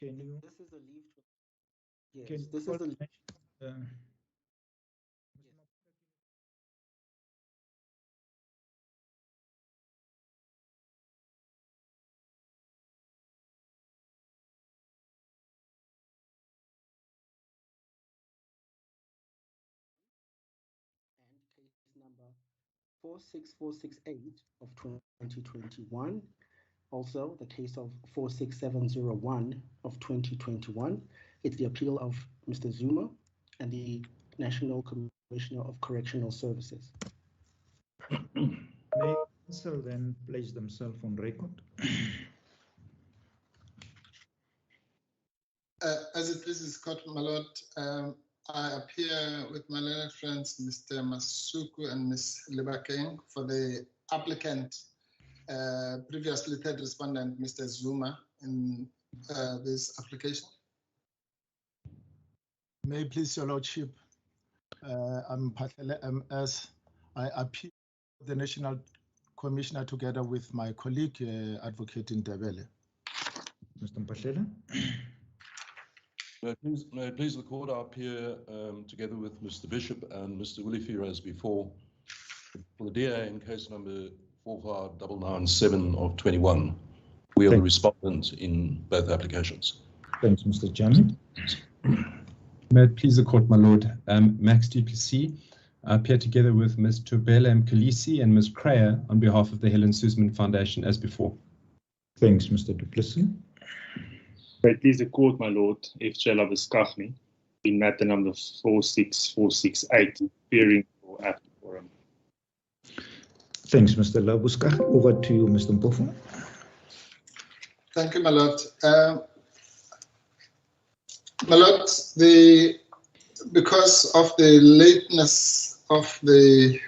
Can you? This is a leave to. Yes, Can this is a. Number 46468 of 2021. Also, the case of 46701 of 2021. It's the appeal of Mr. Zuma and the National Commissioner of Correctional Services. May counsel then place themselves on record? As it pleases court, my lord, I appear with my learned friends, Mr. Masuku and Ms. Libakeng, for the applicant, previously third respondent, Mr. Zuma, in this application. May it please your lordship, I'm Patlele MS. I appear the National Commissioner together with my colleague, Advocate Ndebele. Mr. Mpatlele? May it please the court, I appear together with Mr. Bishop and Mr. Willifear as before for the DA in case number 45997 of 21. We are the respondents in both applications. Thanks, Mr. Jami. May it please the court, my lord. Max DPC. I appear together with Ms. Tobela Mkalisi and Ms. Kreyer on behalf of the Helen Suzman Foundation as before. Thanks, Mr. Duplessis. May it please the court, my lord, FJ Laviskachni, in matter number 46468, appearing for after forum. Thanks, Mr. Labuskach. Over to you, Mr. Mpofu. Thank you, my lord. My lord, because of the lateness of the,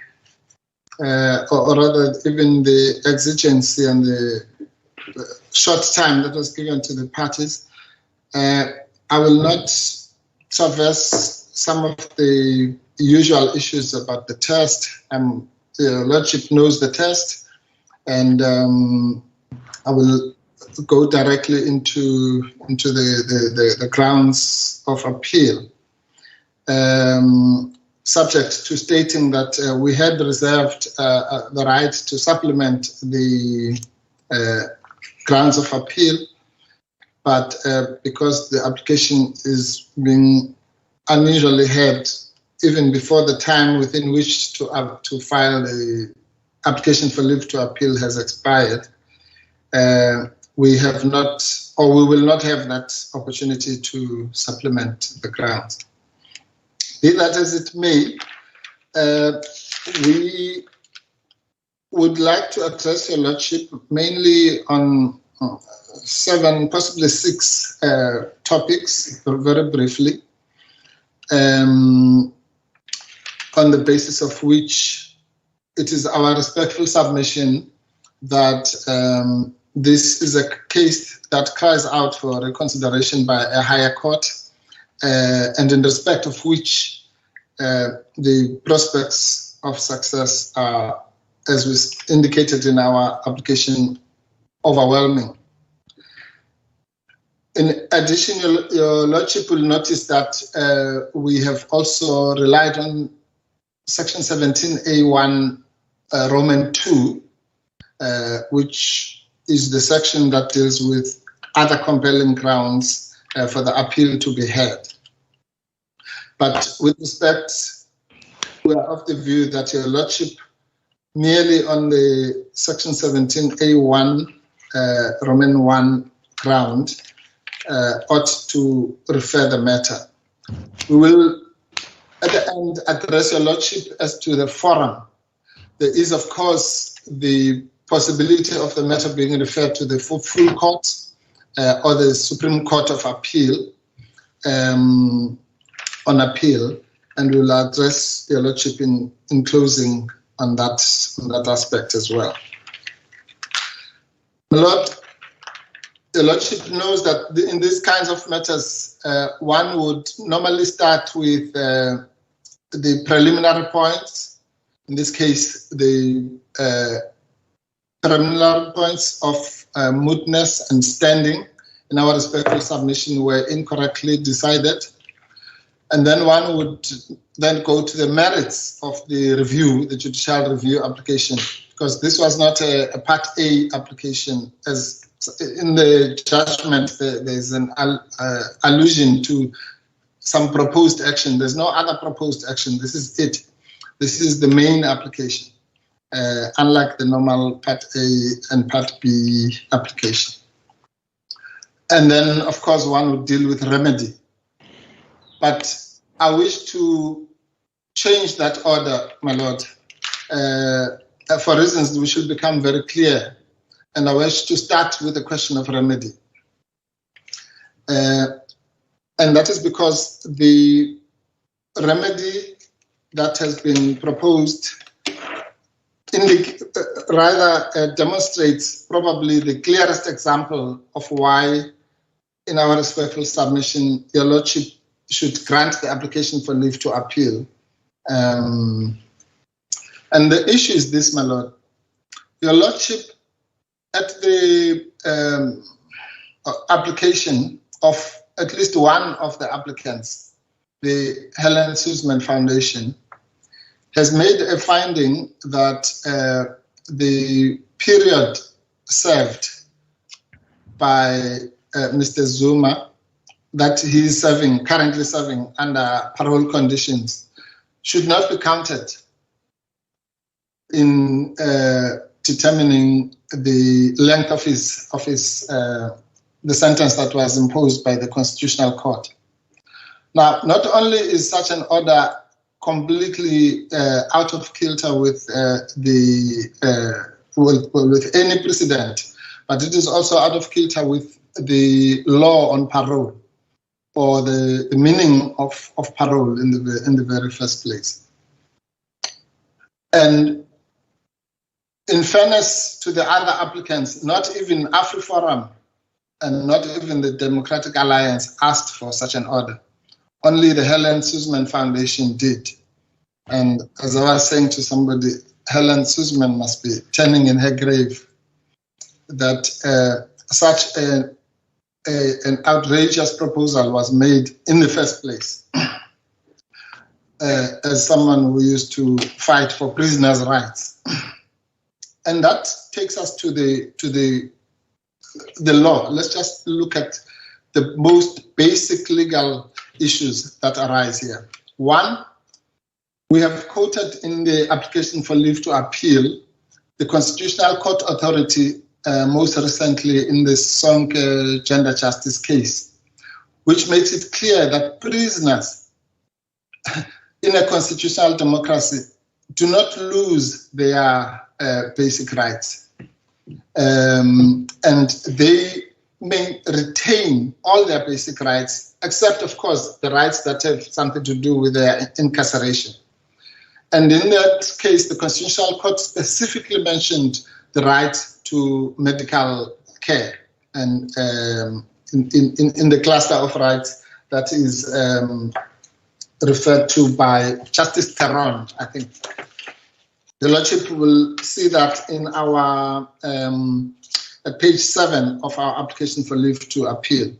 or rather even the exigency and the short time that was given to the parties, I will not traverse some of the usual issues about the test. The Lordship knows the test, and I will go directly into the grounds of appeal, subject to stating that we had reserved the right to supplement the grounds of appeal, but because the application is being unusually had even before the time within which to file the application for leave to appeal has expired, we have not, or we will not have that opportunity to supplement the grounds. Be that as it may, we would like to address your Lordship mainly on 7, possibly 6 topics, very briefly, on the basis of which it is our respectful submission that this is a case that cries out for reconsideration by a higher court, and in respect of which the prospects of success are, as was indicated in our application, overwhelming. In addition, your Lordship will notice that we have also relied on Section 17A1 Roman 2, which is the section that deals with other compelling grounds for the appeal to be heard. But with respect, we are of the view that your Lordship, merely on the Section 17A1 Roman 1 ground, ought to refer the matter. We will, at the end, address your Lordship as to the forum. There is, of course, the possibility of the matter being referred to the full court or the Supreme Court of Appeal on appeal, and we will address your Lordship in closing on that aspect as well. My Lord, the Lordship knows that in these kinds of matters, one would normally start with the preliminary points. In this case, the preliminary points of mootness and standing, in our respectful submission were incorrectly decided. And then one would then go to the merits of the review, the judicial review application, because this was not a Part A application. As in the judgment, there's an allusion to some proposed action. There's no other proposed action. This is it. This is the main application, unlike the normal Part A and Part B application. And then, of course, one would deal with remedy. But I wish to change that order, my Lord, for reasons which will become very clear. And I wish to start with the question of remedy. And that is because the remedy that has been proposed demonstrates probably the clearest example of why, in our respectful submission, Your Lordship should grant the application for leave to appeal. And the issue is this, my Lord. Your Lordship, at the application of at least one of the applicants, the Helen Suzman Foundation, has made a finding that the period served by Mr. Zuma, that he is currently serving under parole conditions, should not be counted in determining the length of the sentence that was imposed by the Constitutional Court. Now, not only is such an order completely out of kilter with with any precedent, but it is also out of kilter with the law on parole, or the meaning of parole in the very first place. And in fairness to the other applicants, not even AfriForum and not even the Democratic Alliance asked for such an order. Only the Helen Suzman Foundation did. And as I was saying to somebody, Helen Suzman must be turning in her grave that such an outrageous proposal was made in the first place. As someone who used to fight for prisoners' rights. And that takes us to the law. Let's just look at the most basic legal issues that arise here. One, we have quoted in the application for leave to appeal the Constitutional Court authority, most recently in the Sonke gender justice case, which makes it clear that prisoners in a constitutional democracy do not lose their basic rights. And they may retain all their basic rights, except, of course, the rights that have something to do with their incarceration. And in that case, the Constitutional Court specifically mentioned the right to medical care, and in the cluster of rights that is referred to by Justice Theron, I think. The Lordship will see that in our at page 7 of our application for leave to appeal,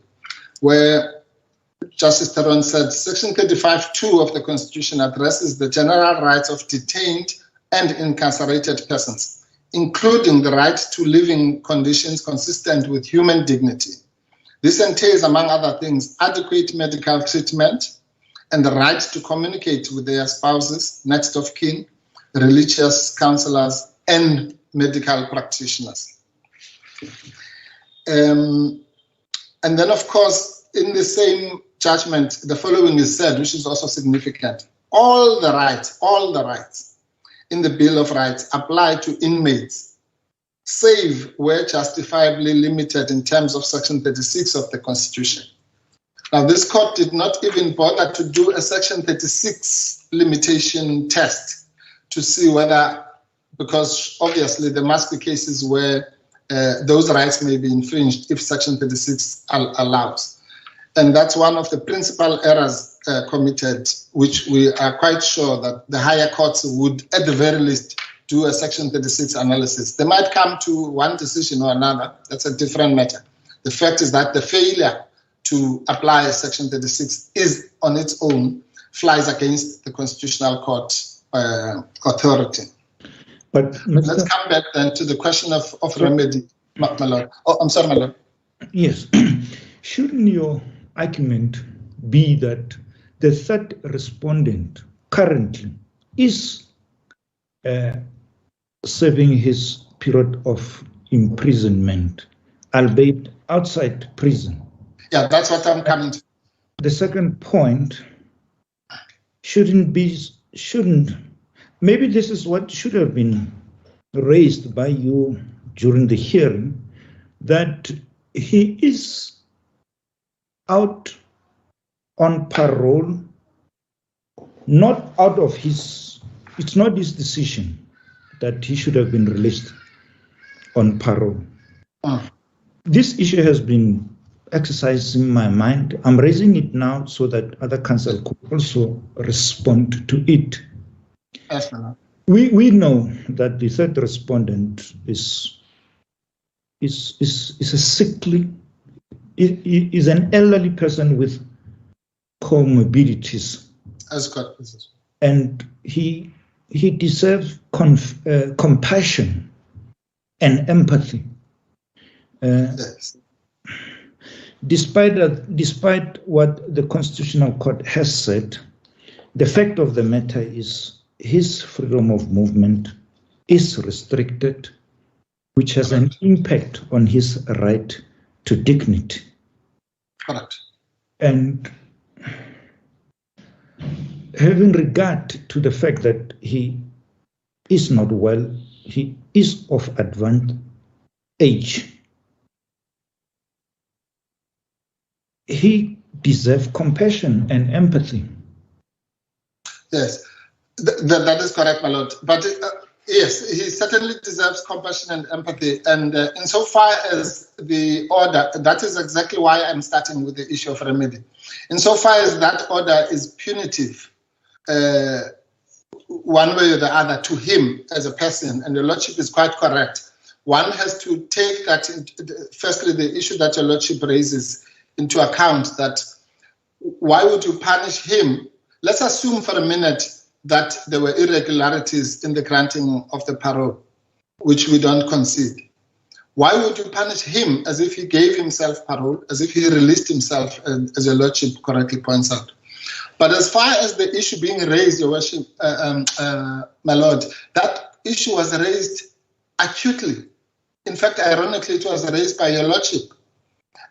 where Justice Theron said, Section 35(2) of the Constitution addresses the general rights of detained and incarcerated persons, including the right to living conditions consistent with human dignity. This entails, among other things, adequate medical treatment and the right to communicate with their spouses, next of kin, religious counselors, and medical practitioners. And then, of course, in the same judgment, the following is said, which is also significant. All the rights in the Bill of Rights apply to inmates, save where justifiably limited in terms of Section 36 of the Constitution. Now, this court did not even bother to do a Section 36 limitation test to see whether, because obviously there must be cases where those rights may be infringed if Section 36 allows. And that's one of the principal errors committed, which we are quite sure that the higher courts would, at the very least, do a Section 36 analysis. They might come to one decision or another. That's a different matter. The fact is that the failure to apply Section 36 is on its own flies against the Constitutional Court authority. But let's come back then to the question of remedy, my Lord. Oh, I'm sorry, my Lord. Yes. Shouldn't your argument be that the third respondent currently is serving his period of imprisonment, albeit outside prison? Yeah, that's what I'm coming to. The second point maybe this is what should have been raised by you during the hearing, that he is out on parole, not out of it's not his decision that he should have been released on parole. This issue has been exercising my mind. I'm raising it now so that other counsel could also respond to it. Yes, we know that the third respondent is a sickly, is an elderly person with comorbidities. As God. And he deserves compassion and empathy. Yes. Despite what the Constitutional Court has said, the fact of the matter is his freedom of movement is restricted, which has an impact on his right to dignity. Correct. And having regard to the fact that he is not well, he is of advanced age, he deserves compassion and empathy. Yes, that is correct, my Lord. But yes, he certainly deserves compassion and empathy. And insofar as the order, that is exactly why I'm starting with the issue of remedy. Insofar as that order is punitive, one way or the other, to him as a person, and the Lordship is quite correct, one has to take that, firstly, the issue that your Lordship raises into account, that why would you punish him? Let's assume for a minute that there were irregularities in the granting of the parole, which we don't concede. Why would you punish him as if he gave himself parole, as if he released himself, as your Lordship correctly points out? But as far as the issue being raised, your Worship, my Lord, that issue was raised acutely. In fact, ironically, it was raised by your Lordship.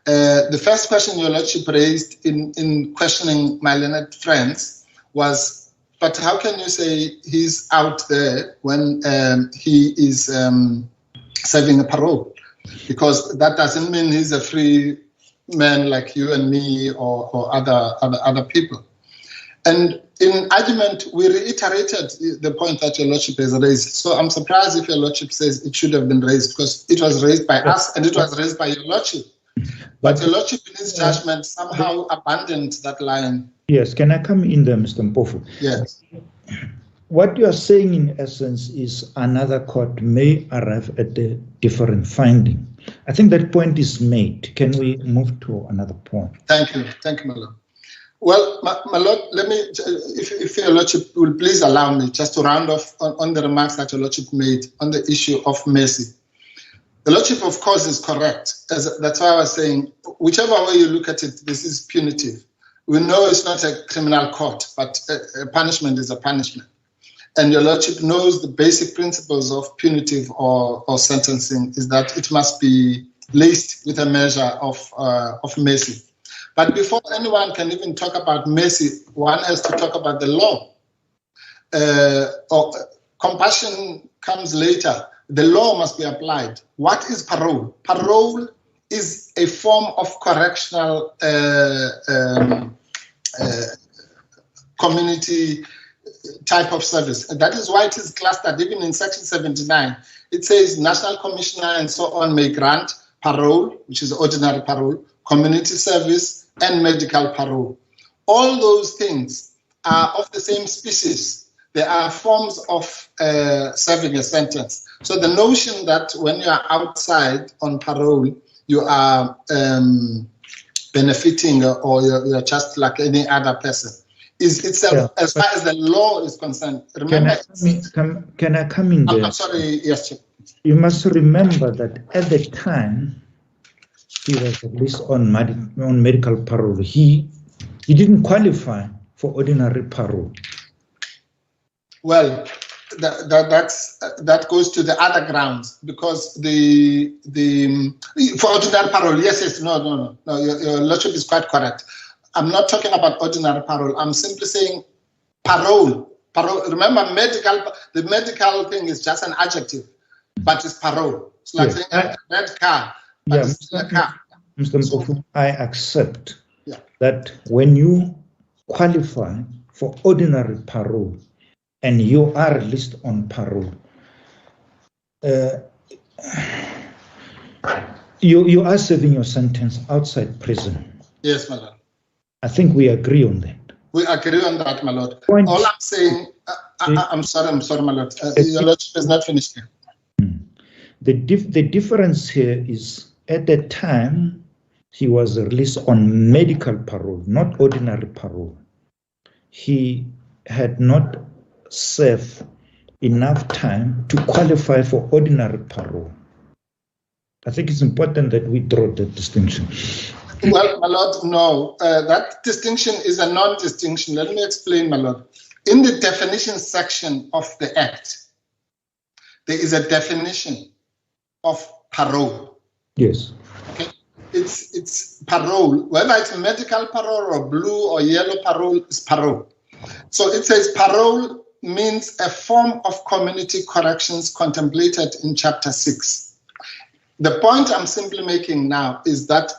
The first question your Lordship raised in questioning my learned friends was, but how can you say he's out there when he is serving a parole? Because that doesn't mean he's a free man like you and me or other people. And in argument, we reiterated the point that your Lordship has raised. So I'm surprised if your Lordship says it should have been raised, because it was raised by us and it was raised by your Lordship. But your Lordship, in his judgment, somehow abandoned that line. Yes, can I come in there, Mr. Mpofu? Yes. What you are saying, in essence, is another court may arrive at a different finding. I think that point is made. Can we move to another point? Thank you. Thank you, my Lord. Well, my Lord, let me, if your Lordship will please allow me just to round off on the remarks that your Lordship made on the issue of mercy. The Lordship, of course, is correct. That's why I was saying, whichever way you look at it, this is punitive. We know it's not a criminal court, but a punishment is a punishment. And your Lordship knows the basic principles of punitive or sentencing is that it must be laced with a measure of mercy. But before anyone can even talk about mercy, one has to talk about the law. Compassion comes later. The law must be applied. What is parole? Parole is a form of correctional community type of service. And that is why it is clustered. Even in Section 79, it says National Commissioner and so on may grant parole, which is ordinary parole, community service, and medical parole. All those things are of the same species. They are forms of serving a sentence. So the notion that when you are outside on parole, you are benefiting or you're just like any other person. It's as far as the law is concerned. Remember, can I come in there? I'm sorry, yes, Chief. You must remember that at the time he was released on medical parole, he didn't qualify for ordinary parole. Well, that goes to the other grounds, because for ordinary parole, yes, no, your Lordship is quite correct. I'm not talking about ordinary parole. I'm simply saying parole. Remember, the medical thing is just an adjective, but it's parole. It's like saying a red car. Yeah, Mr. Mpofu, I accept that when you qualify for ordinary parole and you are released on parole, you are serving your sentence outside prison. Yes, my lord. I think we agree on that. We agree on that, my lord. All I'm saying, I'm sorry, my lord. Your Lordship is not finished here. The difference here is at the time he was released on medical parole, not ordinary parole. He had not served enough time to qualify for ordinary parole. I think it's important that we draw that distinction. Well, my lord, no. That distinction is a non-distinction. Let me explain, my lord. In the definition section of the Act, there is a definition of parole. Yes. Okay. It's parole. Whether it's medical parole or blue or yellow parole, is parole. So it says parole means a form of community corrections contemplated in Chapter 6. The point I'm simply making now is that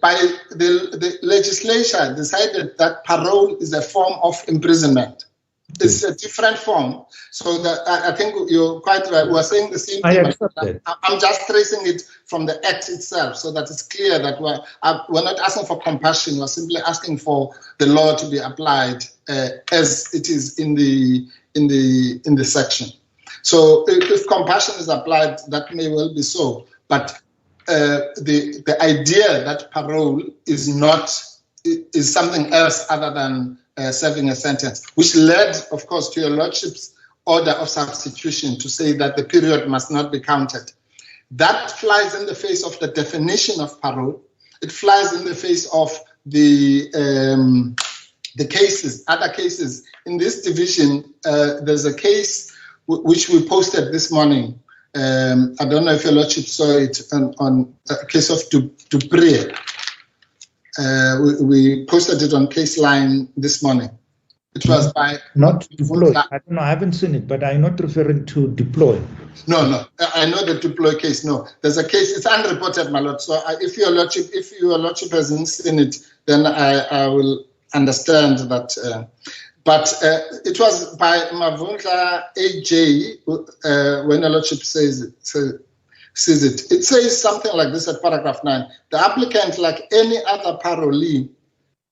by the legislature decided that parole is a form of imprisonment. It's a different form. So that I think you're quite right. We're saying the same thing. I'm just tracing it from the Act itself so that it's clear that we're not asking for compassion. We're simply asking for the law to be applied as it is in the section. So if compassion is applied, that may well be so. But the idea that parole is something else other than serving a sentence, which led, of course, to your Lordship's order of substitution to say that the period must not be counted. That flies in the face of the definition of parole. It flies in the face of the cases, other cases. In this division, there's a case which we posted this morning. I don't know if your Lordship saw it on a case of Dupree. We posted it on Case Line this morning. It was by... Not deploy. I don't know, I haven't seen it, but I'm not referring to deploy. No. I know the deploy case. No, there's a case. It's unreported, my lord. So if your Lordship hasn't seen it, then I will understand that. But it was by Mavundla AJ, when your Lordship says it. It says something like this at paragraph 9. The applicant, like any other parolee,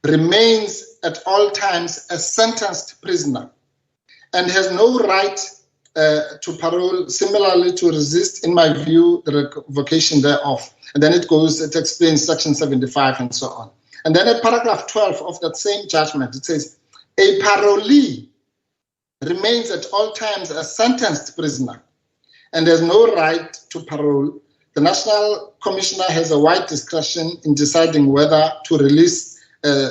remains at all times a sentenced prisoner and has no right to parole, similarly to resist, in my view, the revocation thereof. And then it explains section 75 and so on. And then at paragraph 12 of that same judgment, it says, a parolee remains at all times a sentenced prisoner and has no right to parole. The National Commissioner has a wide discretion in deciding whether to release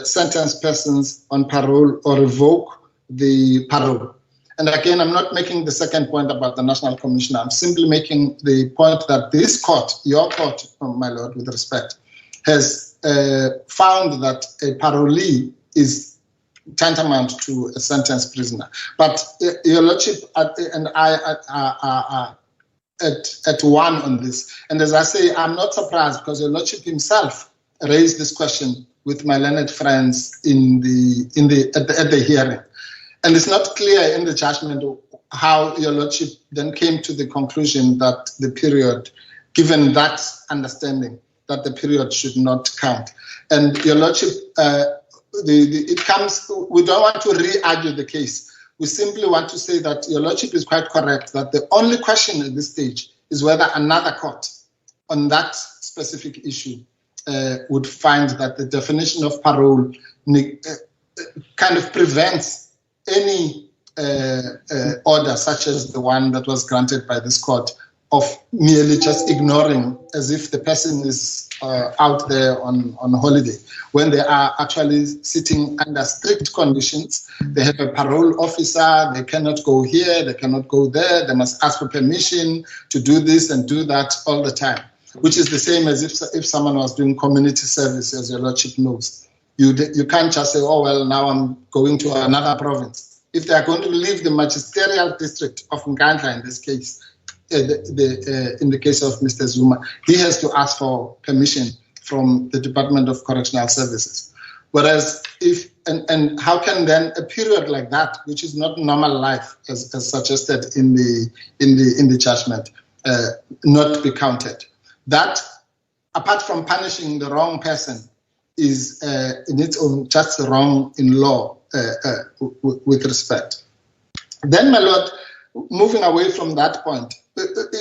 sentenced persons on parole or revoke the parole. And again, I'm not making the second point about the National Commissioner. I'm simply making the point that this court, your court, my lord, with respect, has found that a parolee is tantamount to a sentenced prisoner. But your Lordship and I are at one on this. And as I say, I'm not surprised because your Lordship himself raised this question with my learned friends at the hearing. And it's not clear in the judgment how your Lordship then came to the conclusion that the period, given that understanding, that the period should not count. And your Lordship, it comes, we don't want to re-argue the case. We simply want to say that your Lordship is quite correct, that the only question at this stage is whether another court on that specific issue would find that the definition of parole kind of prevents any order such as the one that was granted by this court of merely just ignoring as if the person is out there on holiday, when they are actually sitting under strict conditions. They have a parole officer, they cannot go here, they cannot go there, they must ask for permission to do this and do that all the time, which is the same as if someone was doing community service, as your lordship knows. You can't just say, oh, well, now I'm going to another province. If they are going to leave the magisterial district of Nkandla in this case, in the case of Mr. Zuma, he has to ask for permission from the Department of Correctional Services. Whereas and how can then a period like that, which is not normal life as suggested in the judgment, not be counted? That, apart from punishing the wrong person, is in its own just wrong in law with respect. Then, my lord, moving away from that point,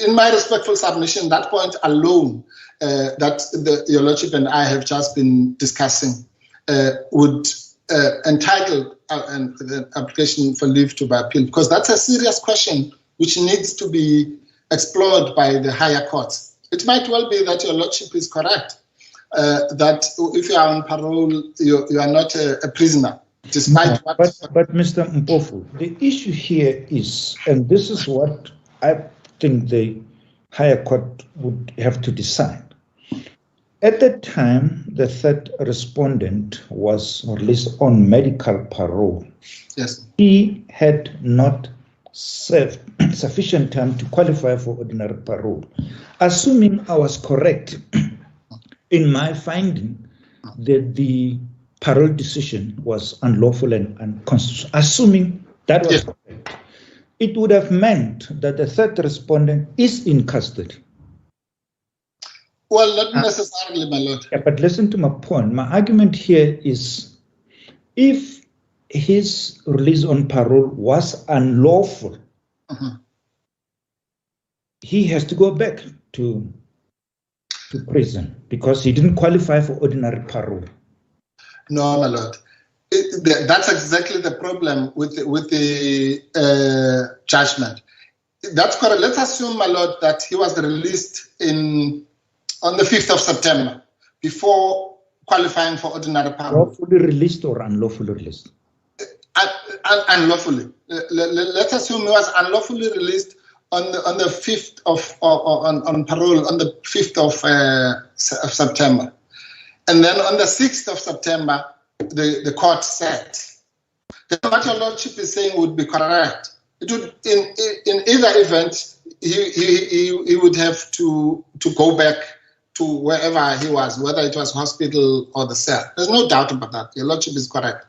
in my respectful submission, that point alone that your lordship and I have just been discussing would entitle an application for leave to by appeal, because that's a serious question which needs to be explored by the higher courts. It might well be that your lordship is correct, that if you are on parole, you are not a prisoner. Despite but Mr. Mpofu, the issue here is, and this is what I think the higher court would have to decide. At the time the third respondent was released on medical parole, yes, he had not served sufficient time to qualify for ordinary parole. Assuming I was correct in my finding that the parole decision was unlawful and unconstitutional, assuming that was correct, it would have meant that the third respondent is in custody. Well, not necessarily, my lord. Yeah, but listen to my point. My argument here is, if his release on parole was unlawful, he has to go back to prison because he didn't qualify for ordinary parole. No, my lord. That's exactly the problem with the judgment. That's correct. Let's assume, my lord, that he was released on the 5th of September before qualifying for ordinary parole. Lawfully released or unlawfully released? Unlawfully. Let's assume he was unlawfully released on the 5th on parole on the 5th of September. And then on the 6th of September, the court said, what your lordship is saying would be correct. It would, in either event, he would have to go back to wherever he was, whether it was hospital or the cell. There's no doubt about that. Your lordship is correct.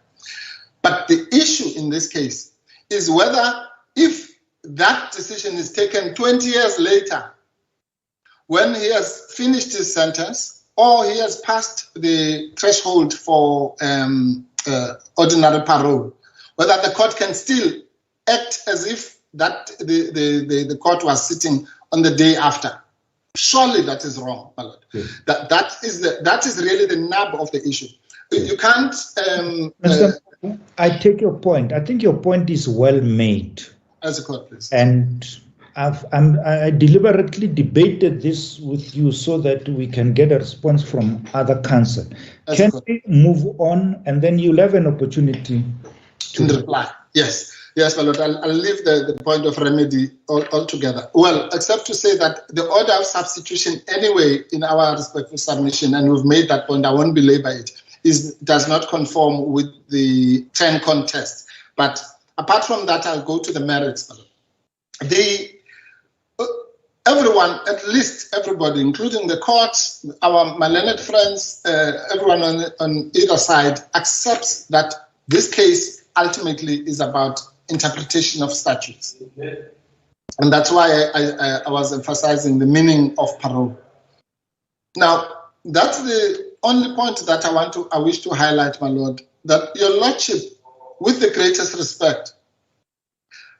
But the issue in this case is whether, if that decision is taken 20 years later, when he has finished his sentence, or he has passed the threshold for ordinary parole, whether the court can still act as if that the court was sitting on the day after. Surely that is wrong, my lord. Yes. That is really the nub of the issue. You can't. I take your point. I think your point is well made. As a court, please. And I deliberately debated this with you so that we can get a response from other counsel. Can we move on, and then you'll have an opportunity to reply? Yes. Yes, my lord, I'll leave the point of remedy altogether. Well, except to say that the order of substitution anyway in our respectful submission, and we've made that point, I won't belabor it, does not conform with the 10 contest. But apart from that, I'll go to the merits. Everyone, at least everybody, including the courts, my learned friends, everyone on either side accepts that this case ultimately is about interpretation of statutes. And that's why I was emphasizing the meaning of parole. Now, that's the only point that I wish to highlight, my lord, that your lordship, with the greatest respect,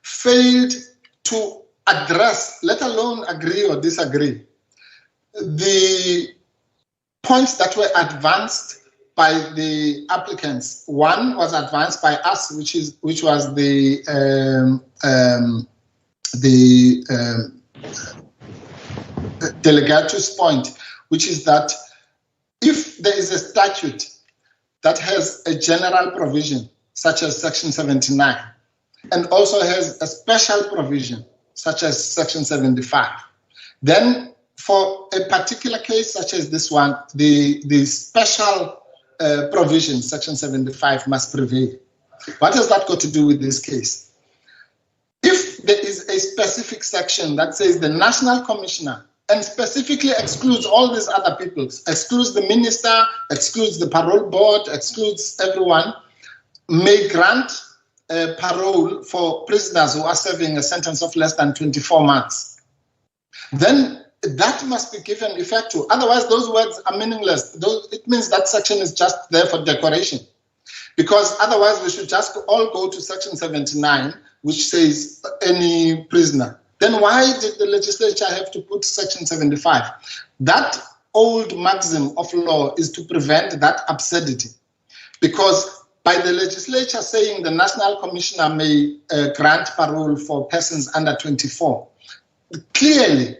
failed to address, let alone agree or disagree, the points that were advanced by the applicants. One was advanced by us, which was the delegatus point, which is that if there is a statute that has a general provision, such as Section 79, and also has a special provision, such as Section 75, then for a particular case such as this one, the special provision, Section 75, must prevail. What has that got to do with this case? If there is a specific section that says the National Commissioner, and specifically excludes all these other people, excludes the minister, excludes the parole board, excludes everyone, may grant parole for prisoners who are serving a sentence of less than 24 months, then that must be given effect to. Otherwise, those words are meaningless. It means that section is just there for decoration. Because otherwise, we should just all go to Section 79, which says any prisoner. Then why did the legislature have to put Section 75? That old maxim of law is to prevent that absurdity. Because by the legislature saying the National Commissioner may grant parole for persons under 24, clearly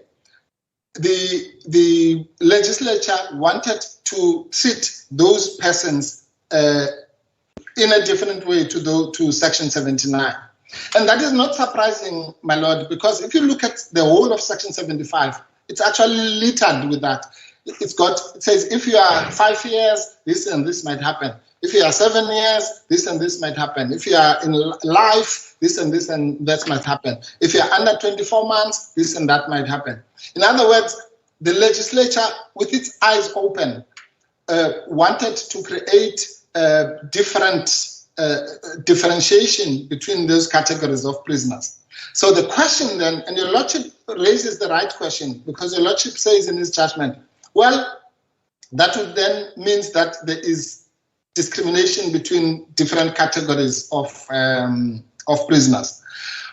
the legislature wanted to treat those persons in a different way to Section 79. And that is not surprising, my lord, because if you look at the whole of Section 75, it's actually littered with that. It says if you are 5 years, this and this might happen. If you are 7 years, this and this might happen. If you are in life, this and that might happen. If you are under 24 months, this and that might happen. In other words, the legislature, with its eyes open, wanted to create different differentiation between those categories of prisoners. So the question then, and your lordship raises the right question, because your lordship says in his judgment, well, that would then means that there is discrimination between different categories of prisoners.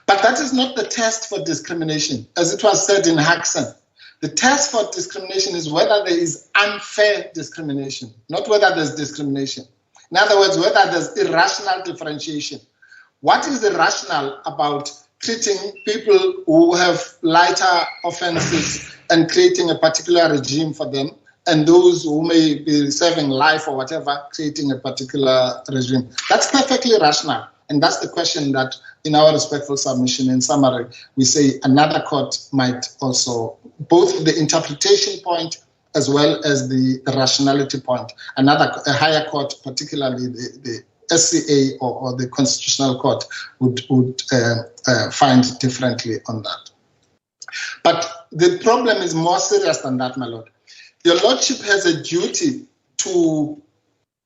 But that is not the test for discrimination, as it was said in Haxon. The test for discrimination is whether there is unfair discrimination, not whether there's discrimination. In other words, whether there's irrational differentiation. What is irrational about treating people who have lighter offenses and creating a particular regime for them, and those who may be serving life or whatever, creating a particular regime? That's perfectly rational. And that's the question that, in our respectful submission, in summary, we say another court might also, both the interpretation point as well as the rationality point, a higher court, particularly the SCA or the Constitutional Court, would find differently on that. But the problem is more serious than that, my lord. Your lordship has a duty to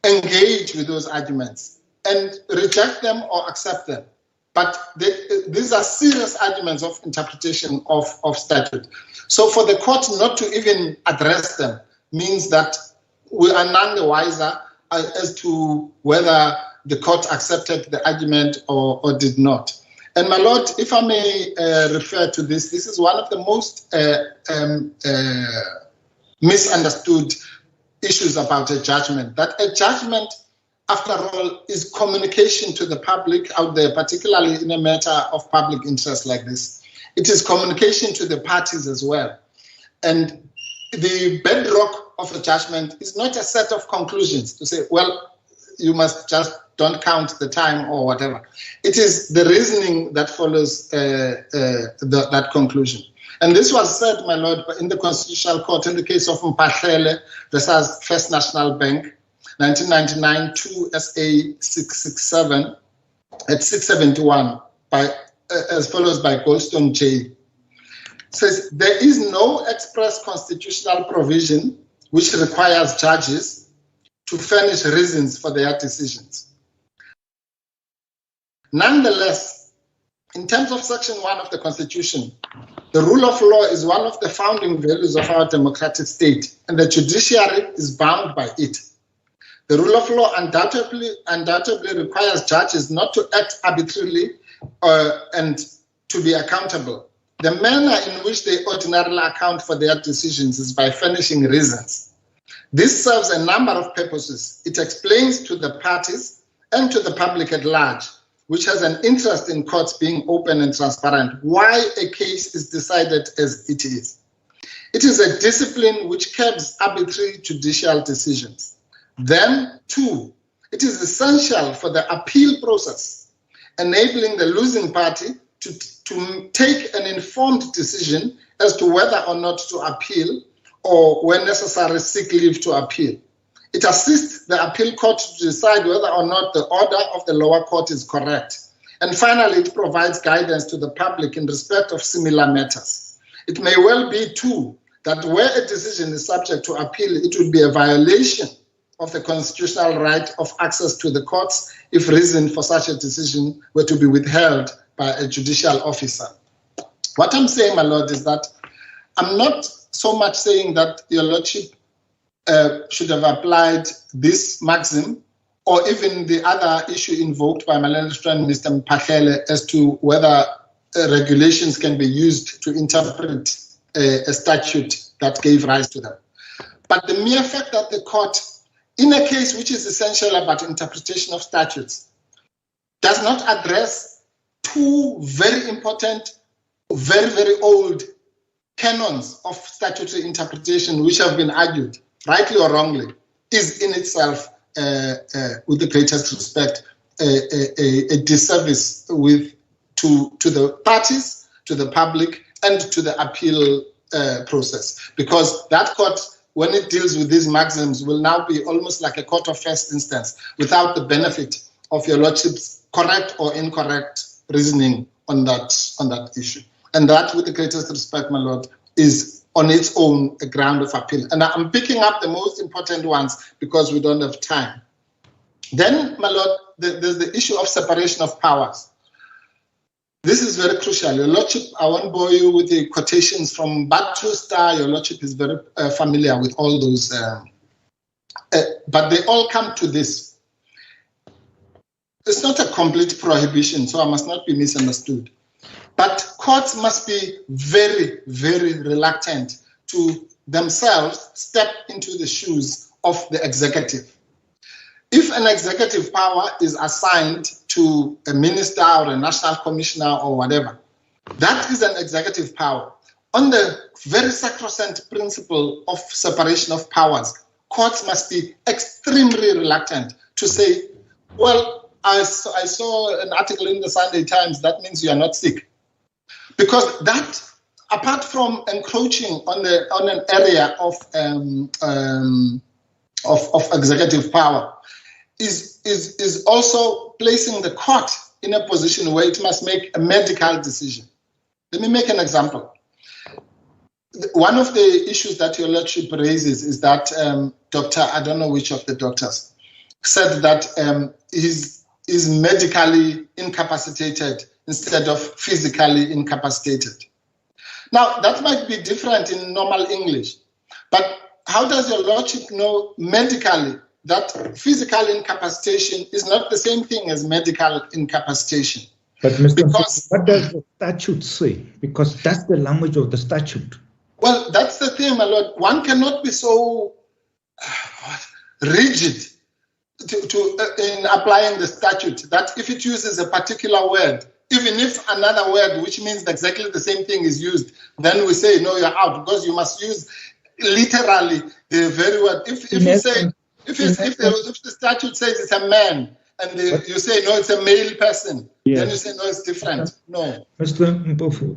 engage with those arguments and reject them or accept them. But these are serious arguments of interpretation of statute. So for the court not to even address them means that we are none the wiser as to whether the court accepted the argument or did not. And my lord, if I may refer to this is one of the most misunderstood issues about a judgment, that a judgment, after all, is communication to the public out there, particularly in a matter of public interest like this. It is communication to the parties as well. And the bedrock of a judgment is not a set of conclusions to say, well, you must just don't count the time or whatever. It is the reasoning that follows that conclusion. And this was said, my lord, in the Constitutional Court in the case of Mpahlele versus First National Bank, 1999, 2 SA 667 at 671, as follows by Goldstone J. Says, there is no express constitutional provision which requires judges to furnish reasons for their decisions. Nonetheless, in terms of Section 1 of the Constitution, the rule of law is one of the founding values of our democratic state, and the judiciary is bound by it. The rule of law undoubtedly requires judges not to act arbitrarily and to be accountable. The manner in which they ordinarily account for their decisions is by furnishing reasons. This serves a number of purposes. It explains to the parties and to the public at large, which has an interest in courts being open and transparent, why a case is decided as it is. It is a discipline which curbs arbitrary judicial decisions. Then, 2, it is essential for the appeal process, enabling the losing party to take an informed decision as to whether or not to appeal, or when necessary seek leave to appeal. It assists the appeal court to decide whether or not the order of the lower court is correct. And finally, it provides guidance to the public in respect of similar matters. It may well be, too, that where a decision is subject to appeal, it would be a violation of the constitutional right of access to the courts if reason for such a decision were to be withheld by a judicial officer. What I'm saying, my lord, is that I'm not so much saying that your lordship should have applied this maxim, or even the other issue invoked by my learned friend, Mr. Mphahlele, as to whether regulations can be used to interpret a statute that gave rise to them. But the mere fact that the court, in a case which is essential about interpretation of statutes, does not address 2 very important, very, very old canons of statutory interpretation which have been argued, rightly or wrongly, is in itself, with the greatest respect, a disservice to the parties, to the public, and to the appeal process. Because that court, when it deals with these maxims, will now be almost like a court of first instance, without the benefit of your lordship's correct or incorrect reasoning on that issue. And that, with the greatest respect, my lord, is on its own a ground of appeal. And I'm picking up the most important ones because we don't have time. Then, my lord, there's the issue of separation of powers. This is very crucial. Your lordship, I won't bore you with the quotations from Batu Star. Your lordship is very familiar with all those. But they all come to this. It's not a complete prohibition, so I must not be misunderstood. But courts must be very, very reluctant to themselves step into the shoes of the executive. If an executive power is assigned to a minister or a national commissioner or whatever, that is an executive power. On the very sacrosanct principle of separation of powers, courts must be extremely reluctant to say, well, I saw an article in the Sunday Times, that means you are not sick. Because that, apart from encroaching on an area of executive power, is also placing the court in a position where it must make a medical decision. Let me make an example. One of the issues that your lordship raises is that doctor, I don't know which of the doctors, said that is medically incapacitated instead of physically incapacitated. Now, that might be different in normal English, but how does your lordship know medically that physical incapacitation is not the same thing as medical incapacitation? But Mr. What does the statute say? Because that's the language of the statute. Well, that's the thing, my lord. One cannot be so rigid in applying the statute that if it uses a particular word, even if another word which means exactly the same thing is used, then we say, no, you're out, because you must use literally the very word. If the statute says it's a man, and you say, no, it's a male person, then you say, no, it's different. No. Mr. Mpofu,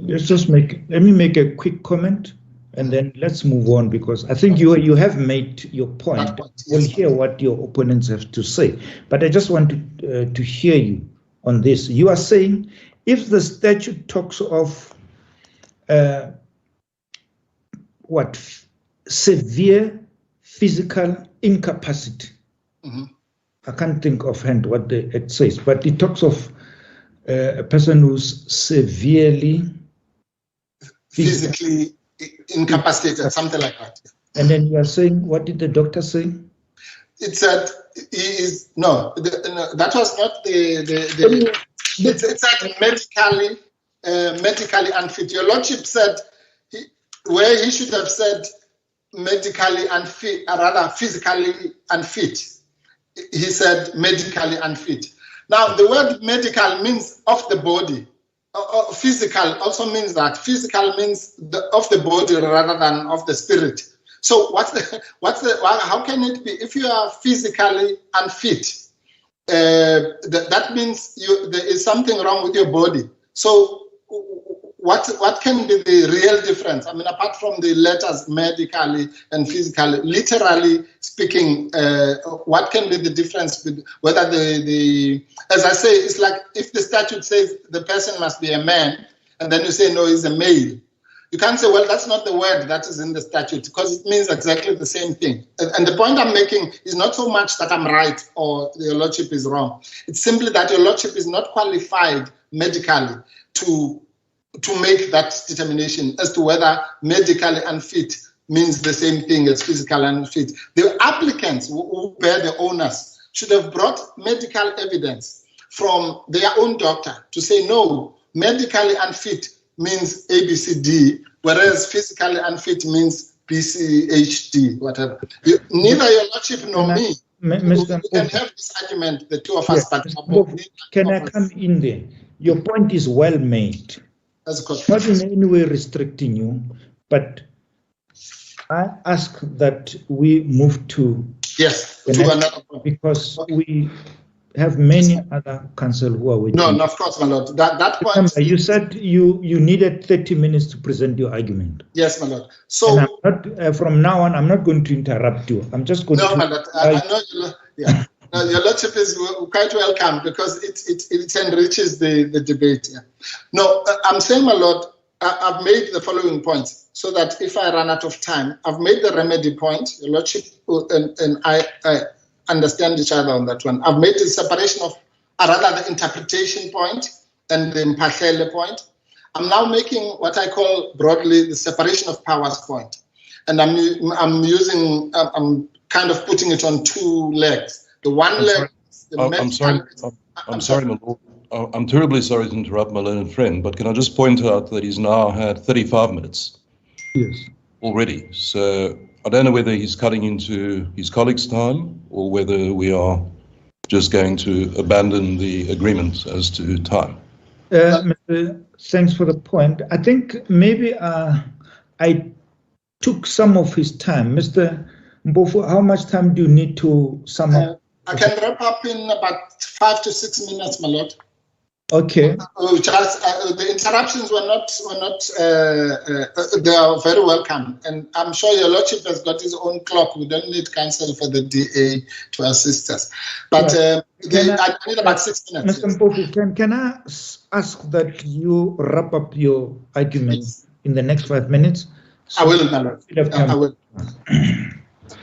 let me make a quick comment, and then let's move on, because I think you have made your point. We'll hear what your opponents have to say. But I just want to hear you on this. You are saying if the statute talks of severe physical incapacity. Mm-hmm. I can't think offhand what it says, but it talks of a person who's severely physically incapacitated, something like that. And then you are saying, what did the doctor say? It said he is that was not it said medically unfit. Your lordship said where he should have said medically unfit, or rather physically unfit. He said medically unfit. Now, the word medical means of the body. Physical also means that. Physical means of the body rather than of the spirit. So how can it be if you are physically unfit? That means there is something wrong with your body. So what can be the real difference? I mean, apart from the letters medically and physically, literally speaking, what can be the difference with whether as I say, it's like if the statute says the person must be a man, and then you say, no, he's a male. You can't say, well, that's not the word that is in the statute, because it means exactly the same thing. And the point I'm making is not so much that I'm right or your lordship is wrong. It's simply that your lordship is not qualified medically to make that determination as to whether medically unfit means the same thing as physically unfit. The applicants who bear the onus should have brought medical evidence from their own doctor to say, no, medically unfit means ABCD, whereas physically unfit means BCHD, whatever. Neither your lordship nor me can have this argument, the two of us. Can I come in there? Your point is well made. Not in any way restricting you, but I ask that we move to another point, because we have many other counsel who are waiting. No, of course, my lord. That point. Remember, you said you needed 30 minutes to present your argument. Yes, my lord. So and I'm not, from now on, I'm not going to interrupt you. I'm just going to. No, my lord. I know. Yeah. No, your lordship is quite welcome because it enriches the debate. Yeah. No, I'm saying, my lord, I've made the following points so that if I run out of time, I've made the remedy point. Your lordship and I understand each other on that one. I've made the separation of, or rather the interpretation point and the mpahlele point. I'm now making what I call broadly the separation of powers point. And I'm kind of putting it on two legs. The one leg. I'm sorry, my lord. I'm terribly sorry to interrupt my learned friend, but can I just point out that he's now had 35 minutes already. So I don't know whether he's cutting into his colleague's time or whether we are just going to abandon the agreement as to time. Thanks for the point. I think maybe I took some of his time. Mr. Mbofu, how much time do you need to sum up? I can wrap up in about 5 to 6 minutes, my lord. Okay. The interruptions were not. They are very welcome, and I'm sure your lordship has got his own clock. We don't need counsel for the DA to assist us. But I need about 6 minutes. Mr. Mbofu, can I ask that you wrap up your argument in the next 5 minutes? I will, my lord. I will.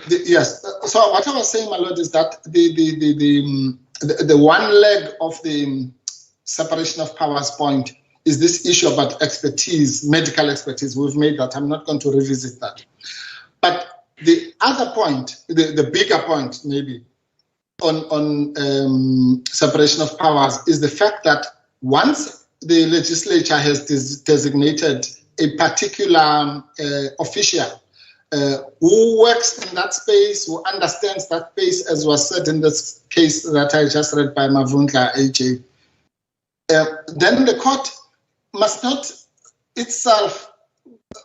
Yes. So what I was saying, my lord, is that the one leg of the separation of powers point is this issue about expertise, medical expertise. We've made that. I'm not going to revisit that. But the other point, the bigger point maybe on separation of powers is the fact that once the legislature has designated a particular official who works in that space, who understands that space, as was said in this case that I just read by Mavundla AJ, then the court must not itself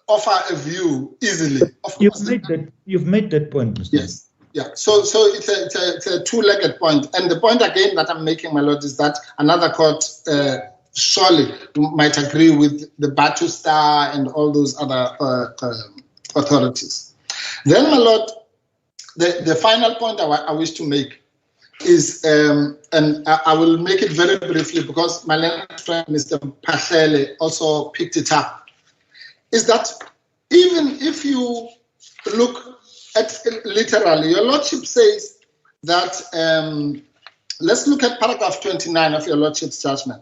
offer a view easily. Of course, you've made that point, Mr. Yes. Yeah. So it's a two-legged point. And the point again that I'm making, my lord, is that another court surely might agree with the Batu Star and all those other authorities. Then, my lord, the final point I wish to make is, and I will make it very briefly because my learned friend, Mr. Mpahlele, also picked it up, is that even if you look at literally, your lordship says that, let's look at paragraph 29 of your lordship's judgment.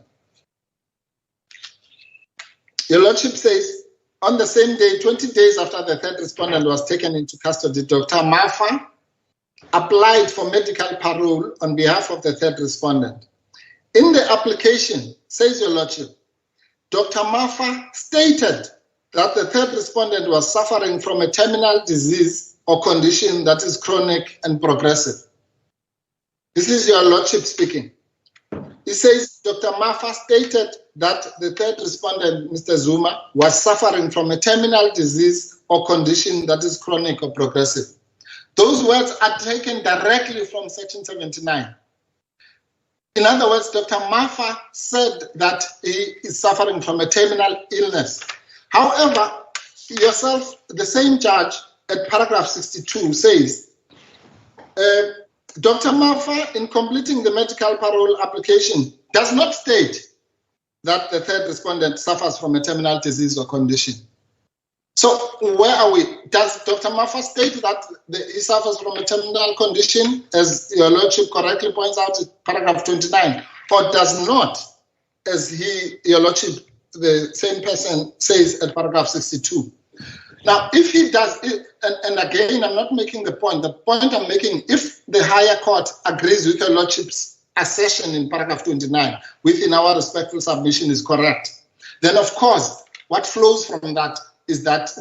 Your lordship says, on the same day, 20 days after the third respondent was taken into custody, Dr. Mafa applied for medical parole on behalf of the third respondent. In the application, says your lordship, Dr. Mafa stated that the third respondent was suffering from a terminal disease or condition that is chronic and progressive. This is your lordship speaking. He says Dr. Mafa stated that the third respondent, Mr. Zuma, was suffering from a terminal disease or condition that is chronic or progressive. Those words are taken directly from Section 79. In other words, Dr. Mafa said that he is suffering from a terminal illness. However, yourself, the same judge at paragraph 62 says, Dr. Mafa, in completing the medical parole application, does not state that the third respondent suffers from a terminal disease or condition. So where are we? Does Dr. Mafa state that he suffers from a terminal condition, as your lordship correctly points out in paragraph 29, or does not, as your lordship, the same person, says at paragraph 62? Now, if he does, and again, I'm not making the point. The point I'm making, if the higher court agrees with your lordship's assertion in paragraph 29, within our respectful submission is correct, then of course, what flows from that is that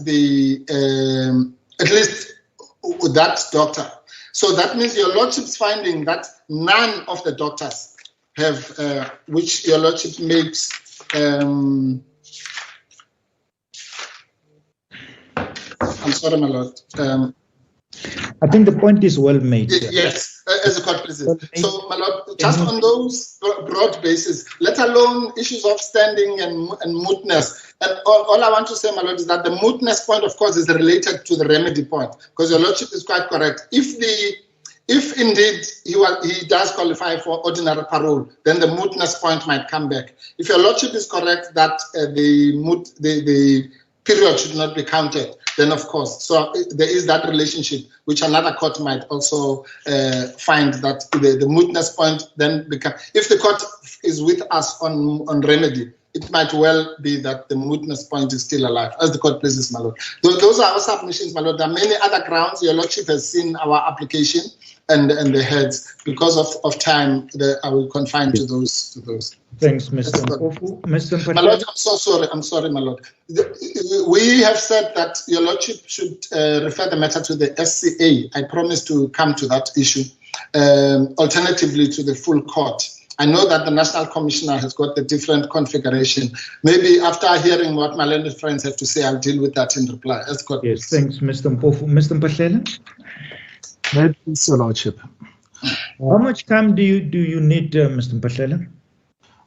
at least that doctor. So that means your lordship's finding that none of the doctors have, which your lordship makes, I'm sorry, my lord. I think the point is well made. Yes, as the court pleases. So, my lord, just on those broad basis, let alone issues of standing and mootness. And all I want to say, my lord, is that the mootness point, of course, is related to the remedy point, because your lordship is quite correct. If indeed he does qualify for ordinary parole, then the mootness point might come back. If your lordship is correct that the period should not be counted, then of course, so there is that relationship, which another court might also find that the mootness point then become. If the court is with us on remedy, it might well be that the mootness point is still alive, as the court pleases, my lord. Those are our submissions, my lord. There are many other grounds. Your lordship has seen our application and the heads. Because of time, I will confine to those. Thanks, Mr. Mpofu. Mr. My lord, I'm so sorry. I'm sorry, my lord. We have said that your lordship should refer the matter to the SCA. I promise to come to that issue. Alternatively, to the full court. I know that the National Commissioner has got a different configuration. Maybe after hearing what my learned friends have to say, I'll deal with that in reply. Yes, thanks, Mr. Mpofu. Mr. Mpahlela? Please, Your Lordship. How much time do you need, Mr. Mpahlela?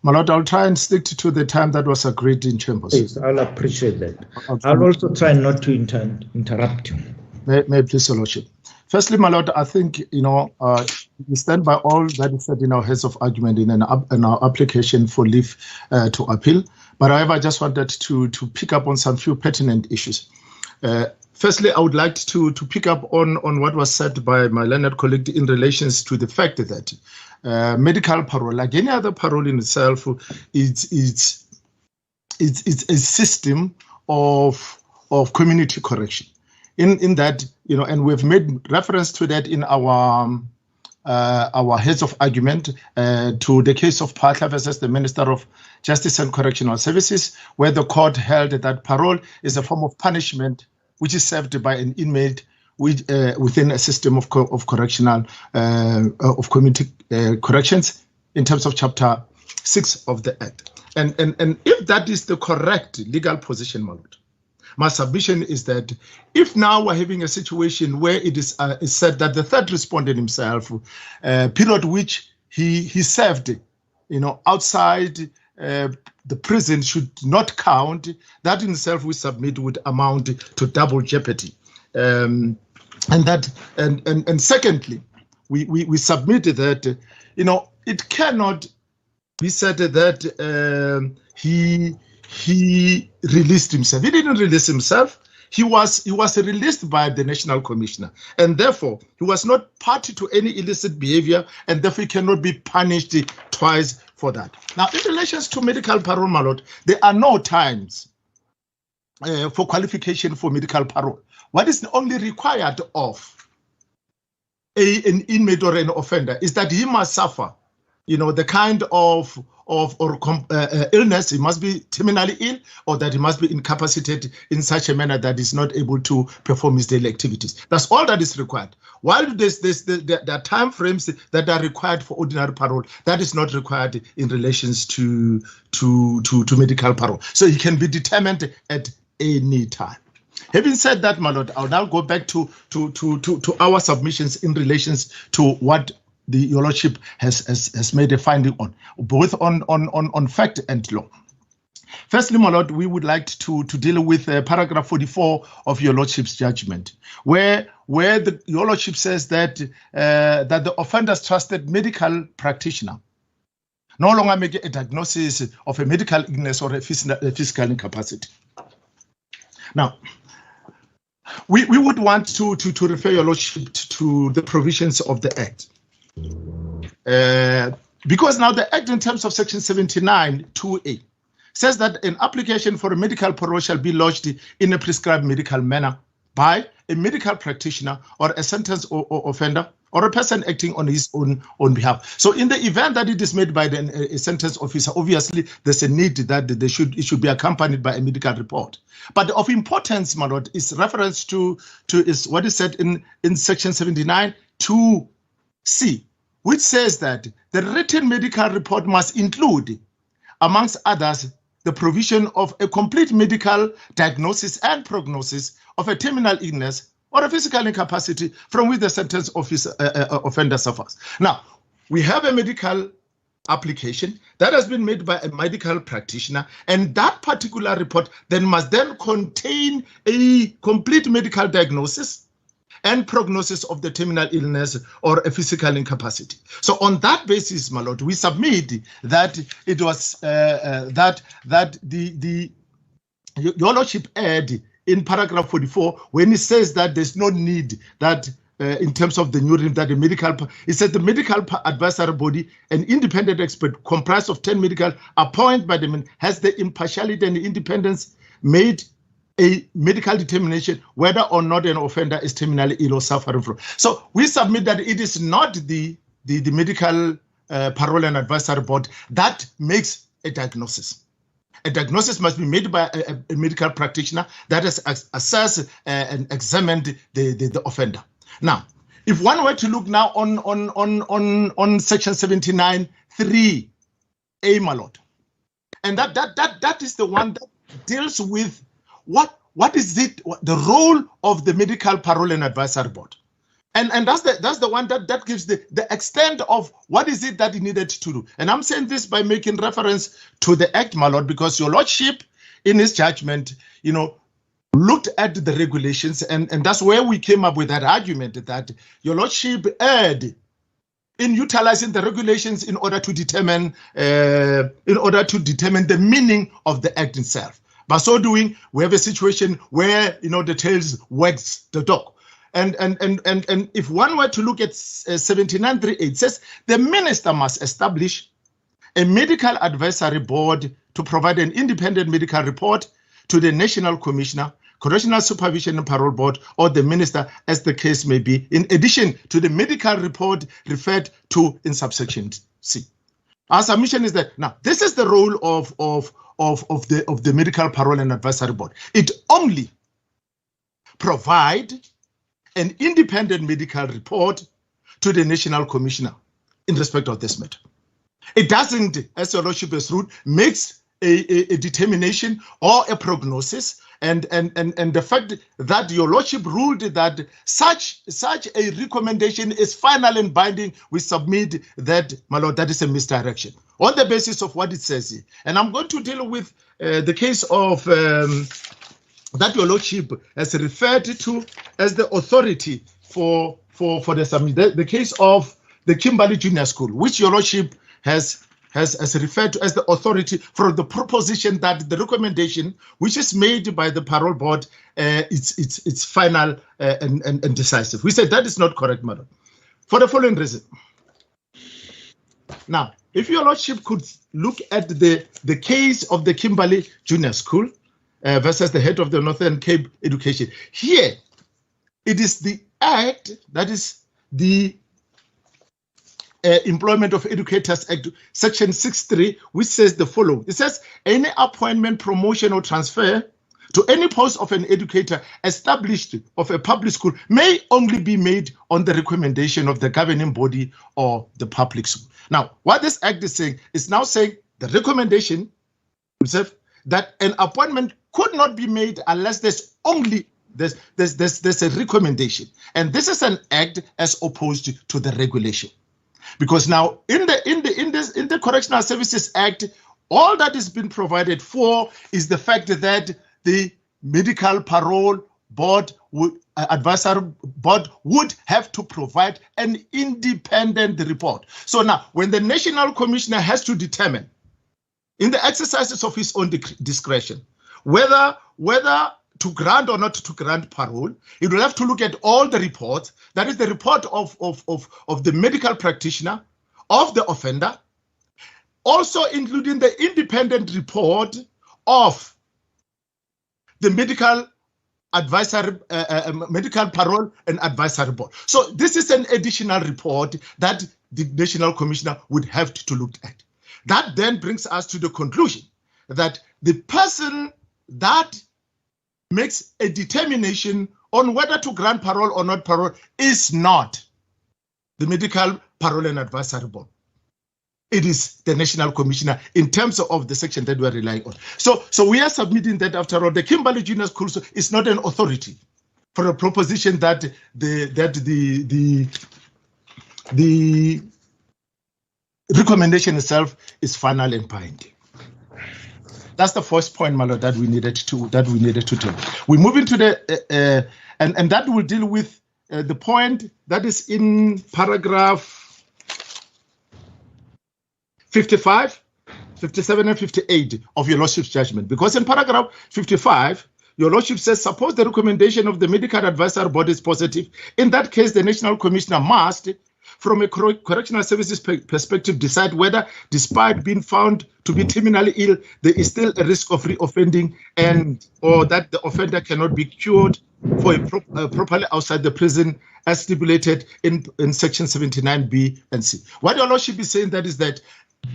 My Lord, I'll try and stick to the time that was agreed in chambers. Yes, I'll appreciate that. I'll also try not to interrupt you. May please, Your Lordship. Firstly, my lord, I think, we stand by all that is said in our heads of argument in our application for leave to appeal. But however, I just wanted to pick up on some few pertinent issues. Firstly, I would like to pick up on what was said by my learned colleague in relations to the fact that medical parole, like any other parole in itself, it's a system of community correction. In that, and we've made reference to that in our heads of argument to the case of Parole versus the Minister of Justice and Correctional Services, where the court held that parole is a form of punishment which is served by an inmate within a system of correctional of community corrections in terms of Chapter 6 of the Act. And if that is the correct legal position, my lord, my submission is that if now we're having a situation where it is said that the third respondent himself, period which he served, outside the prison should not count, that in itself we submit would amount to double jeopardy. And secondly, we submitted that, it cannot be said that he released himself. He didn't release himself. He was released by the National Commissioner, and therefore he was not party to any illicit behavior, and therefore he cannot be punished twice for that. Now, in relation to medical parole, my lord, there are no times for qualification for medical parole. What is only required of an inmate or an offender is that he must suffer, the kind of illness, he must be terminally ill, or that he must be incapacitated in such a manner that he's not able to perform his daily activities. That's all that is required. While there are time frames that are required for ordinary parole, that is not required in relations to medical parole. So he can be determined at any time. Having said that, my lord, I'll now go back to our submissions in relations to what your lordship has made a finding on, both on fact and law. Firstly, my lord, we would like to deal with paragraph 44 of your lordship's judgment, where your lordship says that that the offender's trusted medical practitioner no longer make a diagnosis of a medical illness or a physical incapacity. Now, we would want to refer your lordship to the provisions of the Act. Because now the Act in terms of section 79 2A says that an application for a medical parole shall be lodged in a prescribed medical manner by a medical practitioner or a sentenced offender or a person acting on his own behalf. So in the event that it is made by a sentenced officer, obviously there's a need that it should be accompanied by a medical report. But of importance, my lord, is reference to is what is said in section 79 2C, which says that the written medical report must include, amongst others, the provision of a complete medical diagnosis and prognosis of a terminal illness or a physical incapacity from which the sentenced offender suffers. Now, we have a medical application that has been made by a medical practitioner, and that particular report must contain a complete medical diagnosis and prognosis of the terminal illness or a physical incapacity. So on that basis, my lord, we submit that it was your lordship erred in paragraph 44 when it says that there's no need that in terms of the new regime that the medical, it said the medical advisory body, an independent expert comprised of 10 medical appointed by the has the impartiality and independence made a medical determination whether or not an offender is terminally ill or suffering from. So we submit that it is not the medical parole and advisory board that makes a diagnosis. A diagnosis must be made by a medical practitioner that has assessed and examined the offender. Now, if one were to look now on section 79 3A, my lord, and that is the one that deals with what is it, the role of the medical parole and advisory board, and that's the one that gives the extent of what is it that it needed to do. And I'm saying this by making reference to the Act, my lord, because your lordship in his judgment, looked at the regulations, and that's where we came up with that argument that your lordship erred in utilizing the regulations in order to determine the meaning of the Act itself. By so doing, we have a situation where the tails wags the dog. And if one were to look at 79.3, it says the minister must establish a medical advisory board to provide an independent medical report to the National Commissioner, Correctional Supervision and Parole Board, or the minister, as the case may be, in addition to the medical report referred to in subsection C. Our submission is that now this is the role of the medical parole and advisory board. It only provide an independent medical report to the National Commissioner in respect of this matter. It doesn't, as your lordship has ruled, makes a determination or a prognosis, and the fact that your lordship ruled that such a recommendation is final and binding, we submit that, my lord, that is a misdirection on the basis of what it says here. And I'm going to deal with the case of that your lordship has referred to as the authority for the submission, the case of the Kimberley Junior School, which your lordship has referred to as the authority for the proposition that the recommendation which is made by the parole board it's final and decisive. We said that is not correct, madam, for the following reason. Now, if your lordship could look at the case of the Kimberley Junior School versus the head of the Northern Cape Education, here it is the Act that is the Employment of Educators Act, Section 6.3, which says the following. It says, any appointment, promotion, or transfer to any post of an educator established of a public school may only be made on the recommendation of the governing body or the public school. Now, what this act is saying is now saying the recommendation that an appointment could not be made unless there's a recommendation, and this is an act as opposed to the regulation, because now in the Correctional Services Act, all that is being provided for is the fact that the medical parole board advisory board would have to provide an independent report. So now, when the National Commissioner has to determine, in the exercises of his own discretion, whether to grant or not to grant parole, he will have to look at all the reports. That is the report of the medical practitioner, of the offender, also including the independent report of the medical advisory, medical parole and advisory board. So this is an additional report that the National Commissioner would have to look at. That then brings us to the conclusion that the person that makes a determination on whether to grant parole or not parole is not the medical parole and advisory board. It is the National Commissioner in terms of the section that we are relying on. So we are submitting that, after all, the Kimberley Junior School is not an authority for a proposition that the recommendation itself is final and binding. That's the first point, my lord, that we needed to do. We move into the and that will deal with the point that is in paragraph 55, 57, and 58 of your lordship's judgment. Because in paragraph 55, your lordship says, suppose the recommendation of the medical advisory board is positive. In that case, the National Commissioner must, from a correctional services perspective, decide whether, despite being found to be terminally ill, there is still a risk of reoffending, or that the offender cannot be cured properly outside the prison, as stipulated in section 79B and C. What your lordship is saying that is that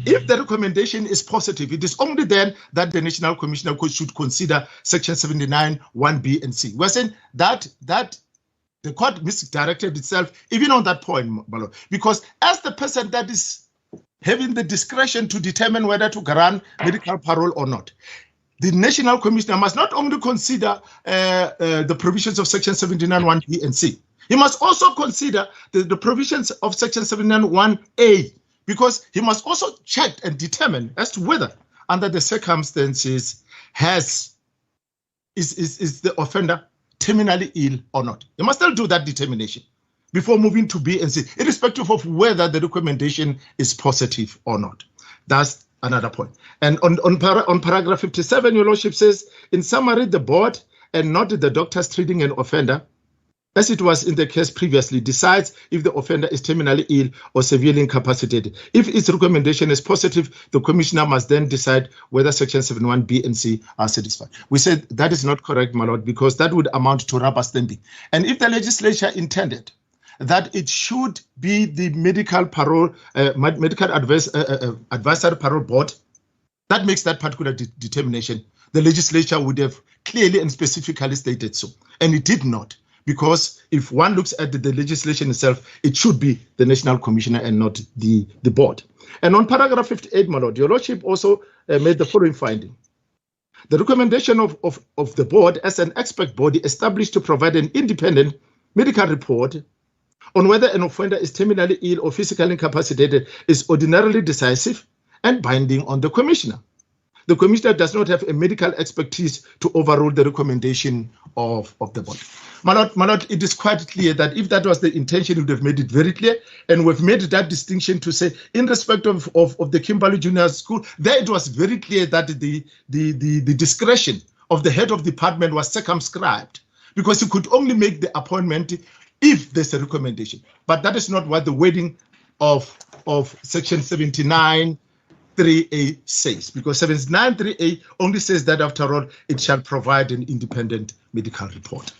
if the recommendation is positive, it is only then that the National Commissioner should consider section 79, 1B and C. We're saying that the court misdirected itself even on that point, my lord, because as the person that is having the discretion to determine whether to grant medical parole or not, the National Commissioner must not only consider the provisions of section 79, 1B and C, he must also consider the provisions of section 79, 1A, because he must also check and determine as to whether, under the circumstances, is the offender terminally ill or not. You must still do that determination before moving to B and C, irrespective of whether the recommendation is positive or not. That's another point. And on paragraph 57, your lordship says, in summary, the board and not the doctors treating an offender, as it was in the case previously, decides if the offender is terminally ill or severely incapacitated. If its recommendation is positive, the commissioner must then decide whether section 71B and C are satisfied. We said that is not correct, my lord, because that would amount to rubber stamping. And if the legislature intended that it should be the medical parole, medical advisory parole board that makes that particular determination, the legislature would have clearly and specifically stated so, and it did not. Because if one looks at the legislation itself, it should be the National Commissioner and not the board. And on paragraph 58, my lord, your lordship also made the following finding. The recommendation of the board as an expert body established to provide an independent medical report on whether an offender is terminally ill or physically incapacitated is ordinarily decisive and binding on the commissioner. The commissioner does not have a medical expertise to overrule the recommendation of the board. My lord, it is quite clear that if that was the intention, we would have made it very clear, and we've made that distinction to say, in respect of the Kimberley Junior School, there it was very clear that the discretion of the head of department was circumscribed, because he could only make the appointment if there's a recommendation. But that is not what the wording of section 79 3A says, because 79.3A only says that, after all, it shall provide an independent medical report.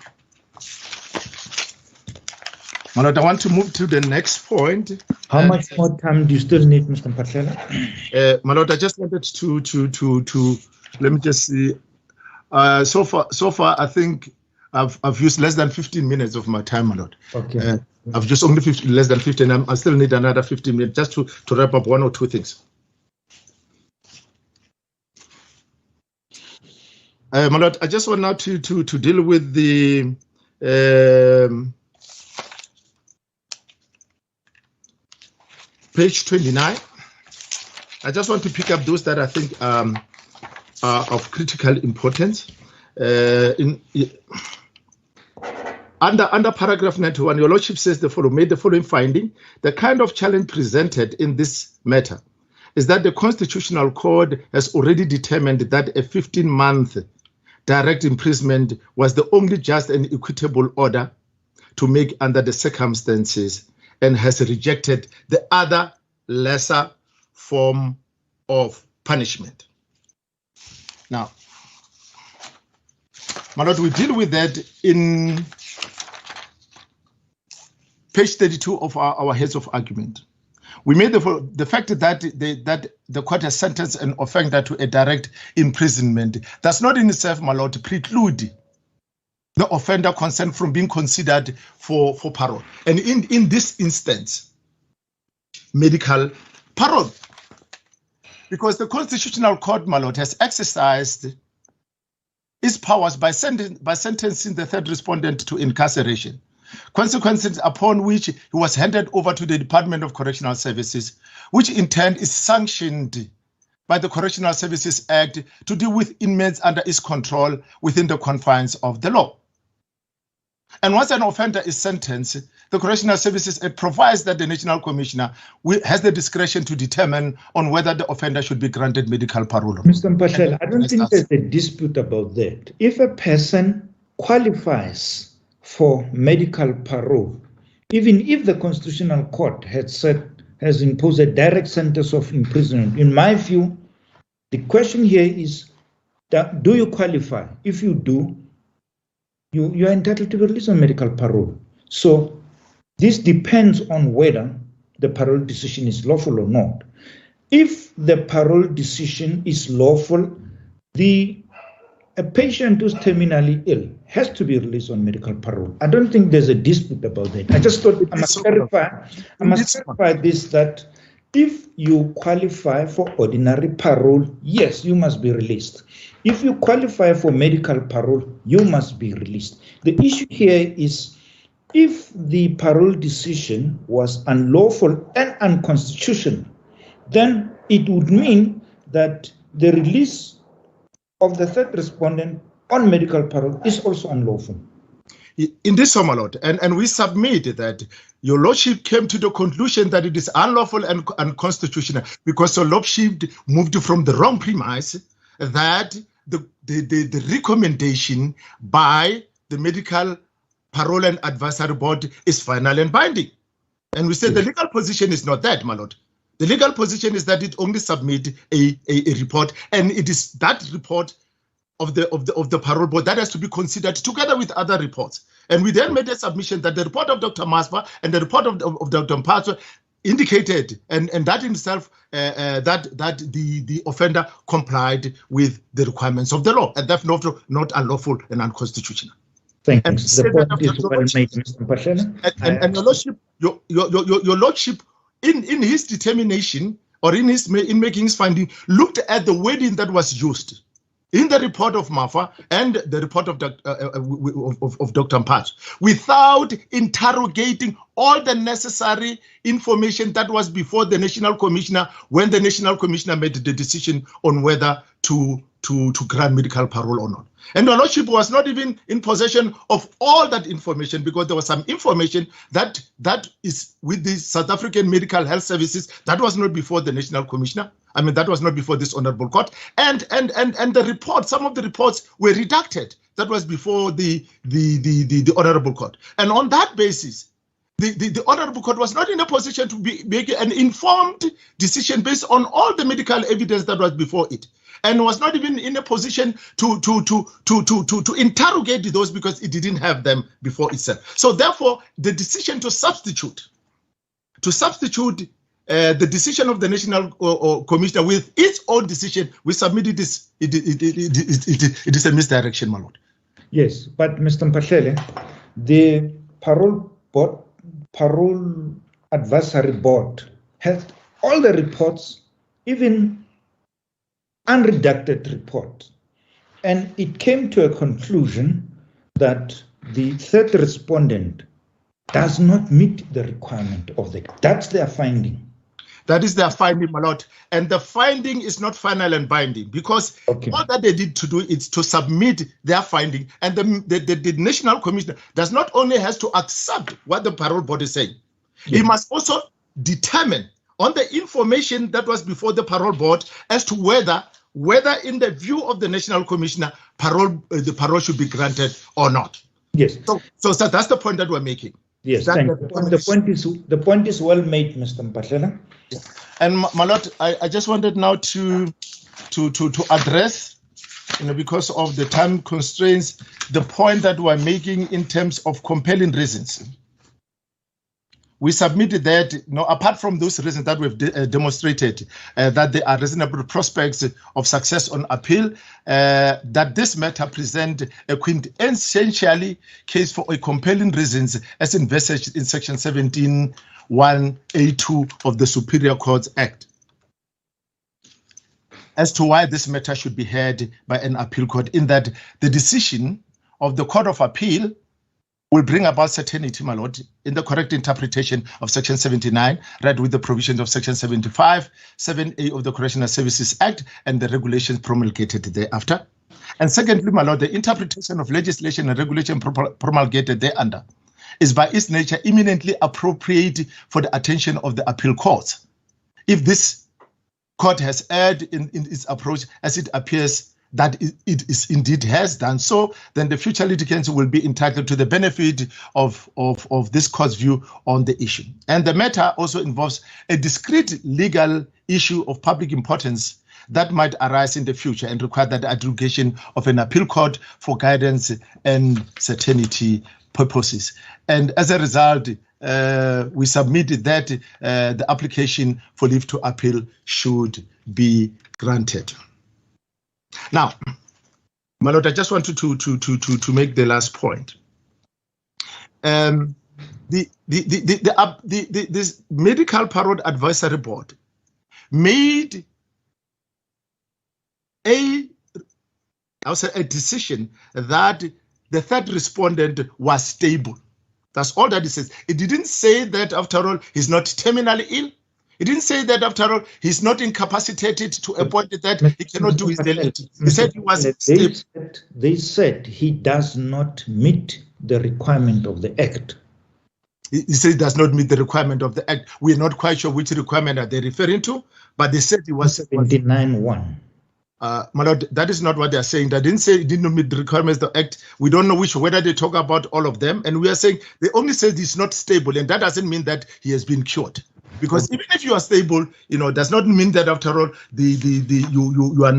My Lord, I want to move to the next point. How much more time do you still need, Mr. Mphahlele? My Lord, I just wanted to let me just see. So far, I think I've used less than 15 minutes of my time, my Lord. Okay. I've just only less than 15. I still need another 15 minutes just to wrap up one or two things. My Lord, I just want now to deal with the page 29. I just want to pick up those that I think are of critical importance. Under paragraph 91, your Lordship says made the following finding: the kind of challenge presented in this matter is that the Constitutional Court has already determined that a 15-month direct imprisonment was the only just and equitable order to make under the circumstances, and has rejected the other lesser form of punishment. Now, my Lord, we deal with that in page 32 of our heads of argument. We made the fact that the court has sentenced an offender to a direct imprisonment does not in itself, my Lord, preclude the offender concerned from being considered for parole. And in this instance, medical parole. Because the Constitutional Court, my Lord, has exercised its powers by sentencing the third respondent to incarceration, consequences upon which he was handed over to the Department of Correctional Services, which in turn is sanctioned by the Correctional Services Act to deal with inmates under its control within the confines of the law. And once an offender is sentenced, the Correctional Services Act provides that the National Commissioner has the discretion to determine on whether the offender should be granted medical parole. Mr. Mphahlele, I don't think there's a dispute about that. If a person qualifies for medical parole, even if the Constitutional Court has imposed a direct sentence of imprisonment, in my view, the question here is that do you qualify? If you do, you are entitled to be released on medical parole. So this depends on whether the parole decision is lawful or not. If the parole decision is lawful, a patient who's terminally ill has to be released on medical parole. I don't think there's a dispute about that. I just thought I must clarify this, that if you qualify for ordinary parole, yes, you must be released. If you qualify for medical parole, you must be released. The issue here is if the parole decision was unlawful and unconstitutional, then it would mean that the release of the third respondent on medical parole is also unlawful. In this, my Lord, and we submit that your Lordship came to the conclusion that it is unlawful and unconstitutional because your Lordship moved from the wrong premise that the recommendation by the Medical Parole and Advisory Board is final and binding. And we said the legal position is not that, my Lord. The legal position is that it only submit a report, and it is that report of the parole board that has to be considered together with other reports. And we then made a submission that the report of Dr. Maspa and the report of Dr. Mphahlele indicated, and that in itself, that the offender complied with the requirements of the law, and therefore not unlawful and unconstitutional. Thank you. The point is well made, Mr. Mphahlele. And your Lordship, your Lordship, in his determination or in making his finding, looked at the wording that was used in the report of Mafa and the report of Dr. Mphahlele, without interrogating all the necessary information that was before the National Commissioner when the National Commissioner made the decision on whether to grant medical parole or not. And the Lordship was not even in possession of all that information because there was some information that is with the South African Medical Health Services that was not before the National Commissioner. I mean, that was not before this Honorable Court. And the report, some of the reports were redacted. That was before the Honorable Court. And on that basis, the Honorable Court was not in a position to make an informed decision based on all the medical evidence that was before it. and was not even in a position to interrogate those because it didn't have them before itself. So therefore, the decision to substitute the decision of the National Commissioner with its own decision, we submitted this. It is a misdirection, my lord. Yes, but Mr. Mpahlele, the parole advisory board has all the reports, even unredacted reports, and it came to a conclusion that the third respondent does not meet the requirement of the. That's their finding. That is their finding, my lord. And the finding is not final and binding because all that they did to do is to submit their finding. And the National Commissioner does not only has to accept what the parole board is saying, he must also determine on the information that was before the parole board as to whether in the view of the National Commissioner, the parole should be granted or not. Yes. So that's the point that we're making. Yes, the point is well made, Mr. Mpahlele. And my lord, I just wanted now to address, because of the time constraints, the point that we're making in terms of compelling reasons. We submitted that, apart from those reasons that we've demonstrated, that there are reasonable prospects of success on appeal, that this matter presents a quintessentially case for a compelling reasons as envisaged in Section 17(1)(a)(2) of the Superior Courts Act, as to why this matter should be heard by an appeal court, in that the decision of the Court of Appeal will bring about certainty, my lord, in the correct interpretation of Section 79, right, with the provisions of Section 75, 7A of the Correctional Services Act and the regulations promulgated thereafter. And secondly, my lord, the interpretation of legislation and regulation promulgated thereunder is by its nature eminently appropriate for the attention of the appeal courts. If this court has erred in its approach, as it appears that it is indeed has done so, then the future litigants will be entitled to the benefit of this court's view on the issue. And the matter also involves a discrete legal issue of public importance that might arise in the future and require that aggregation of an appeal court for guidance and certainty purposes. And as a result, we submitted that the application for leave to appeal should be granted. Now, my lord, I just wanted to make the last point. This Medical Parole Advisory Board made a decision that the third respondent was stable. That's all that it says. It didn't say that, after all, he's not terminally ill. He didn't say that, after all, he's not incapacitated to a point that he cannot do his daily duty. He said he was stable. They said he does not meet the requirement of the Act. He said he does not meet the requirement of the Act. We're not quite sure which requirement are they referring to, but they said he was 79(1). My lord, that is not what they are saying. They didn't say he didn't meet the requirements of the Act. We don't know whether they talk about all of them. And we are saying they only said he's not stable, and that doesn't mean that he has been cured. Because even if you are stable, does not mean that, after all, you are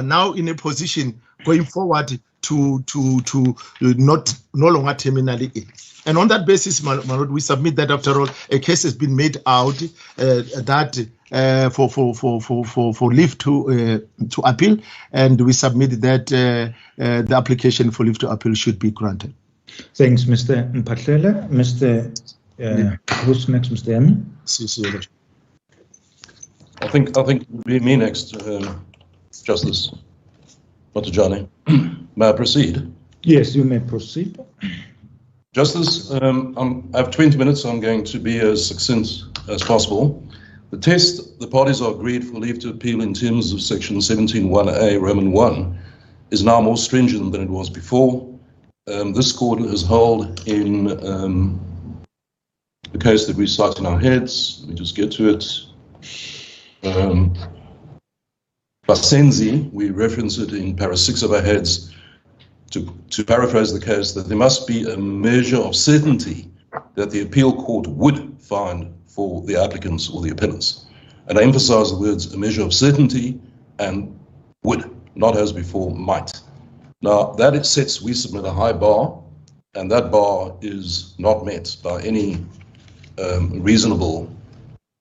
now in a position going forward to no longer terminally ill. And on that basis, my lord, we submit that, after all, a case has been made out that for leave to appeal, and we submit that the application for leave to appeal should be granted. Thanks, Mr. Mpahlele. Who's next, Mr. Yami? I think me next, Justice Matajane. May I proceed? Yes, you may proceed. Justice, I have 20 minutes. So I'm going to be as succinct as possible. The test the parties are agreed for leave to appeal in terms of Section 17(1)(a) Roman 1 is now more stringent than it was before. This court has held in the case that we cite in our heads. Let me just get to it. Basenzi, we reference it in para 6 of our heads to paraphrase the case, that there must be a measure of certainty that the appeal court would find for the applicants or the appellants. And I emphasize the words a measure of certainty and would, not as before, might. Now, that it sets, we submit a high bar, and that bar is not met by any reasonable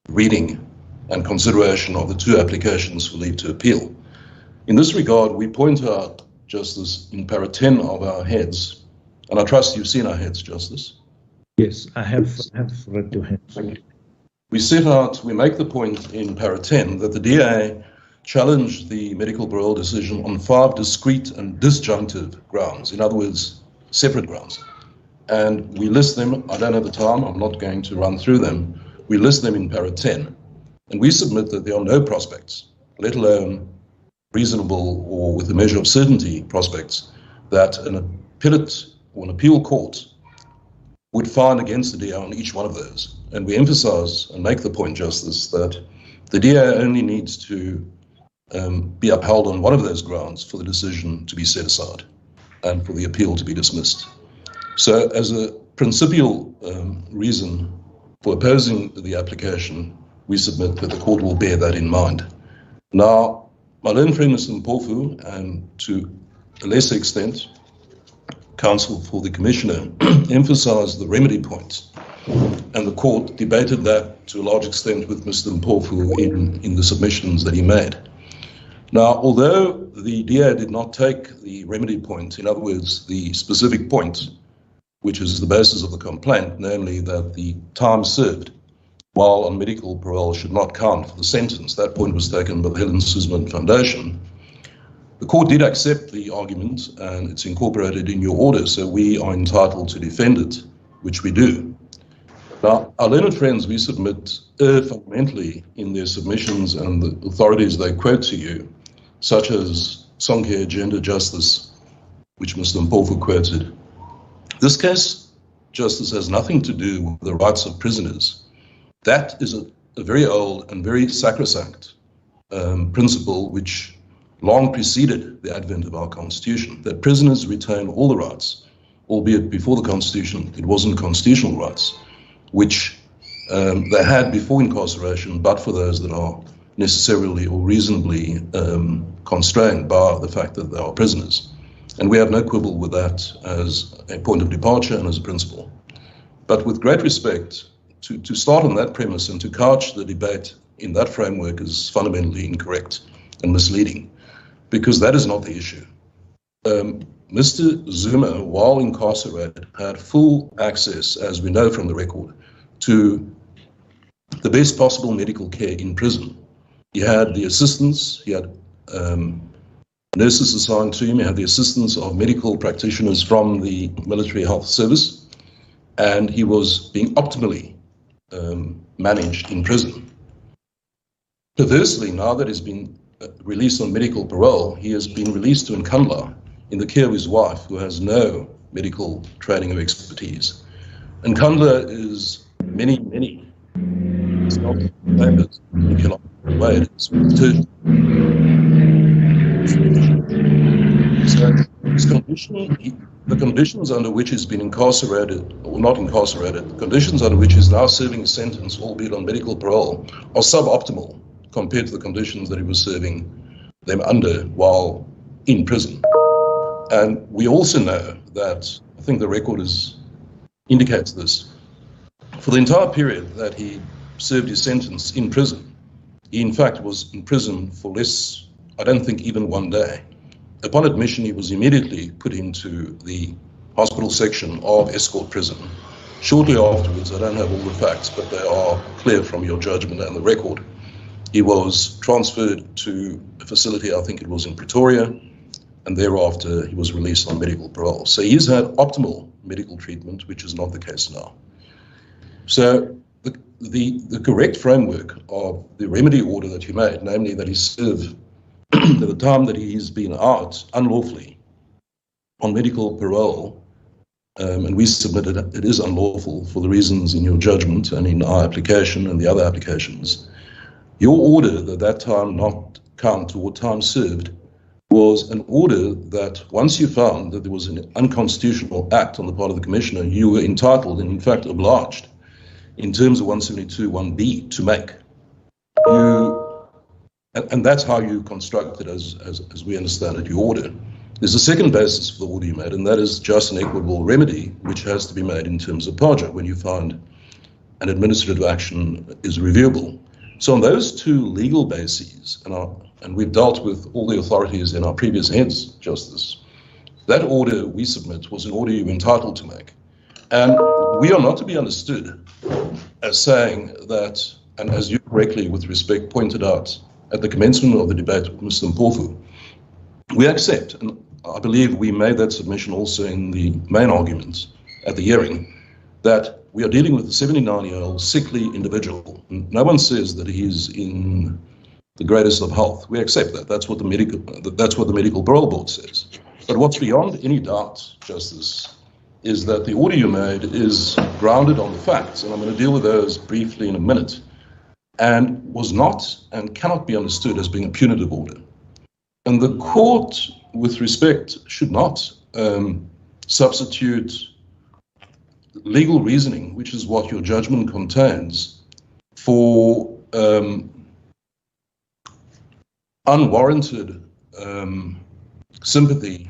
reading and consideration of the two applications for leave to appeal. In this regard, we point out, Justice, in para 10 of our heads, and I trust you've seen our heads, Justice. Yes, I have read your heads. Thank you. We make the point in para 10 that the DA challenged the medical parole decision on 5 discrete and disjunctive grounds, in other words, separate grounds. And we list them. I don't have the time, I'm not going to run through them. We list them in para 10. And we submit that there are no prospects, let alone reasonable or with a measure of certainty prospects, that an appellate or an appeal court would find against the DA on each one of those. And we emphasize and make the point, Justice, that the DA only needs to be upheld on one of those grounds for the decision to be set aside and for the appeal to be dismissed. So as a principal reason for opposing the application, we submit that the court will bear that in mind. Now, my learned friend Mr. Mpofu, and to a lesser extent, counsel for the Commissioner, emphasized the remedy point, and the court debated that to a large extent with Mr. Mpofu in the submissions that he made. Now, although the DA did not take the remedy point, in other words, the specific point, which is the basis of the complaint, namely that the time served while on medical parole should not count for the sentence, that point was taken by the Helen Suzman Foundation. The court did accept the argument, and it's incorporated in your order, so we are entitled to defend it, which we do. Now, our learned friends, we submit fundamentally in their submissions and the authorities they quote to you, such as Sonke Gender Justice, which Mr. Mpofu quoted. This case, Justice, has nothing to do with the rights of prisoners. That is a very old and very sacrosanct principle which long preceded the advent of our Constitution, that prisoners retain all the rights, albeit before the Constitution it wasn't constitutional rights, which they had before incarceration, but for those that are necessarily or reasonably constrained by the fact that they are prisoners. And we have no quibble with that as a point of departure and as a principle. But with great respect, to start on that premise and to couch the debate in that framework is fundamentally incorrect and misleading, because that is not the issue. Mr. Zuma, while incarcerated, had full access, as we know from the record, to the best possible medical care in prison. He had the assistance, he had nurses assigned to him, he had the assistance of medical practitioners from the Military Health Service, and he was being optimally managed in prison. Perversely, now that he's been released on medical parole, he has been released to Nkandla in the care of his wife, who has no medical training or expertise. Nkandla is many, it's not famous way, it's so his condition, the conditions under which he's been incarcerated, or not incarcerated, the conditions under which he's now serving a sentence, albeit on medical parole, are suboptimal compared to the conditions that he was serving them under while in prison. And we also know that, I think the record indicates this, for the entire period that he served his sentence in prison, he in fact was in prison for less, I don't think even one day. Upon admission, he was immediately put into the hospital section of Escort Prison. Shortly afterwards, I don't have all the facts, but they are clear from your judgment and the record, he was transferred to a facility, I think it was in Pretoria, and thereafter he was released on medical parole. So he's had optimal medical treatment, which is not the case now. So the correct framework of the remedy order that you made, namely that he served at the time that he's been out unlawfully on medical parole, and we submitted it is unlawful for the reasons in your judgment and in our application and the other applications. Your order that time not count toward time served was an order that once you found that there was an unconstitutional act on the part of the Commissioner, you were entitled and in fact obliged in terms of 172(1)(b to make. You And that's how you construct it as we understand it, your order. There's a second basis for the order you made, and that is just and equitable remedy, which has to be made in terms of PAJA when you find an administrative action is reviewable. So on those two legal bases, and we've dealt with all the authorities in our previous heads, Justice, that order we submit was an order you were entitled to make. And we are not to be understood as saying that, and as you correctly with respect pointed out at the commencement of the debate with Mr. Mpofu, we accept, and I believe we made that submission also in the main argument at the hearing, that we are dealing with a 79-year-old sickly individual. No one says that he is in the greatest of health. We accept that. That's what the medical parole board says. But what's beyond any doubt, Justice, is that the order you made is grounded on the facts, and I'm going to deal with those briefly in a minute, and was not and cannot be understood as being a punitive order. And the court, with respect, should not substitute legal reasoning, which is what your judgment contains, for unwarranted sympathy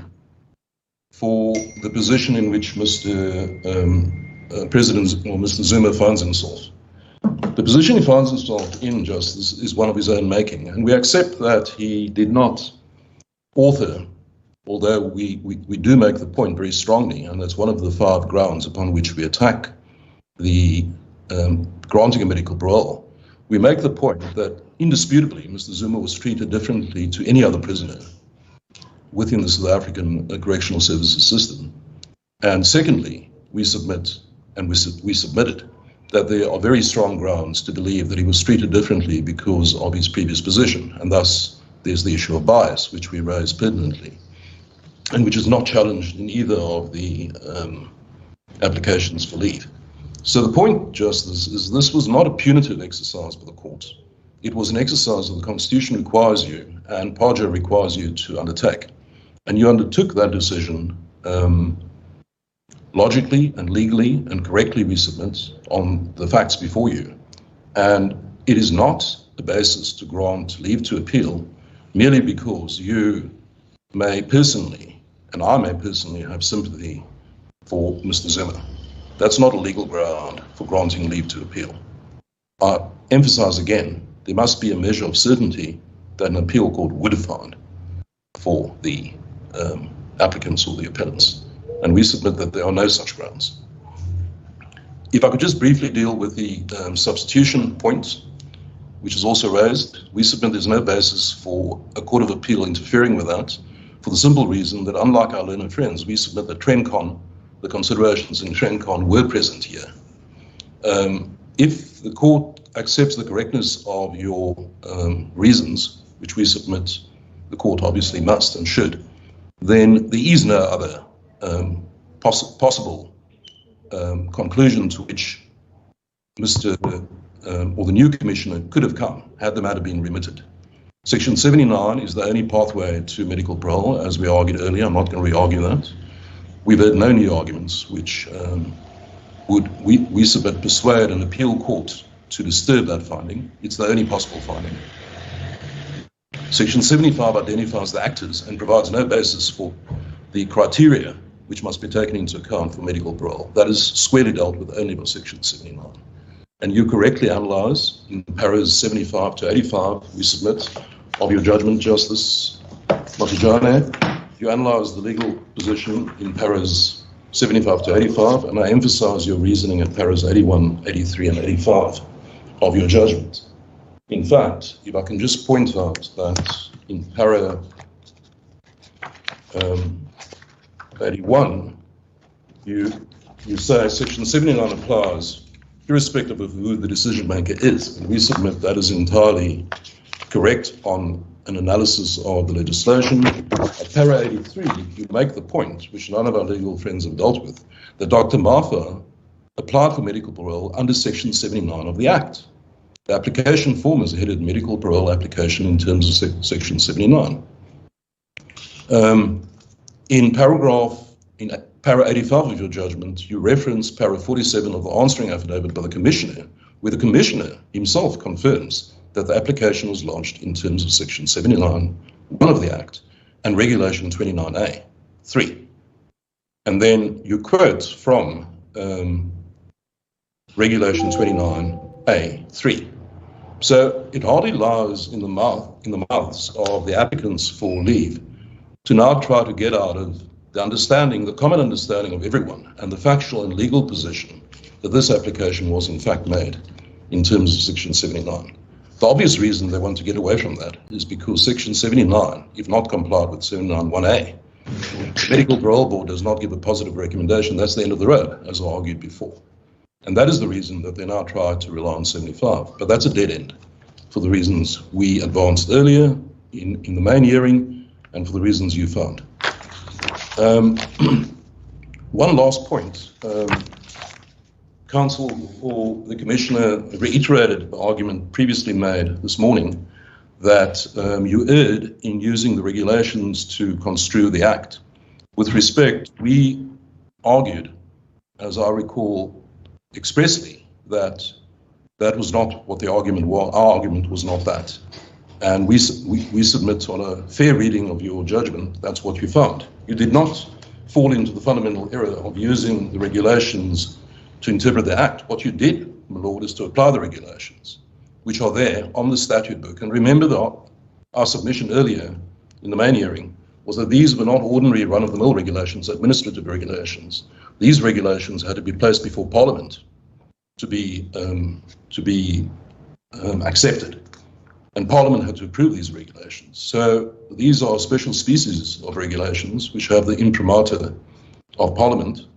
for the position in which Mr. President or Mr. Zuma finds himself. The position he finds himself in, Justice, is one of his own making, and we accept that he did not author, although we do make the point very strongly, and that's one of the 5 grounds upon which we attack the granting of medical parole. We make the point that indisputably Mr. Zuma was treated differently to any other prisoner within the South African Correctional Services system. And secondly, we submit, and we submitted, that there are very strong grounds to believe that he was treated differently because of his previous position, and thus there's the issue of bias, which we raise pertinently, and which is not challenged in either of the applications for leave. So the point, Justice, is this was not a punitive exercise for the court. It was an exercise that the Constitution requires you, and PAJA requires you to undertake. And you undertook that decision logically and legally and correctly, we submit, on the facts before you. And it is not a basis to grant leave to appeal merely because you may personally, and I may personally, have sympathy for Mr. Zuma. That's not a legal ground for granting leave to appeal. I emphasize again, there must be a measure of certainty that an appeal court would have found for the applicants or the appellants. And we submit that there are no such grounds. If I could just briefly deal with the substitution point, which is also raised, we submit there's no basis for a court of appeal interfering with that, for the simple reason that, unlike our learned friends, we submit that TRENCON, the considerations in TRENCON, were present here. If the court accepts the correctness of your reasons, which we submit the court obviously must and should, then there is no other possible conclusion to which Mr. or the new commissioner could have come had the matter been remitted. Section 79 is the only pathway to medical parole, as we argued earlier. I'm not going to re-argue that. We've heard no new arguments which we submit persuade an appeal court to disturb that finding. It's the only possible finding. Section 75 identifies the actors and provides no basis for the criteria which must be taken into account for medical parole. That is squarely dealt with only by Section 79. And you correctly analyse in paras 75 to 85, we submit, of your judgment, Justice Matajane, you analyse the legal position in paras 75 to 85, and I emphasise your reasoning at paras 81, 83, and 85 of your judgment. In fact, if I can just point out that in para 81, you say Section 79 applies irrespective of who the decision maker is, and we submit that is entirely correct on an analysis of the legislation. At para 83, you make the point, which none of our legal friends have dealt with, that Dr. Martha applied for medical parole under Section 79 of the Act. The application form is headed medical parole application in terms of Section 79. In para 85 of your judgment, you reference para 47 of the answering affidavit by the Commissioner, where the Commissioner himself confirms that the application was launched in terms of Section 79, 1 of the Act, and Regulation 29A, 3. And then you quote from Regulation 29A, 3. So it hardly lies in the mouths of the applicants for leave to now try to get out of the understanding, the common understanding of everyone, and the factual and legal position that this application was in fact made in terms of Section 79. The obvious reason they want to get away from that is because Section 79, if not complied with 79(1)(a), the Medical Parole Board does not give a positive recommendation. That's the end of the road, as I argued before. And that is the reason that they now try to rely on 75. But that's a dead end for the reasons we advanced earlier in the main hearing and for the reasons you found. One last point. Counsel or the Commissioner reiterated the argument previously made this morning that you erred in using the regulations to construe the Act. With respect, we argued, as I recall expressly, that that was not what the argument was. Our argument was not that. And we submit on a fair reading of your judgment, that's what you found. You did not fall into the fundamental error of using the regulations to interpret the Act. What you did, my Lord, is to apply the regulations, which are there on the statute book. And remember that our submission earlier in the main hearing was that these were not ordinary run-of-the-mill regulations, administrative regulations. These regulations had to be placed before Parliament to be accepted. And Parliament had to approve these regulations. So these are special species of regulations which have the imprimatur of Parliament.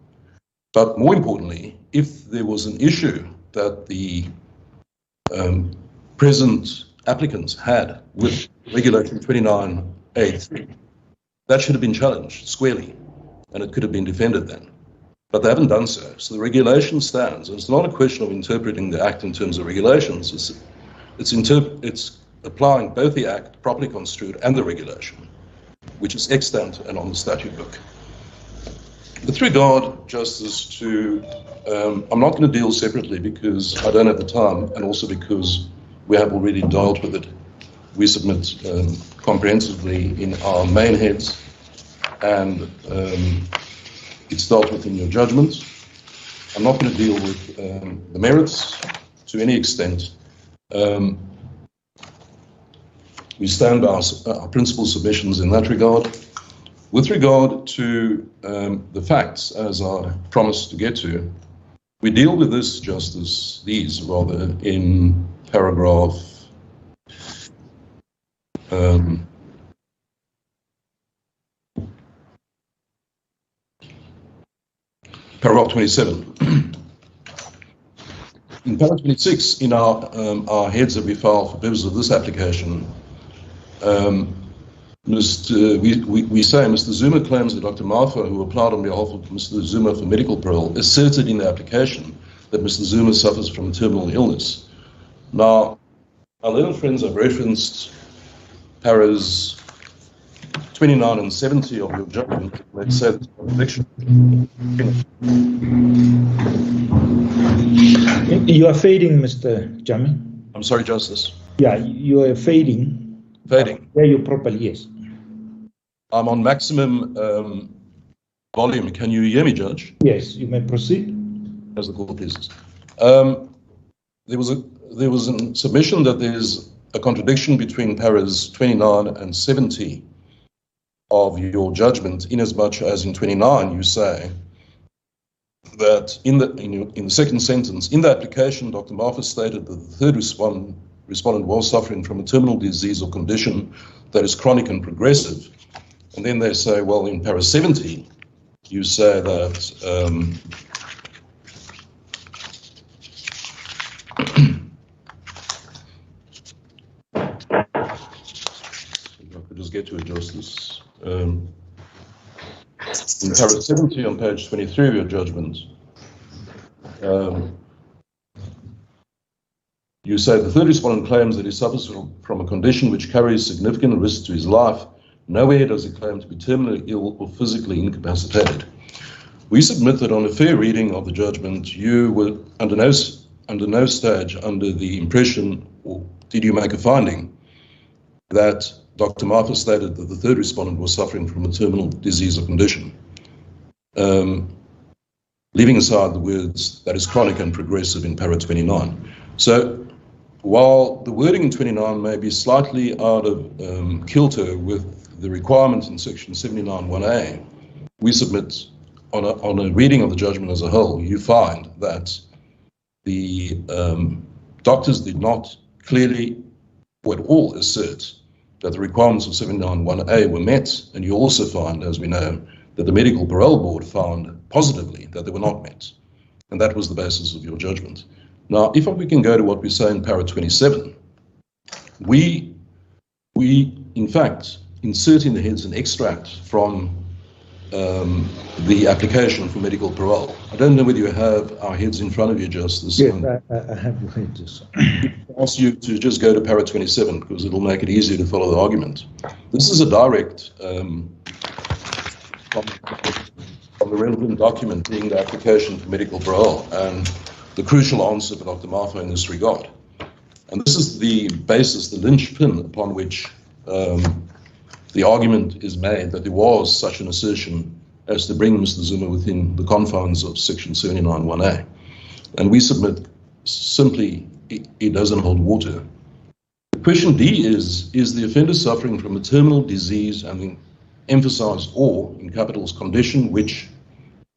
But more importantly, if there was an issue that the present applicants had with Regulation 29A3, that should have been challenged squarely, and it could have been defended then. But they haven't done so. So the regulation stands, and it's not a question of interpreting the Act in terms of regulations. It's applying both the Act, properly construed, and the regulation, which is extant and on the statute book. With regard, Justice, to, I'm not going to deal separately because I don't have the time, and also because we have already dealt with it. We submit comprehensively in our main heads, and it's dealt with in your judgment. I'm not going to deal with the merits to any extent. We stand by our principal submissions in that regard. With regard to the facts, as I promised to get to, we deal with this, Justice, in paragraph paragraph 27. In paragraph 26, in our heads that we filed for purposes of this application, we say Mr. Zuma claims that Dr. Mafa, who applied on behalf of Mr. Zuma for medical parole, asserted in the application that Mr. Zuma suffers from a terminal illness. Now, our learned friends have referenced paras 29 and 70 of your judgment. Let's say the contradiction. You are fading, Mr. Jami. I'm sorry, Justice. Yeah, you are fading. Fading. Hear you properly, yes. I'm on maximum volume. Can you hear me, Judge? Yes, you may proceed. As the court pleases. There was a submission that there's a contradiction between paras 29 and 70 of your judgment, inasmuch as in 29 you say that in the second sentence, in the application, Dr. Mafa stated that the third respondent was suffering from a terminal disease or condition that is chronic and progressive. And then they say, well, in para 70, you say that if I could just get to it, Justice. In para 70 on page 23 of your judgment, you say the third respondent claims that he suffers from a condition which carries significant risk to his life. Nowhere does he claim to be terminally ill or physically incapacitated. We submit that on a fair reading of the judgment, you were under no stage under the impression, or did you make a finding that Dr. Martha stated that the third respondent was suffering from a terminal disease or condition, leaving aside the words that is chronic and progressive in para 29. So while the wording in 29 may be slightly out of kilter with the requirements in section 79(1)(a), we submit on a reading of the judgment as a whole, you find that the doctors did not clearly or at all assert that the requirements of 79(1)(a) were met, and you also find, as we know, that the Medical Parole Board found positively that they were not met, and that was the basis of your judgment. Now, if we can go to what we say in para 27, we in fact insert in the heads an extract from the application for medical parole. I don't know whether you have our heads in front of you, Justice. Yes, I have your heads. I ask you to just go to para 27 because it'll make it easier to follow the argument. This is a direct from the relevant document being the application for medical parole and the crucial answer for Dr. Martha in this regard. And this is the basis, the linchpin upon which the argument is made that there was such an assertion as to bring Mr. Zuma within the confines of section 79(1)(a). And we submit simply it doesn't hold water. Question D is the offender suffering from a terminal disease and emphasize or, in capitals, condition which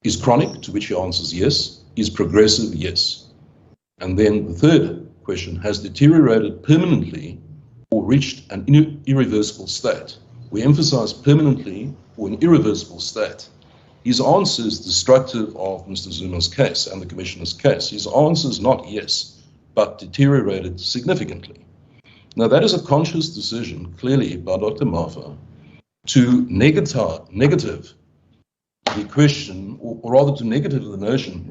is chronic, to which he answers yes, is progressive, yes. And then the third question, has deteriorated permanently or reached an irreversible state. We emphasize permanently or an irreversible state. His answer is destructive of Mr. Zuma's case and the Commissioner's case. His answer is not yes, but deteriorated significantly. Now that is a conscious decision, clearly, by Dr. Martha to negative the question, or rather to negative the notion,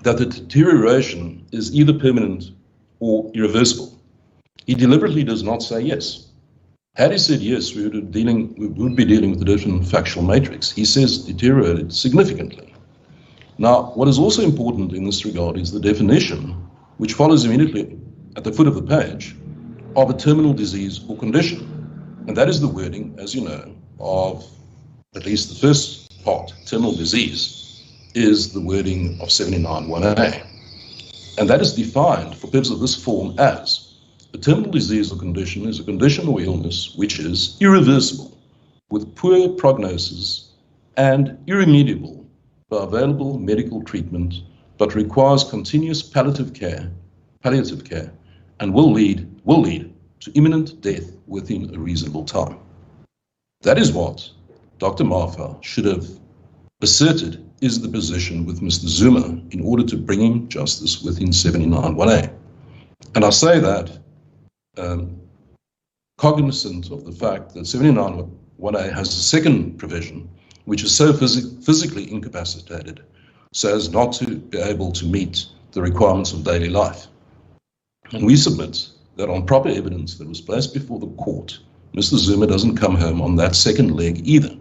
that the deterioration is either permanent or irreversible. He deliberately does not say yes. Had he said yes, we would be dealing with a different factual matrix. He says deteriorated significantly. Now, what is also important in this regard is the definition, which follows immediately at the foot of the page, of a terminal disease or condition. And that is the wording, as you know, of at least the first part, terminal disease, is the wording of 79(1)(a). And that is defined for purposes of this form as a terminal disease or condition is a condition or illness which is irreversible, with poor prognosis and irremediable by available medical treatment, but requires continuous palliative care, and will lead to imminent death within a reasonable time. That is what Dr. Martha should have asserted is the position with Mr. Zuma in order to bring him justice within 79(1)(a). And I say that cognizant of the fact that 79(1)(a) has a second provision which is so physically incapacitated so as not to be able to meet the requirements of daily life. And we submit that on proper evidence that was placed before the court, Mr. Zuma doesn't come home on that second leg either,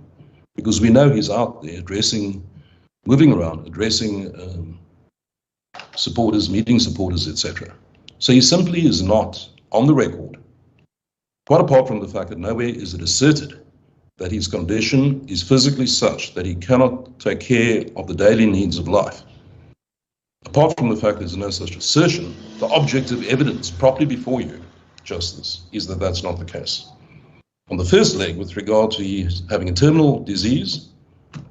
because we know he's out there moving around, addressing supporters, meeting supporters, etc. So he simply is not on the record, quite apart from the fact that nowhere is it asserted that his condition is physically such that he cannot take care of the daily needs of life. Apart from the fact there's no such assertion, the objective evidence properly before you, Justice, is that that's not the case. On the first leg, with regard to having a terminal disease,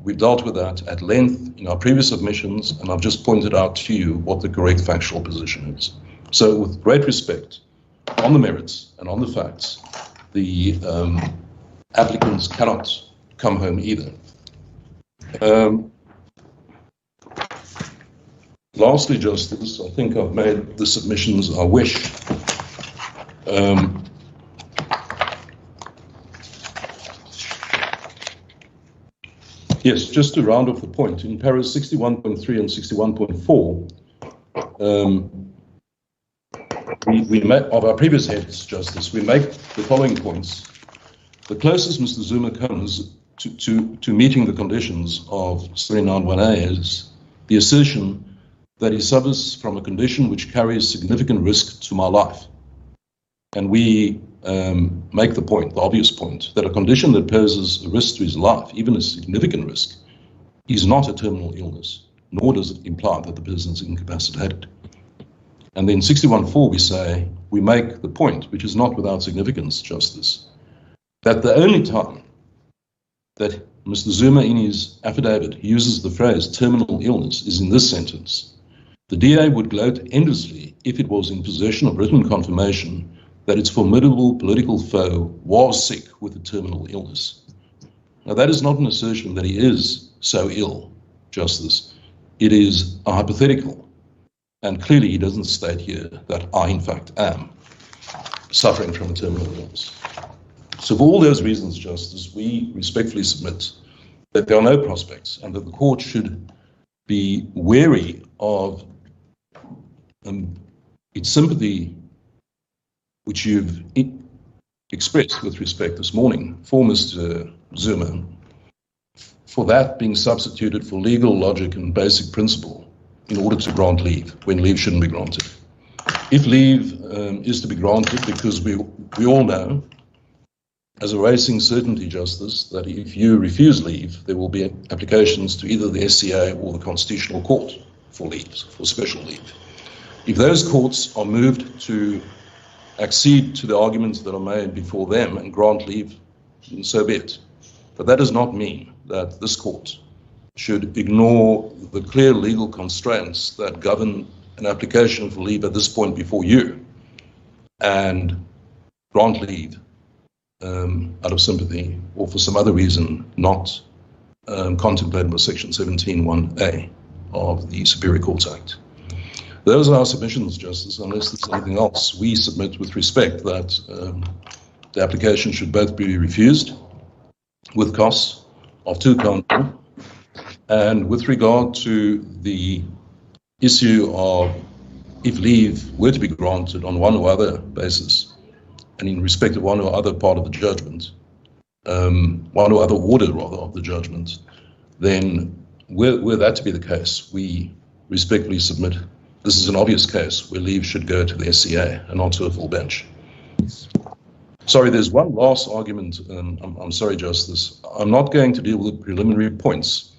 we've dealt with that at length in our previous submissions, and I've just pointed out to you what the correct factual position is. So with great respect, on the merits and on the facts, the applicants cannot come home either. Lastly, Justice, I think I've made the submissions I wish. Yes, just to round off the point, in paras 61.3 and 61.4, of our previous heads, Justice, we make the following points. The closest Mr. Zuma comes to meeting the conditions of 79(1)(a) is the assertion that he suffers from a condition which carries significant risk to my life. And we make the point, the obvious point, that a condition that poses a risk to his life, even a significant risk, is not a terminal illness, nor does it imply that the person is incapacitated. And then 61.4, we say, we make the point, which is not without significance, Justice, that the only time that Mr. Zuma in his affidavit uses the phrase terminal illness is in this sentence. The DA would gloat endlessly if it was in possession of written confirmation that its formidable political foe was sick with a terminal illness. Now, that is not an assertion that he is so ill, Justice. It is a hypothetical. And clearly he doesn't state here that I, in fact, am suffering from a terminal illness. So for all those reasons, Justice, we respectfully submit that there are no prospects and that the court should be wary of its sympathy, which you've expressed with respect this morning for Mr. Zuma, for that being substituted for legal logic and basic principle in order to grant leave when leave shouldn't be granted. If leave is to be granted, because we all know, as a racing certainty, Justice, that if you refuse leave, there will be applications to either the SCA or the Constitutional Court for leaves, for special leave. If those courts are moved to accede to the arguments that are made before them and grant leave, so be it. But that does not mean that this court should ignore the clear legal constraints that govern an application for leave at this point before you and grant leave out of sympathy or for some other reason not contemplated by Section 17(1)A of the Superior Courts Act. Those are our submissions, Justice. Unless there's anything else, we submit with respect that the application should both be refused with costs of £2. And with regard to the issue of if leave were to be granted on one or other basis, and in respect of one or other part of the judgment, one or other order rather of the judgment, then were that to be the case, we respectfully submit this is an obvious case where leave should go to the SCA and not to a full bench. Sorry, there's one last argument. I'm sorry, Justice. I'm not going to deal with the preliminary points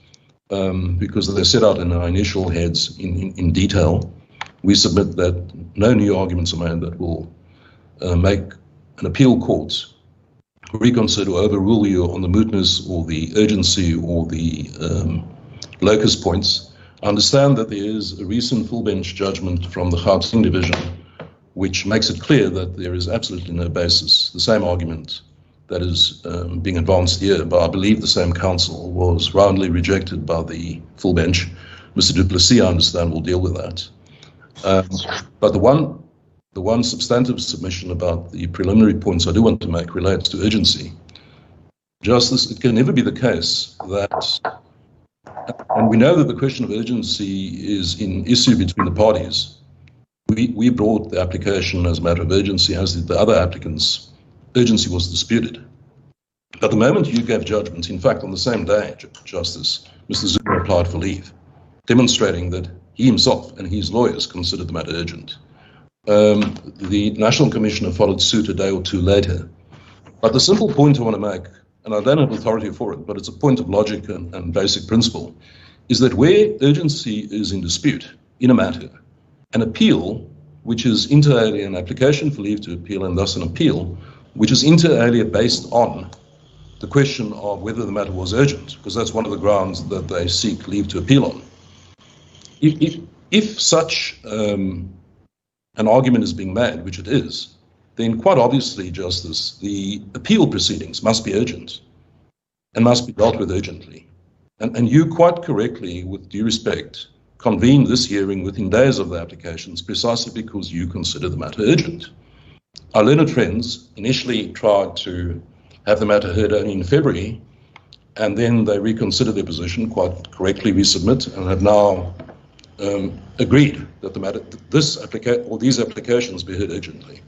because they're set out in our initial heads in detail. We submit that no new arguments are made that will make an appeal court reconsider or overrule you on the mootness or the urgency or the locus points. I understand that there is a recent full bench judgment from the Gauteng division which makes it clear that there is absolutely no basis. The same argument that is being advanced here by, I believe, the same counsel was roundly rejected by the full bench. Mr. du Plessis, I understand, will deal with that. But the one substantive submission about the preliminary points I do want to make relates to urgency. Justice, it can never be the case that, and we know that the question of urgency is in issue between the parties. We brought the application as a matter of urgency, as did the other applicants. Urgency was disputed. But the moment you gave judgment, in fact, on the same day, Justice, Mr. Zuma applied for leave, demonstrating that he himself and his lawyers considered the matter urgent. The National Commissioner followed suit a day or two later. But the simple point I want to make, and I don't have authority for it, but it's a point of logic and basic principle, is that where urgency is in dispute in a matter, an appeal, which is inter alia an application for leave to appeal, and thus an appeal, which is inter alia based on the question of whether the matter was urgent, because that's one of the grounds that they seek leave to appeal on. If such an argument is being made, which it is, then quite obviously, Justice, the appeal proceedings must be urgent and must be dealt with urgently. And you quite correctly, with due respect, convened this hearing within days of the applications precisely because you consider the matter urgent. Our learned friends initially tried to have the matter heard only in February, and then they reconsidered their position, quite correctly we submit, and have now agreed that the matter, these applications be heard urgently.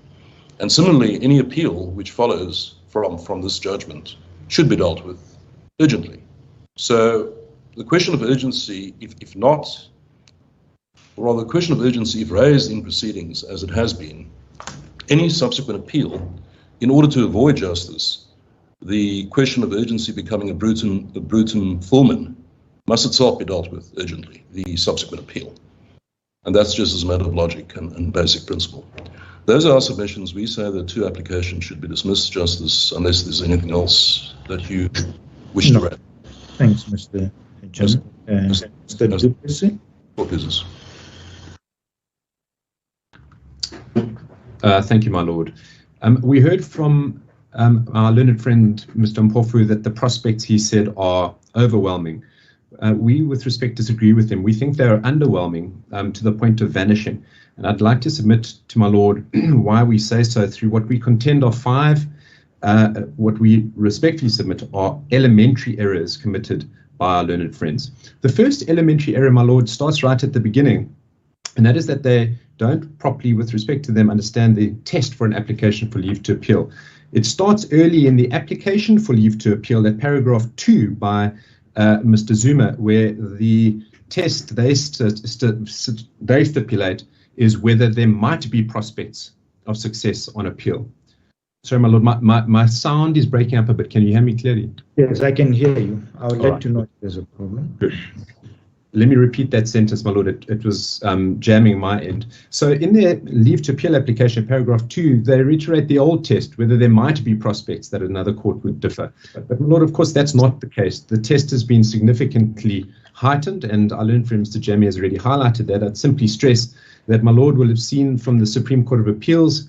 And similarly, any appeal which follows from this judgment should be dealt with urgently. So the question of urgency, if not or rather the question of urgency, if raised in proceedings as it has been, any subsequent appeal, in order to avoid justice, the question of urgency becoming a brutum fulmen must itself be dealt with urgently, the subsequent appeal. And that's just as a matter of logic and basic principle. Those are our submissions. We say that 2 applications should be dismissed, Justice, unless there's anything else that you wish to add. Thanks, Mr. Chairman. Mr. Duplessis? For business. Thank you, my lord. We heard from our learned friend, Mr. Mpofu, that the prospects, he said, are overwhelming. We, with respect, disagree with him. We think they are underwhelming to the point of vanishing. And I'd like to submit to my lord why we say so through what we contend are 5, what we respectfully submit are elementary errors committed by our learned friends. The first elementary error, my lord, starts right at the beginning, and that is that they don't properly, with respect to them, understand the test for an application for leave to appeal. It starts early in the application for leave to appeal at paragraph 2 by Mr. Zuma, where the test they stipulate is whether there might be prospects of success on appeal. Sorry, my lord, my sound is breaking up a bit. Can you hear me clearly? Yes, I can hear you. I would All like to know if there's a problem. Good. Let me repeat that sentence, my lord. It was jamming my end. So in their leave to appeal application, paragraph 2, they reiterate the old test, whether there might be prospects that another court would differ. But, my lord, of course, that's not the case. The test has been significantly heightened, and I learned from Mr. Jamie has already highlighted that. I'd simply stress that my lord will have seen from the Supreme Court of Appeals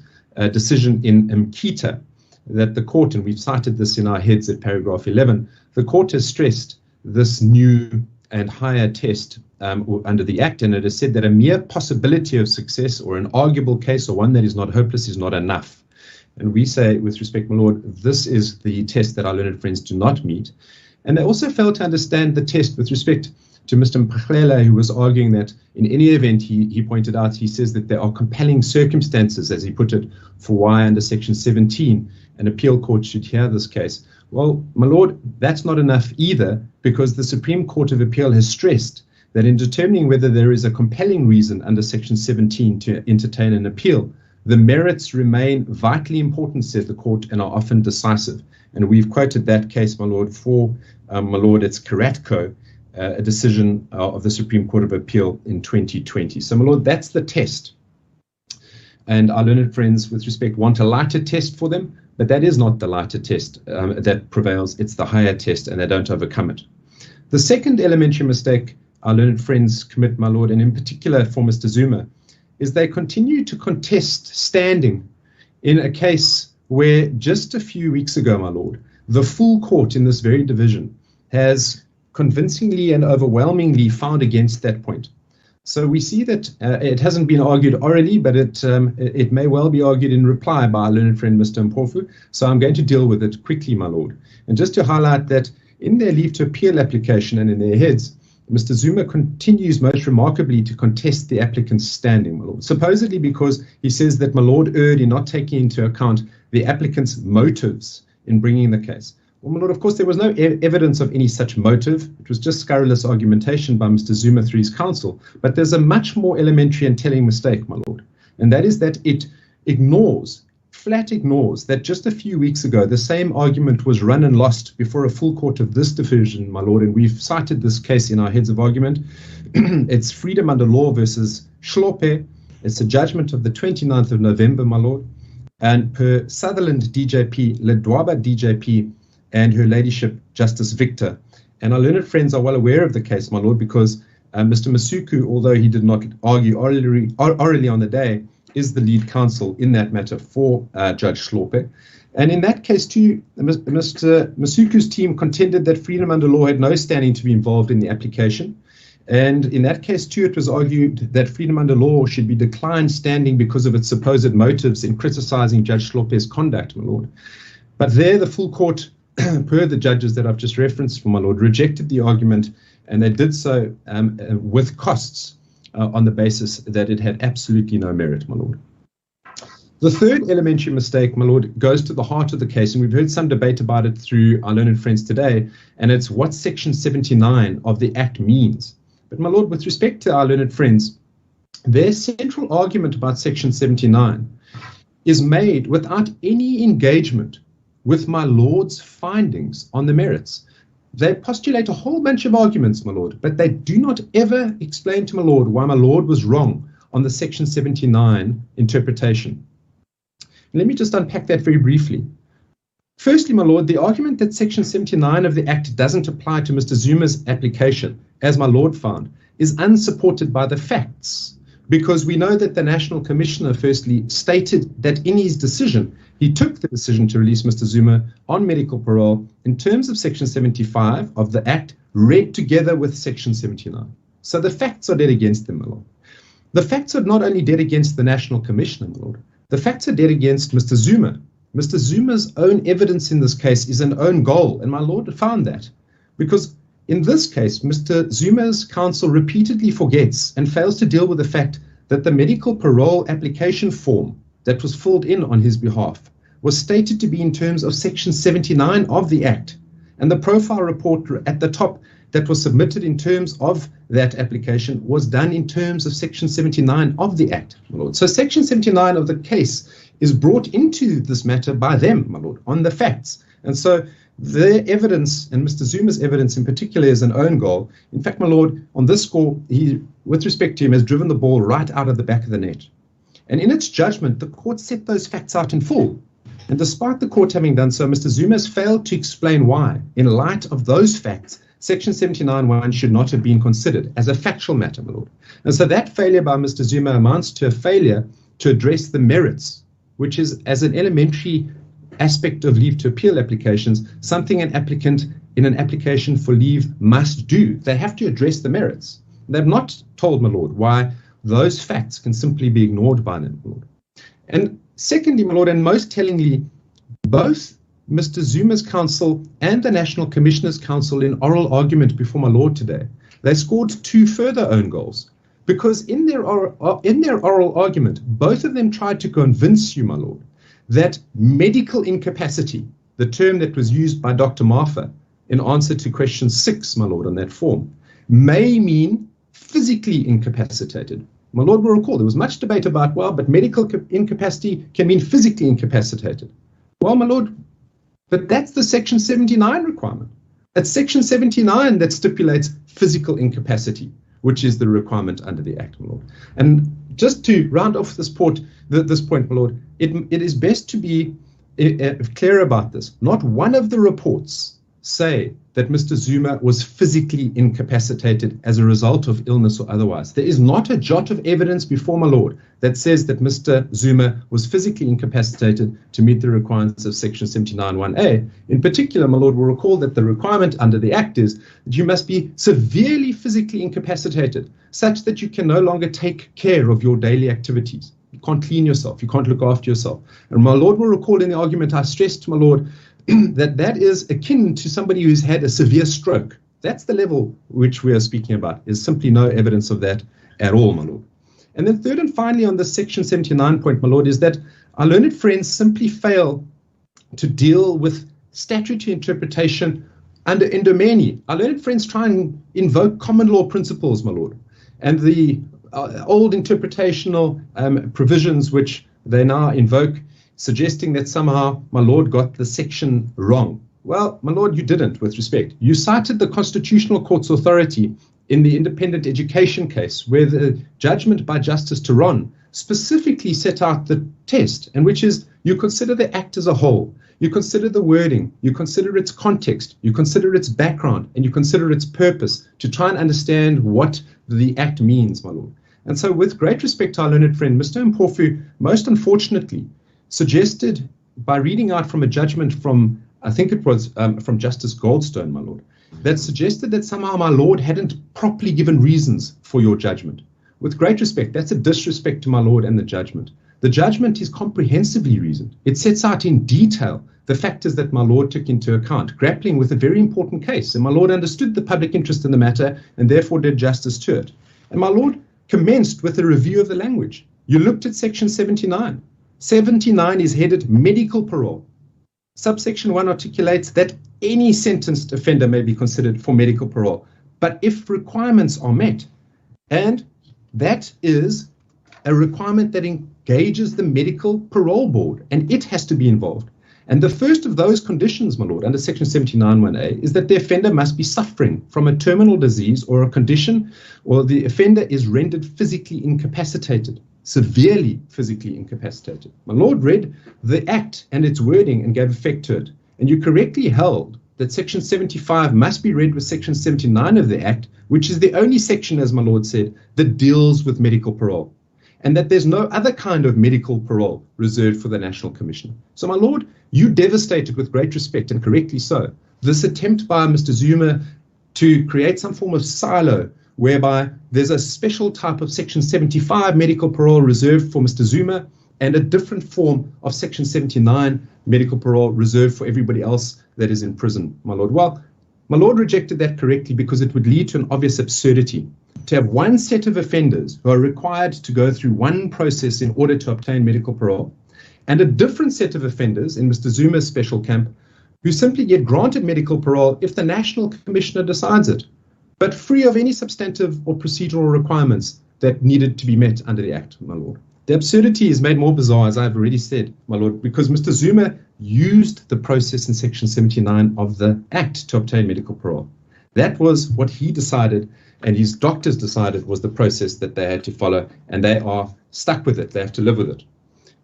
decision in Mkita that the court, and we've cited this in our heads at paragraph 11, the court has stressed this new and higher test under the Act, and it has said that a mere possibility of success or an arguable case or one that is not hopeless is not enough. And we say, with respect, my lord, this is the test that our learned friends do not meet. And they also fail to understand the test with respect to Mr. Mphahlele, who was arguing that in any event, he pointed out, he says that there are compelling circumstances, as he put it, for why under Section 17 an appeal court should hear this case. Well, my lord, that's not enough either, because the Supreme Court of Appeal has stressed that in determining whether there is a compelling reason under Section 17 to entertain an appeal, the merits remain vitally important, said the court, and are often decisive. And we've quoted that case, my lord, for, my lord, it's Karatko, a decision of the Supreme Court of Appeal in 2020. So, my lord, that's the test. And our learned friends, with respect, want a lighter test for them, but that is not the lighter test that prevails. It's the higher test, and they don't overcome it. The second elementary mistake our learned friends commit, my lord, and in particular for Mr. Zuma, is they continue to contest standing in a case where just a few weeks ago, my lord, the full court in this very division has convincingly and overwhelmingly found against that point. So we see that it hasn't been argued orally, but it may well be argued in reply by our learned friend, Mr. Mpofu. So I'm going to deal with it quickly, my lord. And just to highlight that in their leave to appeal application and in their heads, Mr. Zuma continues most remarkably to contest the applicant's standing, my lord, supposedly because he says that my lord erred in not taking into account the applicant's motives in bringing the case. Well, my lord, of course, there was no evidence of any such motive. It was just scurrilous argumentation by Mr. Zuma through his counsel. But there's a much more elementary and telling mistake, my lord, and that is that it flat ignores that just a few weeks ago, the same argument was run and lost before a full court of this division, my lord, and we've cited this case in our heads of argument. It's Freedom Under Law versus Schlope. It's a judgment of the 29th of November, my lord, and per Sutherland DJP, Ledwaba DJP, and Her Ladyship Justice Victor. And our learned friends are well aware of the case, my lord, because Mr. Masuku, although he did not argue orally on the day, is the lead counsel in that matter for Judge Schlope. And in that case, too, Mr. Masuku's team contended that Freedom Under Law had no standing to be involved in the application. And in that case, too, it was argued that Freedom Under Law should be declined standing because of its supposed motives in criticizing Judge Schlope's conduct, my lord. But there, the full court, per the judges that I've just referenced for, my lord, rejected the argument, and they did so with costs on the basis that it had absolutely no merit, my lord. The third elementary mistake, my lord, goes to the heart of the case, and we've heard some debate about it through our learned friends today, and it's what Section 79 of the Act means. But, my lord, with respect to our learned friends, their central argument about Section 79 is made without any engagement with my Lord's findings on the merits. They postulate a whole bunch of arguments, my Lord, but they do not ever explain to my Lord why my Lord was wrong on the Section 79 interpretation. Let me just unpack that very briefly. Firstly, my Lord, the argument that Section 79 of the Act doesn't apply to Mr. Zuma's application, as my Lord found, is unsupported by the facts, because we know that the National Commissioner firstly stated that in his decision, he took the decision to release Mr. Zuma on medical parole in terms of Section 75 of the Act, read together with Section 79. So the facts are dead against them, my Lord. The facts are not only dead against the National Commissioner, my Lord, the facts are dead against Mr. Zuma. Mr. Zuma's own evidence in this case is an own goal, and my Lord found that, because in this case, Mr. Zuma's counsel repeatedly forgets and fails to deal with the fact that the medical parole application form that was filled in on his behalf was stated to be in terms of Section 79 of the Act, and the profile report at the top that was submitted in terms of that application was done in terms of Section 79 of the Act, my Lord. So Section 79 of the case is brought into this matter by them, my Lord, on the facts. And so their evidence, and Mr. Zuma's evidence in particular, is an own goal. In fact, my Lord, on this score, he, with respect to him, has driven the ball right out of the back of the net. And in its judgment, the court set those facts out in full. And despite the court having done so, Mr. Zuma has failed to explain why, in light of those facts, Section 79(1) should not have been considered as a factual matter, my Lord. And so that failure by Mr. Zuma amounts to a failure to address the merits, which is, as an elementary aspect of leave to appeal applications, something an applicant in an application for leave must do. They have to address the merits. They've not told, my Lord, why those facts can simply be ignored by them, my Lord. And secondly, my Lord, and most tellingly, both Mr. Zuma's counsel and the National Commissioner's counsel in oral argument before my Lord today, they scored two further own goals. Because in their oral argument, both of them tried to convince you, my Lord, that medical incapacity, the term that was used by Dr. Marfa in answer to question 6, my Lord, on that form, may mean physically incapacitated. My Lord will recall there was much debate about, well, but medical incapacity can mean physically incapacitated. Well, my Lord, but that's the Section 79 requirement. It's Section 79 that stipulates physical incapacity, which is the requirement under the Act, my Lord. And just to round off this point, my Lord, it is best to be clear about this. Not one of the reports say that Mr. Zuma was physically incapacitated as a result of illness or otherwise. There is not a jot of evidence before my Lord that says that Mr. Zuma was physically incapacitated to meet the requirements of Section 79(1)(a). In particular, my Lord will recall that the requirement under the Act is that you must be severely physically incapacitated, such that you can no longer take care of your daily activities. You can't clean yourself. You can't look after yourself. And my Lord will recall in the argument I stressed to my Lord that is akin to somebody who's had a severe stroke. That's the level which we are speaking about. There's simply no evidence of that at all, my Lord. And then third and finally on the Section 79 point, my Lord, is that our learned friends simply fail to deal with statutory interpretation under Indomani. Our learned friends try and invoke common law principles, my Lord, and the old interpretational provisions which they now invoke, suggesting that somehow my Lord got the section wrong. Well, my Lord, you didn't, with respect. You cited the Constitutional Court's authority in the independent education case, where the judgment by Justice Turon specifically set out the test, and which is you consider the Act as a whole, you consider the wording, you consider its context, you consider its background, and you consider its purpose to try and understand what the Act means, my Lord. And so with great respect to our learned friend, Mr. Mpofu, most unfortunately, suggested by reading out from a judgment from, I think it was from Justice Goldstone, my Lord, that suggested that somehow my Lord hadn't properly given reasons for your judgment. With great respect, that's a disrespect to my Lord and the judgment. The judgment is comprehensively reasoned. It sets out in detail the factors that my Lord took into account, grappling with a very important case. And my Lord understood the public interest in the matter and therefore did justice to it. And my Lord commenced with a review of the language. You looked at Section 79. 79 is headed medical parole. Subsection 1 articulates that any sentenced offender may be considered for medical parole, but if requirements are met, and that is a requirement that engages the medical parole board, and it has to be involved. And the first of those conditions, my lord, under section 79(1)(a, is that the offender must be suffering from a terminal disease or a condition, or the offender is rendered physically incapacitated, severely physically incapacitated. My lord read the act and its wording and gave effect to it. And you correctly held that section 75 must be read with section 79 of the act, which is the only section, as my lord said, that deals with medical parole, and that there's no other kind of medical parole reserved for the National Commissioner. So, my lord, you devastated, with great respect, and correctly so, this attempt by Mr. Zuma to create some form of silo whereby there's a special type of section 75 medical parole reserved for Mr. Zuma and a different form of section 79 medical parole reserved for everybody else that is in prison, my lord. Well, my lord rejected that correctly because it would lead to an obvious absurdity. To have one set of offenders who are required to go through one process in order to obtain medical parole, and a different set of offenders in Mr. Zuma's special camp who simply get granted medical parole if the National Commissioner decides it, but free of any substantive or procedural requirements that needed to be met under the Act, my lord. The absurdity is made more bizarre, as I've already said, my lord, because Mr. Zuma used the process in section 79 of the Act to obtain medical parole. That was what he decided, and his doctors decided was the process that they had to follow, and they are stuck with it. They have to live with it.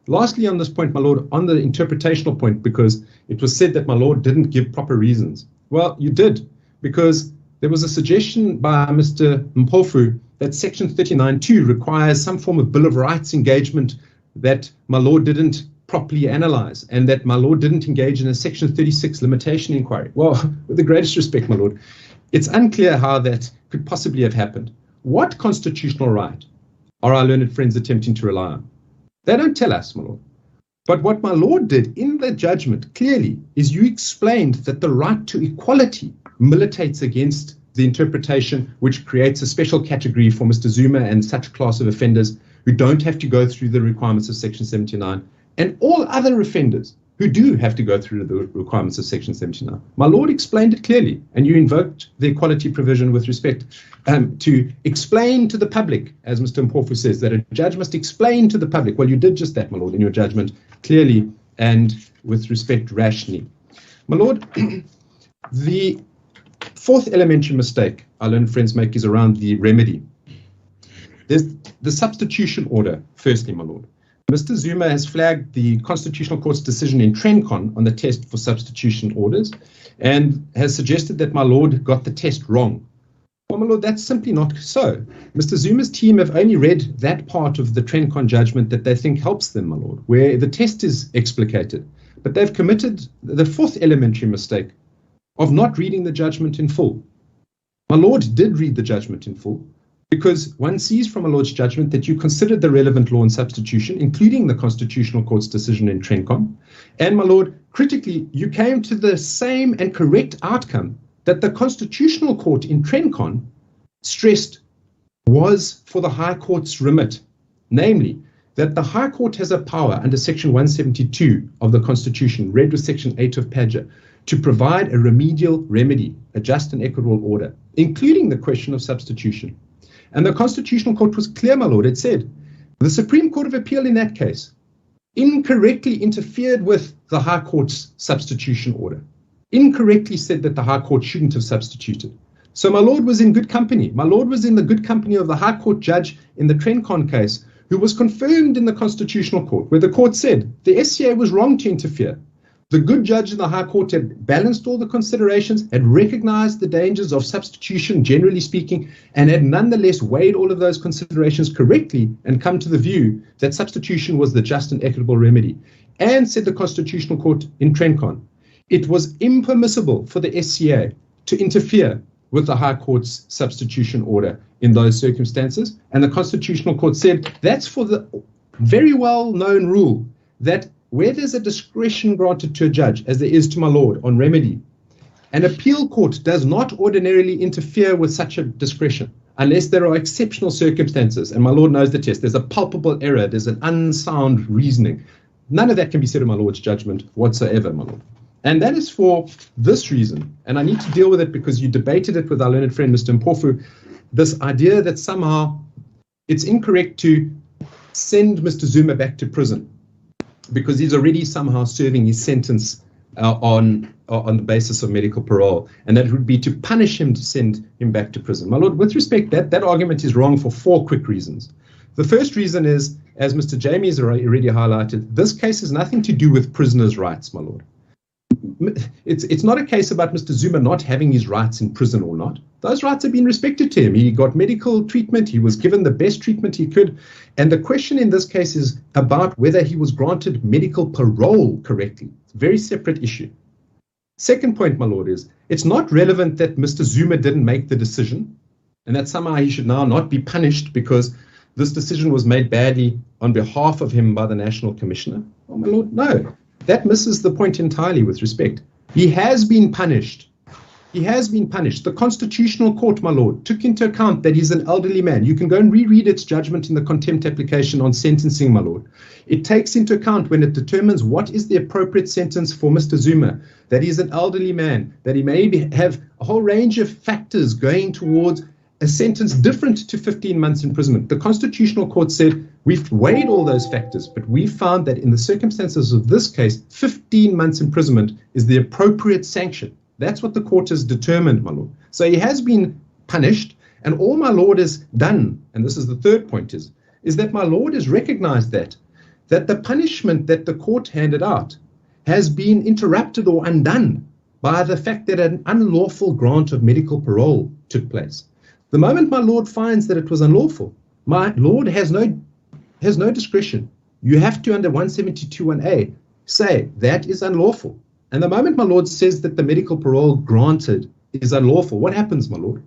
Lastly, on this point, my lord, on the interpretational point, because it was said that my lord didn't give proper reasons. Well, you did, because there was a suggestion by Mr. Mpofu that section 39(2) requires some form of Bill of Rights engagement that my lord didn't properly analyze, and that my lord didn't engage in a section 36 limitation inquiry. Well, with the greatest respect, my lord, it's unclear how that could possibly have happened. What constitutional right are our learned friends attempting to rely on? They don't tell us, my lord. But what my lord did in the judgment clearly is you explained that the right to equality militates against the interpretation which creates a special category for Mr. Zuma and such class of offenders who don't have to go through the requirements of section 79, and all other offenders who do have to go through the requirements of section 79. My lord explained it clearly, and you invoked the equality provision with respect to explain to the public, as Mr. Mpofu says, that a judge must explain to the public. Well, you did just that, my lord, in your judgment, clearly and with respect rationally. My lord, the fourth elementary mistake our learned friends make is around the remedy. There's the substitution order, firstly, my lord. Mr. Zuma has flagged the Constitutional Court's decision in Trencon on the test for substitution orders and has suggested that my lord got the test wrong. Well, my lord, that's simply not so. Mr. Zuma's team have only read that part of the Trencon judgment that they think helps them, my lord, where the test is explicated. But they've committed the fourth elementary mistake of not reading the judgment in full. My lord did read the judgment in full, because one sees from a lord's judgment that you considered the relevant law in substitution, including the Constitutional Court's decision in Trencon. And, my lord, critically, you came to the same and correct outcome that the Constitutional Court in Trencon stressed was for the High Court's remit, namely, that the High Court has a power under Section 172 of the Constitution, read with Section 8 of PADGA, to provide a remedial remedy, a just and equitable order, including the question of substitution. And the Constitutional Court was clear, my lord. It said the Supreme Court of Appeal in that case incorrectly interfered with the High Court's substitution order, incorrectly said that the High Court shouldn't have substituted. So my lord was in good company. My lord was in the good company of the High Court judge in the Trencon case, who was confirmed in the Constitutional Court, where the court said the SCA was wrong to interfere. The good judge in the High Court had balanced all the considerations, had recognized the dangers of substitution, generally speaking, and had nonetheless weighed all of those considerations correctly and come to the view that substitution was the just and equitable remedy. And said the Constitutional Court in Trencon, it was impermissible for the SCA to interfere with the High Court's substitution order in those circumstances. And the Constitutional Court said that's for the very well-known rule that where there's a discretion granted to a judge, as there is to my lord, on remedy, an appeal court does not ordinarily interfere with such a discretion unless there are exceptional circumstances. And my lord knows the test. There's a palpable error. There's an unsound reasoning. None of that can be said in my lord's judgment whatsoever, my lord. And that is for this reason. And I need to deal with it because you debated it with our learned friend, Mr. Mpofu, this idea that somehow it's incorrect to send Mr. Zuma back to prison because he's already somehow serving his sentence on the basis of medical parole, and that would be to punish him to send him back to prison. My Lord, with respect, that argument is wrong for 4 quick reasons. The first reason is, as Mr. Jamie has already highlighted, this case has nothing to do with prisoners' rights, my Lord. It's not a case about Mr. Zuma not having his rights in prison or not. Those rights have been respected to him. He got medical treatment. He was given the best treatment he could. And the question in this case is about whether he was granted medical parole correctly. It's a very separate issue. Second point, my Lord, is it's not relevant that Mr. Zuma didn't make the decision and that somehow he should now not be punished because this decision was made badly on behalf of him by the National Commissioner. Oh, my Lord, no. That misses the point entirely with respect. He has been punished. He has been punished. The Constitutional Court, my Lord, took into account that he's an elderly man. You can go and reread its judgment in the contempt application on sentencing, my Lord. It takes into account when it determines what is the appropriate sentence for Mr. Zuma, that he's an elderly man, that he may have a whole range of factors going towards a sentence different to 15 months imprisonment. The Constitutional Court said, we've weighed all those factors, but we found that in the circumstances of this case, 15 months imprisonment is the appropriate sanction. That's what the court has determined, my Lord. So he has been punished, and all my Lord has done, and this is the third point, is that my Lord has recognized that the punishment that the court handed out has been interrupted or undone by the fact that an unlawful grant of medical parole took place. The moment my Lord finds that it was unlawful, my Lord has no discretion. You have to, under 172(1)(a), say that is unlawful. And the moment my Lord says that the medical parole granted is unlawful, what happens, my Lord?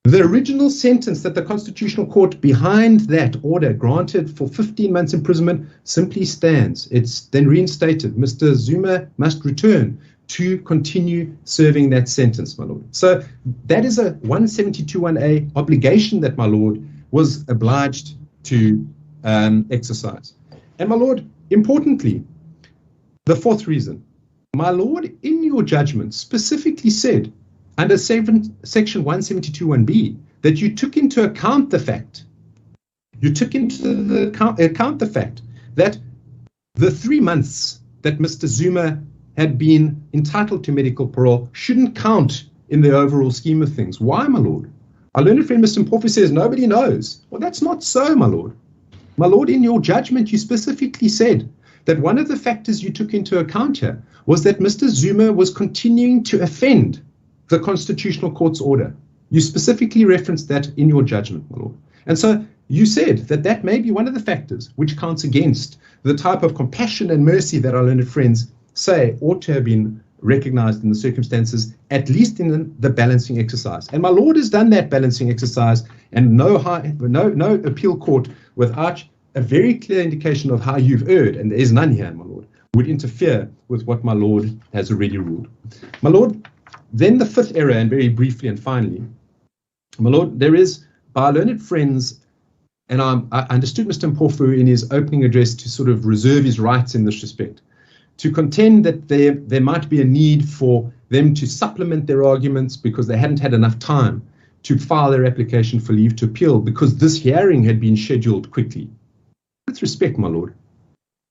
The original sentence that the Constitutional Court behind that order granted for 15 months imprisonment simply stands. It's then reinstated. Mr. Zuma must return to continue serving that sentence, my Lord. So that is a 172(1)(a) obligation that my Lord was obliged to exercise. And my Lord, importantly, the fourth reason, my Lord, in your judgment specifically said under section 172(1)(b) that you took into account the fact, that the 3 months that Mr. Zuma had been entitled to medical parole shouldn't count in the overall scheme of things. Why, my Lord? Our learned friend, Mr. Mpofu, says nobody knows. Well, that's not so, my Lord. My Lord, in your judgment, you specifically said that one of the factors you took into account here was that Mr. Zuma was continuing to offend the Constitutional Court's order. You specifically referenced that in your judgment, my Lord. And so you said that that may be one of the factors which counts against the type of compassion and mercy that our learned friends say ought to have been recognized in the circumstances, at least in the balancing exercise. And my Lord has done that balancing exercise, and no appeal court without a very clear indication of how you've erred, and there is none here, my Lord, would interfere with what my Lord has already ruled. My Lord, then the fifth error, and very briefly and finally, my Lord, there is, by our learned friends, and I understood Mr. Mpofu in his opening address to sort of reserve his rights in this respect, to contend that there might be a need for them to supplement their arguments because they hadn't had enough time to file their application for leave to appeal because this hearing had been scheduled quickly. With respect, my Lord,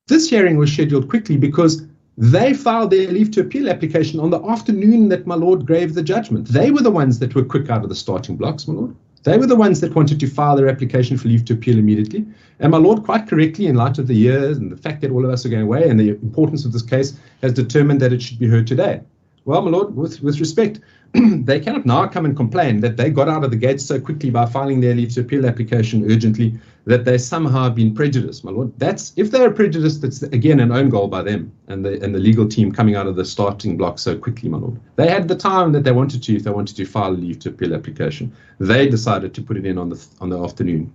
this hearing was scheduled quickly because they filed their leave to appeal application on the afternoon that my Lord gave the judgment. They were the ones that were quick out of the starting blocks, my Lord. They were the ones that wanted to file their application for leave to appeal immediately. And my Lord, quite correctly, in light of the years and the fact that all of us are going away and the importance of this case, has determined that it should be heard today. Well, my Lord, with respect, they cannot now come and complain that they got out of the gates so quickly by filing their leave to appeal application urgently that they somehow have been prejudiced, my Lord. That's, if they are prejudiced, it's again an own goal by them and the legal team coming out of the starting block so quickly, my Lord. They had the time that they wanted to, if they wanted to file a leave to appeal application. They decided to put it in on the afternoon.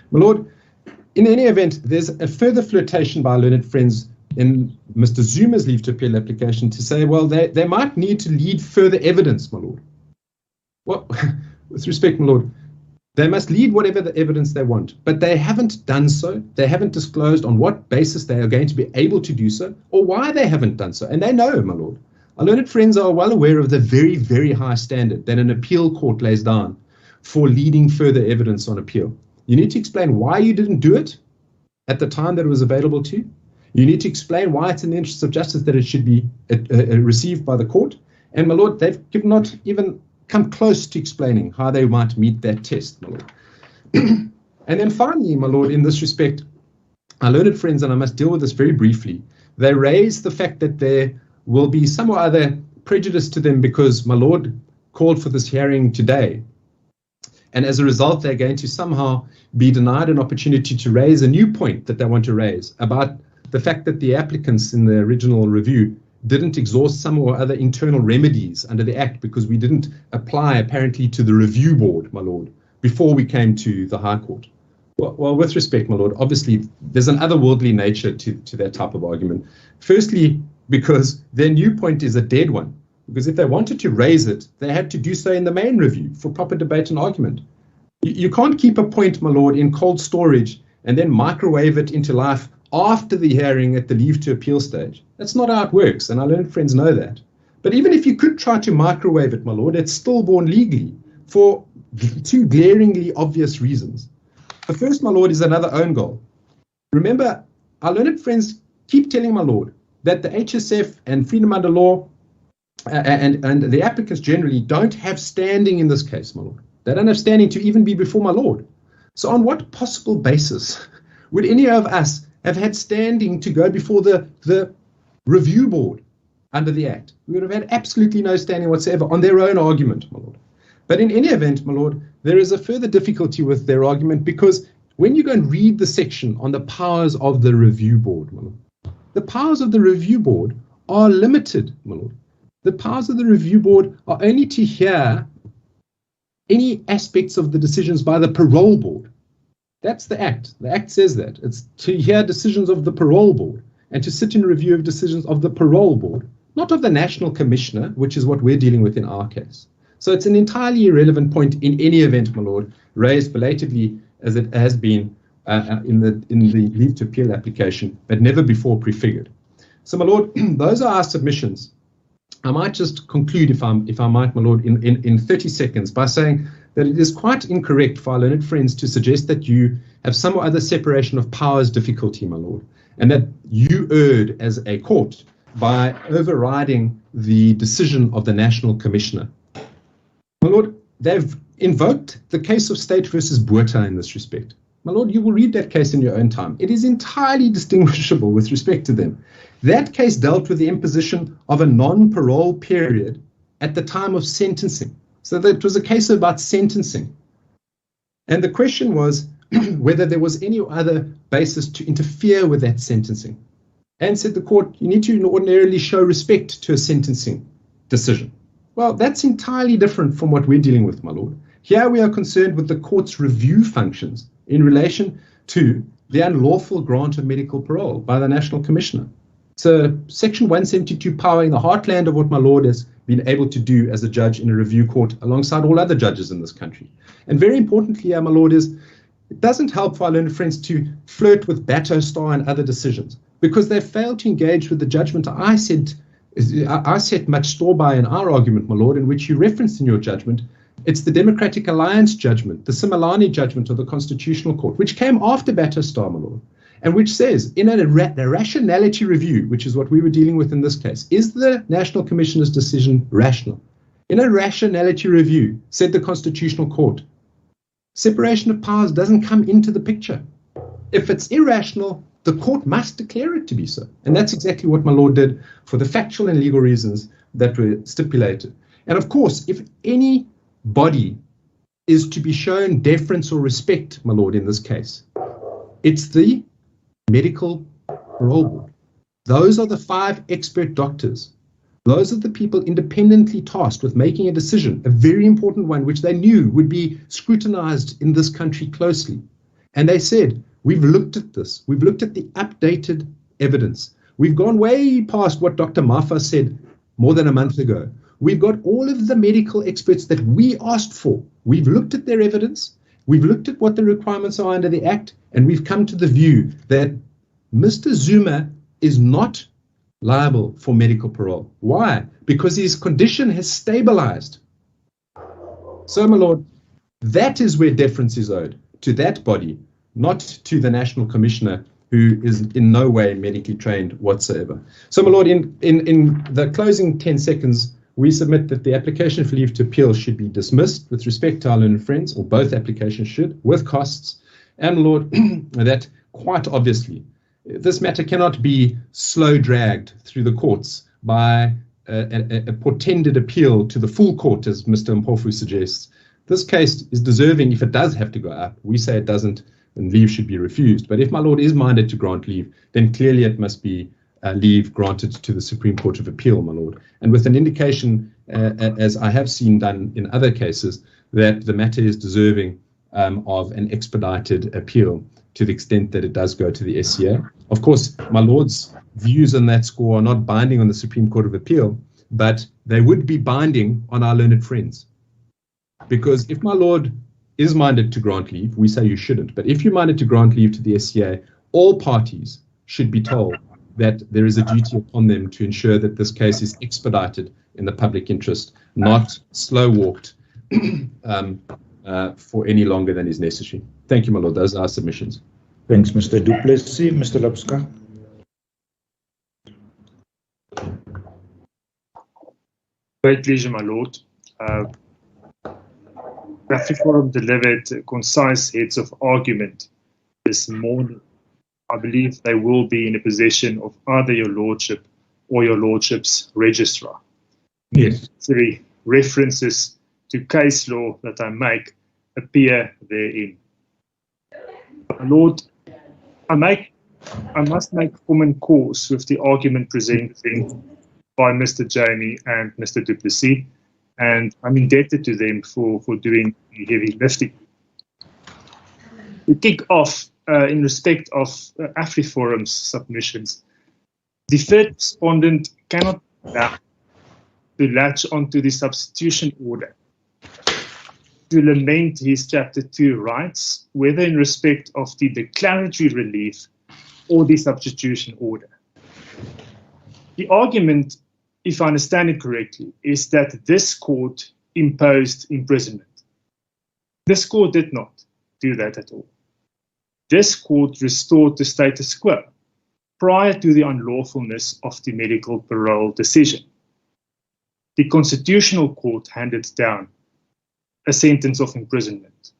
My Lord, in any event, there's a further flirtation by our learned friends in Mr. Zuma's leave to appeal application to say, well, they might need to lead further evidence, my Lord. Well, with respect, my Lord, they must lead whatever the evidence they want, but they haven't done so. They haven't disclosed on what basis they are going to be able to do so or why they haven't done so. And they know, my Lord. Our learned friends are well aware of the very, very high standard that an appeal court lays down for leading further evidence on appeal. You need to explain why you didn't do it at the time that it was available to you. You need to explain why it's in the interest of justice that it should be received by the court. And, my lord, they've not even come close to explaining how they might meet that test, my lord. And then finally, my lord, in this respect, our learned friends, and I must deal with this very briefly, they raise the fact that there will be some or other prejudice to them because my lord called for this hearing today. And as a result, they're going to somehow be denied an opportunity to raise a new point that they want to raise about the fact that the applicants in the original review didn't exhaust some or other internal remedies under the Act because we didn't apply apparently to the review board, my lord, before we came to the High Court. Well, with respect, my lord, obviously there's an otherworldly nature to that type of argument. Firstly, because their new point is a dead one. Because if they wanted to raise it, they had to do so in the main review for proper debate and argument. You can't keep a point, my lord, in cold storage and then microwave it into life after the hearing at the leave to appeal stage. That's not how it works, and our learned friends know that. But even if you could try to microwave it, my lord, it's stillborn legally for two glaringly obvious reasons. The first, my lord, is another own goal. Remember, our learned friends keep telling my lord that the HSF and freedom under law and the applicants generally don't have standing in this case, my lord. They don't have standing to even be before my lord. So on what possible basis would any of us have had standing to go before the review board under the Act? We would have had absolutely no standing whatsoever on their own argument, my lord. But in any event, my lord, there is a further difficulty with their argument because when you go and read the section on the powers of the review board, my lord, the powers of the review board are limited, my lord. The powers of the review board are only to hear any aspects of the decisions by the parole board. That's the Act. The Act says that. It's to hear decisions of the parole board and to sit in review of decisions of the parole board, not of the National Commissioner, which is what we're dealing with in our case. So it's an entirely irrelevant point in any event, my lord, raised belatedly as it has been in the leave to appeal application, but never before prefigured. So, my lord, those are our submissions. I might just conclude, if I might, my lord, in 30 seconds by saying that it is quite incorrect for our learned friends to suggest that you have some or other separation of powers difficulty, my lord, and that you erred as a court by overriding the decision of the National Commissioner. My lord, they've invoked the case of State versus Botha in this respect. My lord, you will read that case in your own time. It is entirely distinguishable with respect to them. That case dealt with the imposition of a non-parole period at the time of sentencing. So that it was a case about sentencing. And the question was whether there was any other basis to interfere with that sentencing. And said the court, you need to ordinarily show respect to a sentencing decision. Well, that's entirely different from what we're dealing with, my lord. Here we are concerned with the court's review functions in relation to the unlawful grant of medical parole by the National Commissioner. So Section 172 power in the heartland of what my lord has been able to do as a judge in a review court alongside all other judges in this country. And very importantly, my lord, is it doesn't help for our learned friends to flirt with Battlestar and other decisions because they failed to engage with the judgment I set much store by in our argument, my lord, in which you referenced in your judgment. It's the Democratic Alliance judgment, the Similani judgment of the Constitutional Court, which came after Battlestar, my lord, and which says in a rationality review, which is what we were dealing with in this case, is the National Commissioner's decision rational? In a rationality review, said the Constitutional Court, separation of powers doesn't come into the picture. If it's irrational, the court must declare it to be so. And that's exactly what my lord did for the factual and legal reasons that were stipulated. And of course, if any body is to be shown deference or respect, my lord, in this case, it's the Medical Parole Board. Those are the 5 expert doctors. Those are the people independently tasked with making a decision, a very important one, which they knew would be scrutinized in this country closely. And they said, we've looked at this. We've looked at the updated evidence. We've gone way past what Dr. Mafa said more than a month ago. We've got all of the medical experts that we asked for. We've looked at their evidence. We've looked at what the requirements are under the Act, and we've come to the view that Mr. Zuma is not liable for medical parole. Why? Because his condition has stabilized. So, my lord, that is where deference is owed, to that body, not to the National Commissioner who is in no way medically trained whatsoever. So, my Lord, in the closing 10 seconds, we submit that the application for leave to appeal should be dismissed with respect to our learned friends, or both applications should, with costs. And, Lord, that quite obviously, this matter cannot be slow dragged through the courts by a portended appeal to the full court, as Mr. Mpofu suggests. This case is deserving, if it does have to go up. We say it doesn't, and leave should be refused. But if my Lord is minded to grant leave, then clearly it must be leave granted to the Supreme Court of Appeal, my Lord. And with an indication, as I have seen done in other cases, that the matter is deserving of an expedited appeal to the extent that it does go to the SCA. Of course, my Lord's views on that score are not binding on the Supreme Court of Appeal, but they would be binding on our learned friends. Because if my Lord is minded to grant leave, we say you shouldn't, but if you're minded to grant leave to the SCA, all parties should be told that there is a duty upon them to ensure that this case is expedited in the public interest, not slow-walked for any longer than is necessary. Thank you, my Lord. Those are our submissions. Thanks, Mr. Du Plessis. Mr. Lobska. Great pleasure, my Lord. AfriForum delivered concise heads of argument this morning. I believe they will be in the possession of either your Lordship or your Lordship's registrar. Yes. Three references to case law that I make appear therein. My Lord, I must make common cause with the argument presented by Mr. Jamie and Mr. Du Plessis, and I'm indebted to them for doing the heavy lifting. To kick off, in respect of AfriForum's submissions, the third respondent cannot allow to latch onto the substitution order to lament his Chapter 2 rights, whether in respect of the declaratory relief or the substitution order. The argument, if I understand it correctly, is that this court imposed imprisonment. This court did not do that at all. This court restored the status quo prior to the unlawfulness of the medical parole decision. The Constitutional Court handed down a sentence of imprisonment.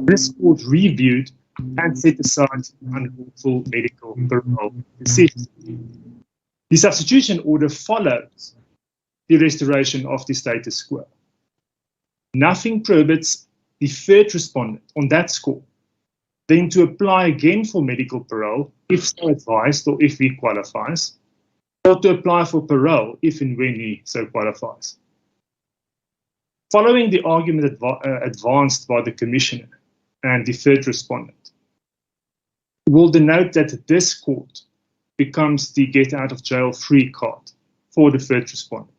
This court reviewed and set aside the unlawful medical parole decision. The substitution order follows the restoration of the status quo. Nothing prohibits the third respondent on that score then to apply again for medical parole if so advised or if he qualifies, or to apply for parole if and when he so qualifies. Following the argument advanced by the Commissioner and the third respondent, will denote that this court becomes the get-out-of-jail-free card for the third respondent,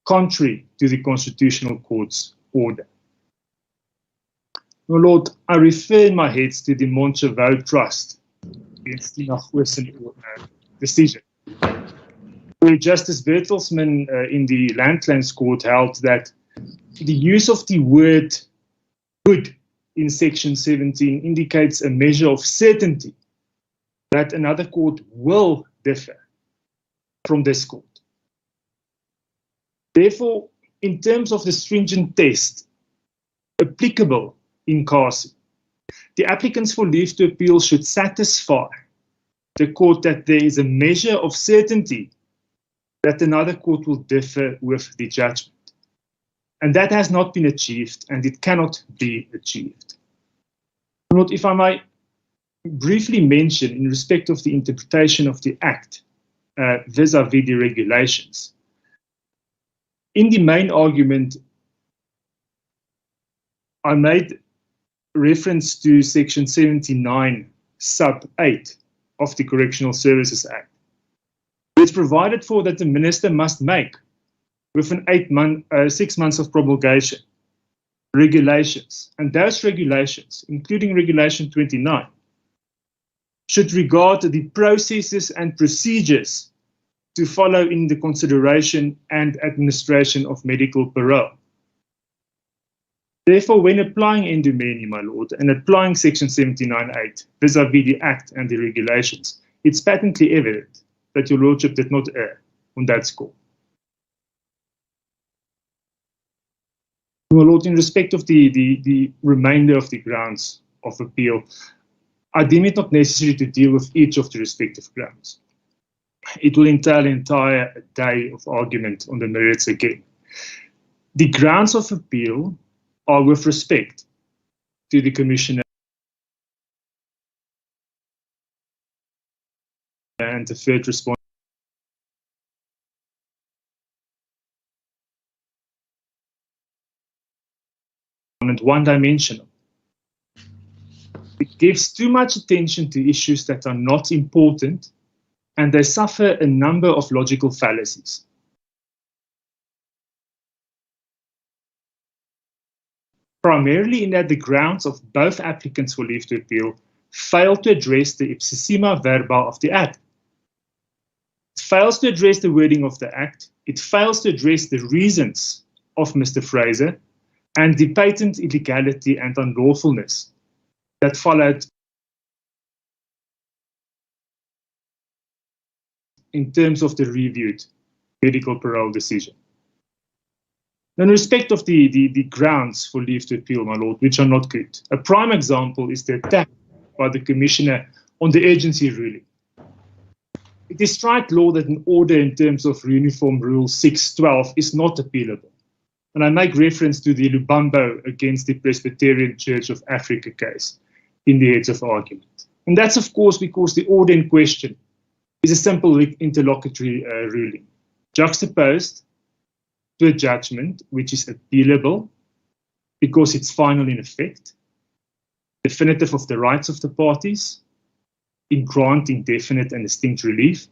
contrary to the Constitutional Court's order. My Lord, I refer in my head to the Monchevaux Trust against the Nagosen decision, where Justice Bertelsmann in the Land Claims Court held that the use of the word good in Section 17 indicates a measure of certainty that another court will differ from this court. Therefore, in terms of the stringent test applicable in CASI, the applicants for leave to appeal should satisfy the court that there is a measure of certainty that another court will differ with the judgment. And that has not been achieved, and it cannot be achieved. Lord, if I might briefly mention in respect of the interpretation of the Act vis-à-vis the regulations. In the main argument, I made reference to Section 79, sub 8 of the Correctional Services Act, which provided for that the Minister must make, within 6 months of promulgation, regulations. And those regulations, including Regulation 29, should regard the processes and procedures to follow in the consideration and administration of medical parole. Therefore, when applying endomeni, my lord, and applying Section 79.8 vis-à-vis the Act and the regulations, it's patently evident that your lordship did not err on that score. My lord, in respect of the remainder of the grounds of appeal, I deem it not necessary to deal with each of the respective grounds. It will entail an entire day of argument on the merits again. The grounds of appeal are with respect to the Commissioner and the third respondent one-dimensional. It gives too much attention to issues that are not important, and they suffer a number of logical fallacies. Primarily in that the grounds of both applicants for leave to appeal fail to address the ipsissima verba of the Act. It fails to address the wording of the Act. It fails to address the reasons of Mr. Fraser and the patent illegality and unlawfulness that followed in terms of the reviewed medical parole decision. In respect of the grounds for leave to appeal, my lord, which are not good, a prime example is the attack by the Commissioner on the urgency ruling. It is strike law that an order in terms of Uniform Rule 612 is not appealable. And I make reference to the Lubambo against the Presbyterian Church of Africa case in the heads of argument. And that's, of course, because the order in question is a simple interlocutory ruling, juxtaposed to a judgment which is appealable because it's final in effect, definitive of the rights of the parties, in granting definite and distinct relief,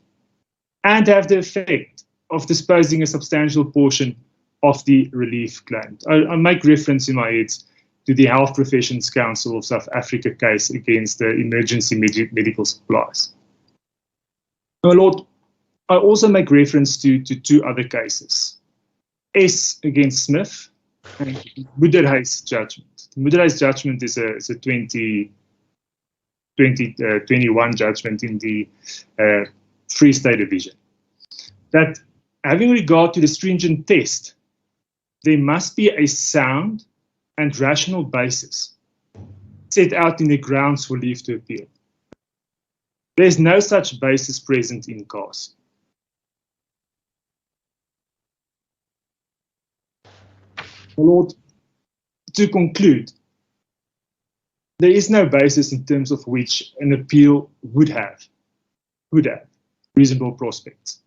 and have the effect of disposing a substantial portion of the relief claimed. I make reference in my heads to the Health Professions Council of South Africa case against the emergency medical supplies. My lord, I also make reference to two other cases. S against Smith and Moederhuis judgment. The Moederhuis judgment is a 2021 judgment in the Free State Division. That having regard to the stringent test, there must be a sound and rational basis set out in the grounds for leave to appeal. There is no such basis present in CAS. My lord, to conclude, there is no basis in terms of which an appeal would have reasonable prospects.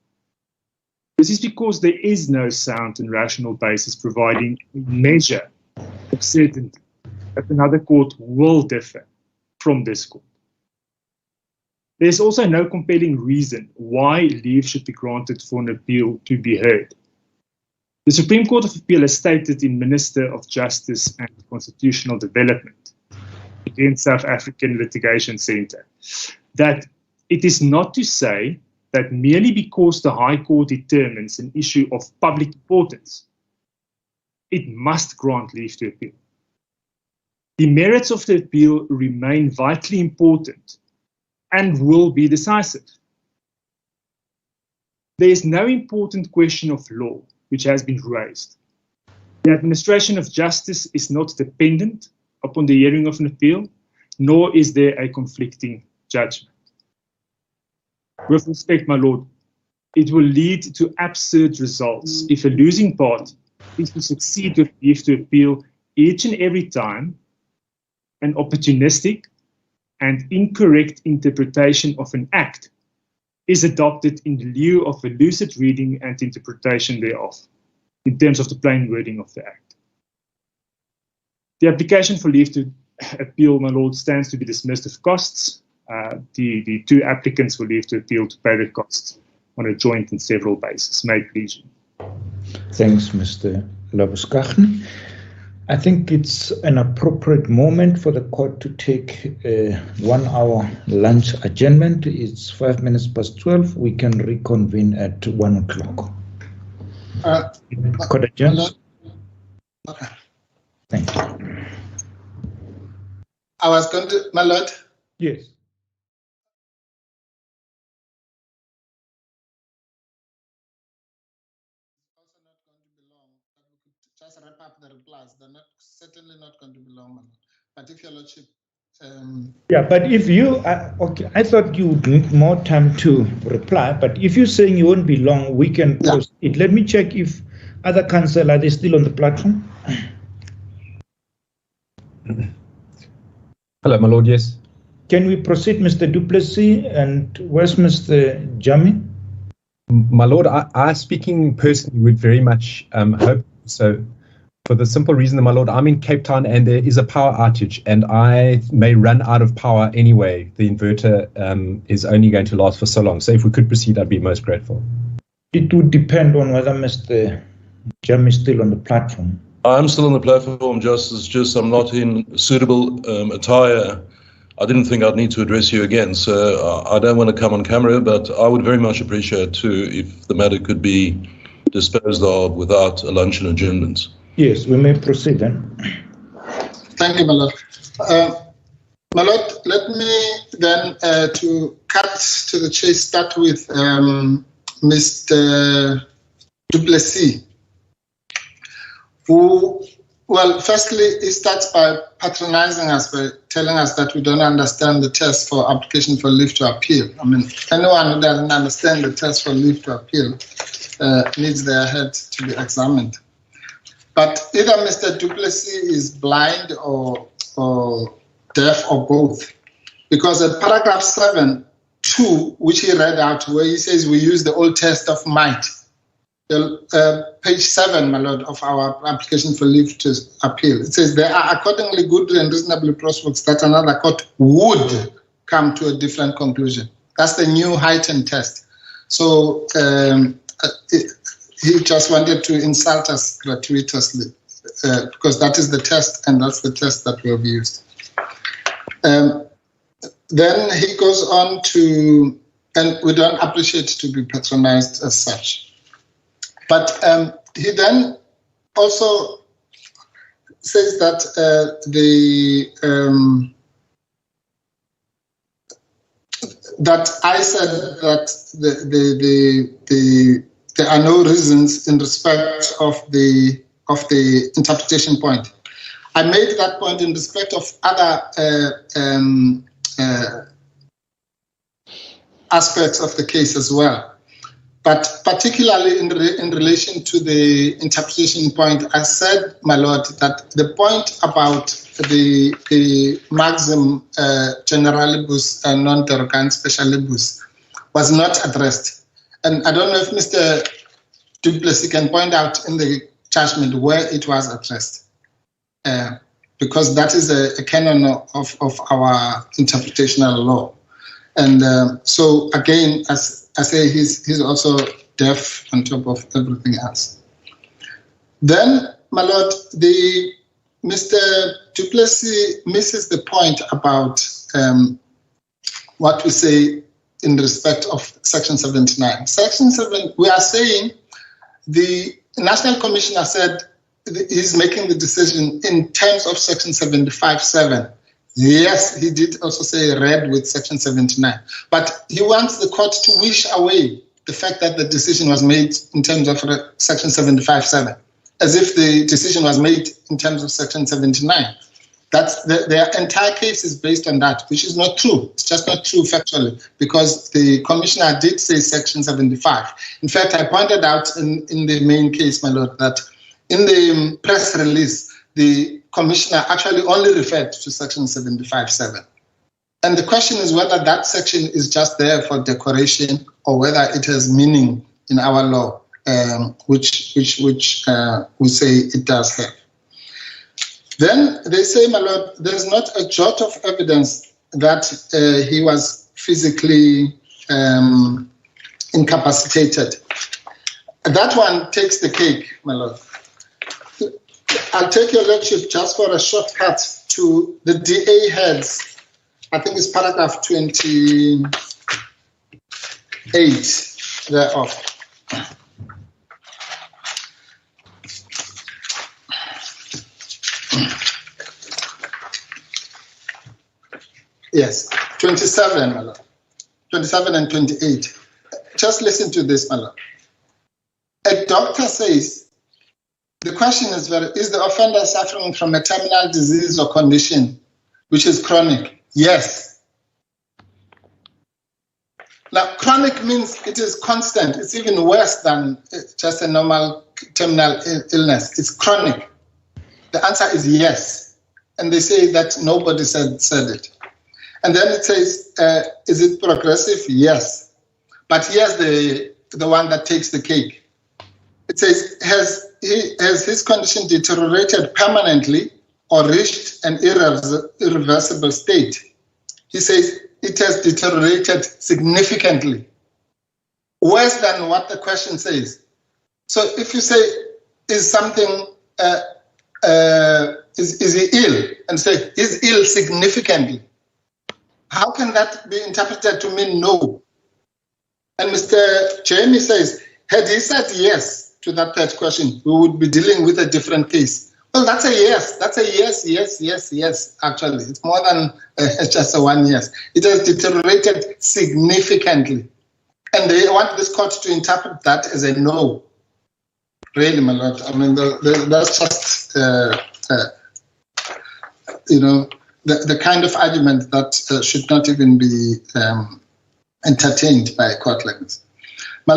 This is because there is no sound and rational basis providing a measure of certainty that another court will differ from this court. There is also no compelling reason why leave should be granted for an appeal to be heard. The Supreme Court of Appeal has stated in Minister of Justice and Constitutional Development against South African Litigation Centre that it is not to say that merely because the High Court determines an issue of public importance, it must grant leave to appeal. The merits of the appeal remain vitally important and will be decisive. There is no important question of law which has been raised. The administration of justice is not dependent upon the hearing of an appeal, nor is there a conflicting judgment. With respect, my lord, it will lead to absurd results if a losing party is to succeed with leave to appeal each and every time an opportunistic and incorrect interpretation of an act is adopted in lieu of a lucid reading and interpretation thereof, in terms of the plain wording of the act. The application for leave to appeal, my lord, stands to be dismissed of costs. The two applicants for leave to appeal to pay the costs on a joint and several basis. May it please you. Thanks, Mr. Labuskachen. I think it's an appropriate moment for the court to take a 1 hour lunch adjournment. It's 5 minutes past 12. We can reconvene at 1 o'clock. Court adjourned. Okay. Thank you. I was going to, my lord. Yes. Also not going to be long. But we could just wrap up the replies. They're certainly not going to be long, my lord. But if your lordship. Yeah, but if you, okay, I thought you would need more time to reply, but if you're saying you won't be long, we can proceed. Let me check if other counsel, are they still on the platform? Hello, my lord, yes. Can we proceed, Mr. Duplessis, and where's Mr. Jami? My lord, I speaking personally would very much hope so. For the simple reason that, my lord, I'm in Cape Town and there is a power outage and I may run out of power anyway. The inverter is only going to last for so long. So if we could proceed, I'd be most grateful. It would depend on whether Mr. Jami is still on the platform. I'm still on the platform, Justice, just I'm not in suitable attire. I didn't think I'd need to address you again, so I don't want to come on camera, but I would very much appreciate too if the matter could be disposed of without a luncheon adjournment. Yes, we may proceed then. Thank you, my lord. My lord, let me then, to cut to the chase, start with Mr. Duplessis, who, well, firstly, he starts by patronizing us, by telling us that we don't understand the test for application for leave to appeal. I mean, anyone who doesn't understand the test for leave to appeal needs their head to be examined. But either Mr. Duplessis is blind or deaf or both, because at paragraph 7(2), which he read out, where he says we use the old test of might, page 7, my lord, of our application for leave to appeal, it says there are accordingly good and reasonably prospects that another court would come to a different conclusion. That's the new heightened test. So he just wanted to insult us gratuitously because that is the test, and that's the test that we have used. Then he goes on to, and we don't appreciate to be patronized as such. But he then also says that that I said that there are no reasons in respect of the interpretation point. I made that point in respect of other aspects of the case as well. But particularly in relation to the interpretation point, I said, my lord, that the point about the maxim generalibus and non-derogant specialibus was not addressed. And I don't know if Mr. Duplessis can point out in the judgment where it was addressed, because that is a canon of our interpretational law. And so again, as I say, he's also deaf on top of everything else. Then, my lord, Mr. Duplessis misses the point about what we say in respect of Section 79. Section 7, we are saying the National Commissioner said he's making the decision in terms of Section 75(7). Yes, he did also say read with Section 79, but he wants the court to wish away the fact that the decision was made in terms of Section 75(7), as if the decision was made in terms of Section 79. That's their entire case is based on that, which is not true. It's just not true factually, because the commissioner did say Section 75. In fact, I pointed out in the main case, my lord, that in the press release, the commissioner actually only referred to Section 75(7). And the question is whether that section is just there for decoration or whether it has meaning in our law, which we say it does have. Then they say, my lord, there's not a jot of evidence that he was physically incapacitated. That one takes the cake, my lord. I'll take your lordship just for a shortcut to the DA heads. I think it's paragraph 28 thereof. Yes, 27, my lord. 27 and 28. Just listen to this, my lord. A doctor says, the question is, is the offender suffering from a terminal disease or condition which is chronic? Yes. Now, chronic means it is constant. It's even worse than just a normal terminal illness. It's chronic. The answer is yes. And they say that nobody said it. And then it says, is it progressive? Yes. But here's the one that takes the cake. It says, has his condition deteriorated permanently or reached an irreversible state? He says, it has deteriorated significantly, worse than what the question says. So if you say, is something, is he ill? And say, he's ill significantly. How can that be interpreted to mean no? And Mr. Jamie says, had he said yes to that third question, we would be dealing with a different case. Well, that's a yes. That's a yes, actually. It's more than just a one yes. It has deteriorated significantly. And they want this court to interpret that as a no. Really, my lord. I mean, that's just, the kind of argument that should not even be entertained by a court like this. My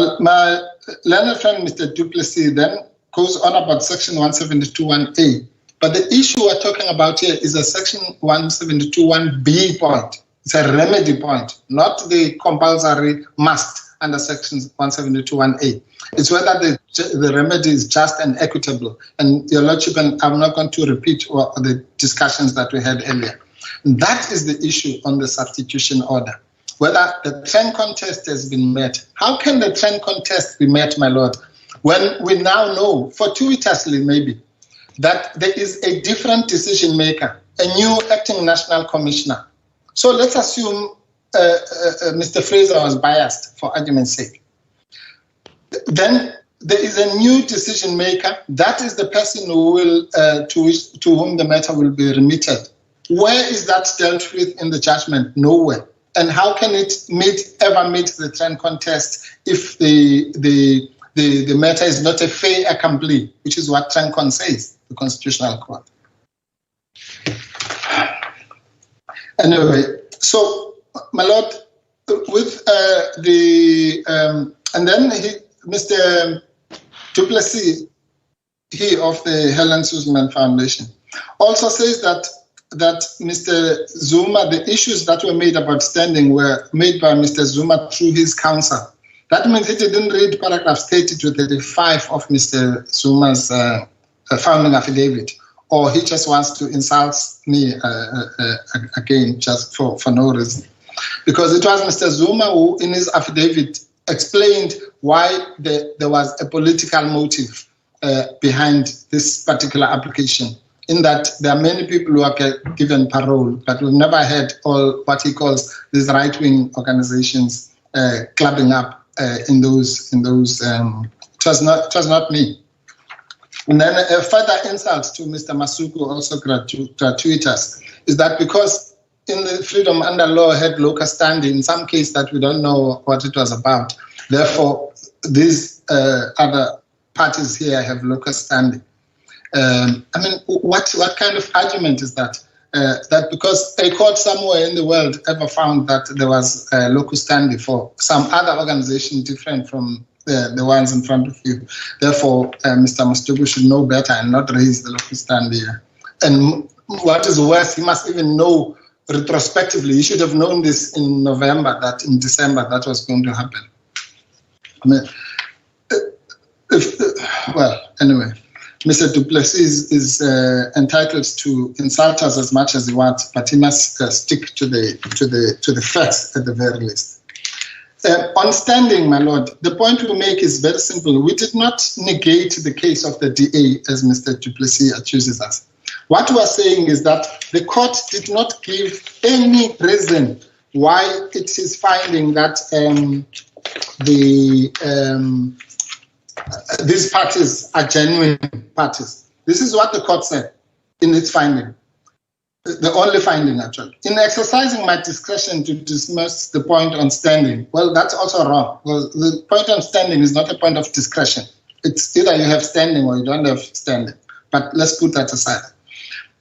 learned friend, Mr. Duplessis, then goes on about Section 172.1a. But the issue we're talking about here is a Section 172.1b point. It's a remedy point, not the compulsory must under Section 172.1a. It's whether the remedy is just and equitable. And Your Lordship, and I'm not going to repeat the discussions that we had earlier. And that is the issue on the substitution order, whether the trend contest has been met. How can the trend contest be met, my lord, when we now know, fortuitously maybe, that there is a different decision maker, a new acting national commissioner? So let's assume Mr. Fraser was biased, for argument's sake. Then there is a new decision maker. That is the person who will, to whom the matter will be remitted. Where is that dealt with in the judgment? Nowhere. And how can it ever meet the trend contest if the matter is not a fait accompli, which is what Trancon says, the Constitutional Court. Anyway, so, my lord, with and then Mr. Duplessis, he of the Helen Suzman Foundation, also says that Mr. Zuma, the issues that were made about standing were made by Mr. Zuma through his counsel. That means he didn't read paragraphs 30 to 35 of Mr. Zuma's founding affidavit, or he just wants to insult me again just for no reason. Because it was Mr. Zuma who, in his affidavit, explained why there was a political motive behind this particular application, in that there are many people who are given parole, but we've never had all what he calls these right-wing organizations clubbing up in those. It was not me. And then a further insult to Mr. Masuku, also gratuitous, is that because in the freedom under law had locus standi, in some case that we don't know what it was about, therefore these other parties here have locus standi. I mean, what kind of argument is that? That because a court somewhere in the world ever found that there was locus standi for some other organization different from the ones in front of you. Therefore, Mr. Mastubu should know better and not raise the locus standi. And what is worse, he must even know retrospectively. He should have known this in November, that in December that was going to happen. I mean, well, anyway. Mr. Duplessis is entitled to insult us as much as he wants, but he must stick to the facts at the very least. On standing, my lord, the point we make is very simple. We did not negate the case of the DA, as Mr. Duplessis accuses us. What we are saying is that the court did not give any reason why it is finding that these parties are genuine parties. This is what the court said in its finding. the only finding actually. In exercising my discretion to dismiss the point on standing, well, that's also wrong. Well, the point on standing is not a point of discretion. It's either you have standing or you don't have standing. But let's put that aside.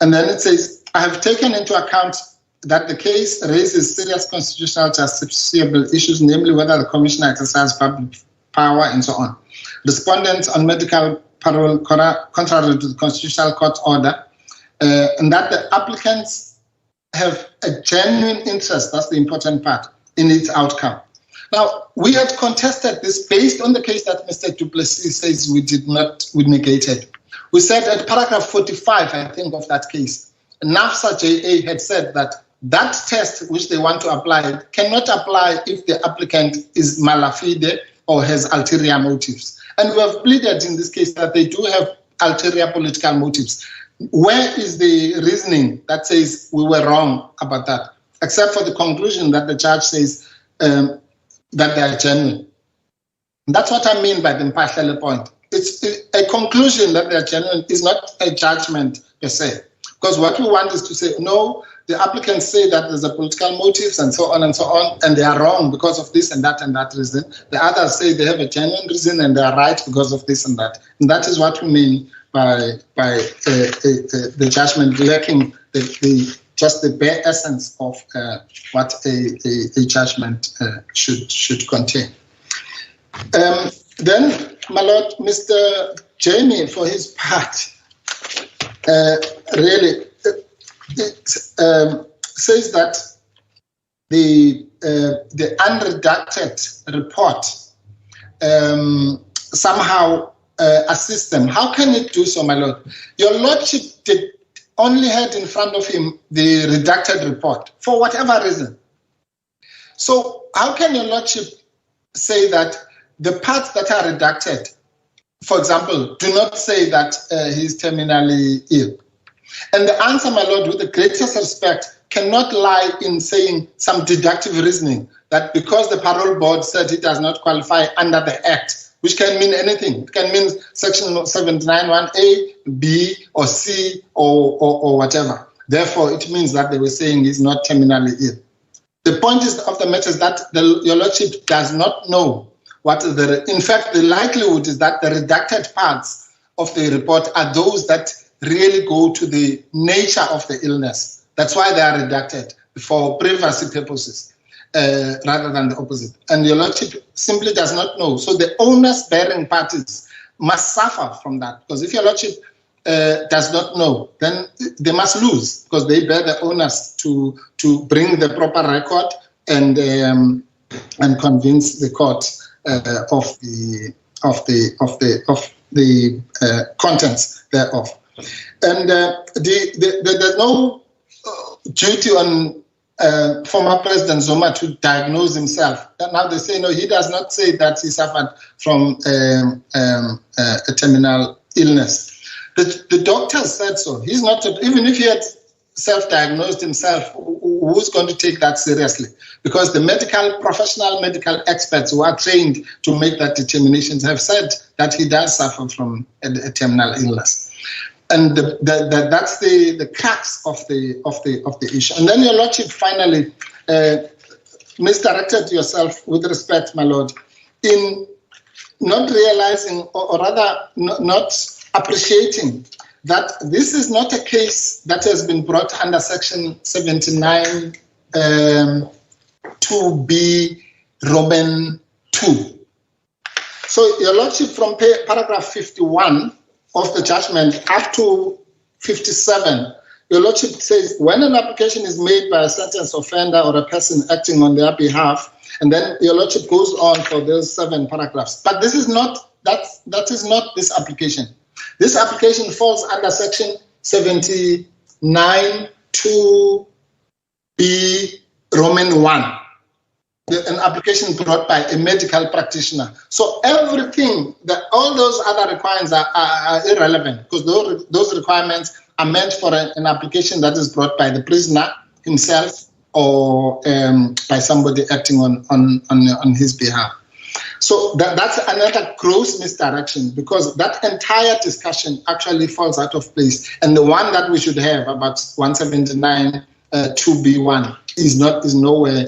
And then it says, I have taken into account that the case raises serious constitutional justiciable issues, namely whether the commissioner exercises public power and so on. Respondents on medical parole contrary to the constitutional court order, and that the applicants have a genuine interest, that's the important part, in its outcome. Now, we had contested this based on the case that Mr. Du Plessis says we negated. We said at paragraph 45, I think, of that case, NAFSA JA had said that that test which they want to apply cannot apply if the applicant is mala fide or has ulterior motives. And we have pleaded in this case that they do have ulterior political motives. Where is the reasoning that says we were wrong about that, except for the conclusion that the judge says that they are genuine? That's what I mean by the impartial point. It's a conclusion that they are genuine is not a judgment per se. Because what we want is to say, no, the applicants say that there's a political motives and so on, and they are wrong because of this and that reason. The others say they have a genuine reason and they are right because of this and that. And that is what we mean by the judgment lacking just the bare essence of what a judgment should contain. Then, my Lord, Mr. Jamie, for his part, really says that the unredacted report somehow assists them. How can it do so, my Lord? Your Lordship only had in front of him the redacted report for whatever reason. So how can your Lordship say that the parts that are redacted, for example, do not say that he's terminally ill? And the answer, my Lord, with the greatest respect, cannot lie in saying some deductive reasoning that because the parole board said he does not qualify under the Act, which can mean anything. It can mean section 791A, B, or C, or whatever. Therefore, it means that they were saying he's not terminally ill. The point of the matter is that your Lordship does not know what in fact, the likelihood is that the redacted parts of the report are those that really go to the nature of the illness. That's why they are redacted for privacy purposes rather than the opposite. And your Lordship simply does not know. So the onus bearing parties must suffer from that. Because if your Lordship does not know, then they must lose because they bear the onus to bring the proper record and convince the court of the contents thereof. And there's no duty on former President Zuma to diagnose himself. Now they say, no, he does not say that he suffered from a terminal illness. The doctor said so. He's not, even if he had self-diagnosed himself, who's going to take that seriously? Because the professional medical experts who are trained to make that determination have said that he does suffer from a terminal illness. And that's the crux of the issue. And then your Lordship finally misdirected yourself with respect, my Lord, in not realizing or rather not appreciating that this is not a case that has been brought under section 79 2B Roman 2. So your Lordship, from paragraph 51 of the judgment up to 57, your Lordship says when an application is made by a sentenced offender or a person acting on their behalf, and then your Lordship goes on for those 7 paragraphs. But this is not that is not this application. This application falls under section 79 2B Roman 1. An application brought by a medical practitioner. So everything, all those other requirements are irrelevant because those requirements are meant for an application that is brought by the prisoner himself or by somebody acting on his behalf. So that's another gross misdirection, because that entire discussion actually falls out of place. And the one that we should have about 179 2B1 is nowhere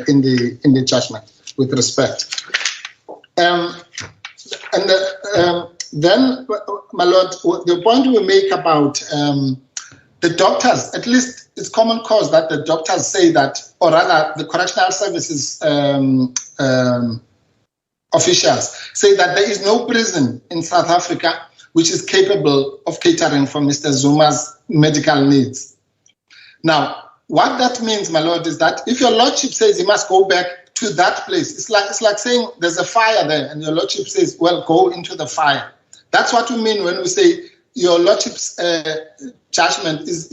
in the judgment with respect. Then, my lord, the point we make about the doctors, at least it's common cause that the doctors say that, or rather the correctional services officials say that there is no prison in South Africa which is capable of catering for Mr. Zuma's medical needs. Now, what that means, my lord, is that if your lordship says he must go back to that place, it's like saying there's a fire there, and your lordship says, well, go into the fire. That's what we mean when we say your lordship's judgment is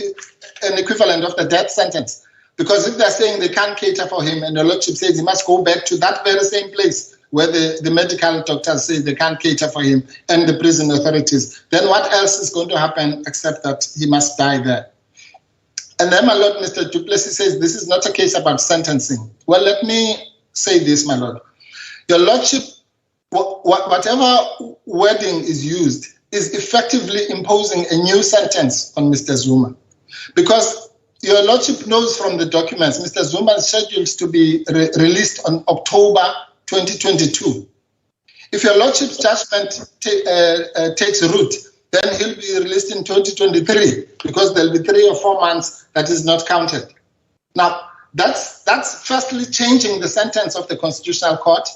an equivalent of the death sentence. Because if they're saying they can't cater for him, and your lordship says he must go back to that very same place where the medical doctors say they can't cater for him, and the prison authorities, then what else is going to happen except that he must die there? And then, my lord, Mr. Du Plessis says this is not a case about sentencing. Well, let me say this, my lord. Your lordship, whatever wording is used, is effectively imposing a new sentence on Mr. Zuma. Because your lordship knows from the documents, Mr. Zuma is scheduled to be released on October 2022. If your lordship's judgment takes root, then he'll be released in 2023, because there'll be 3 or 4 months that is not counted. Now, that's firstly changing the sentence of the Constitutional Court.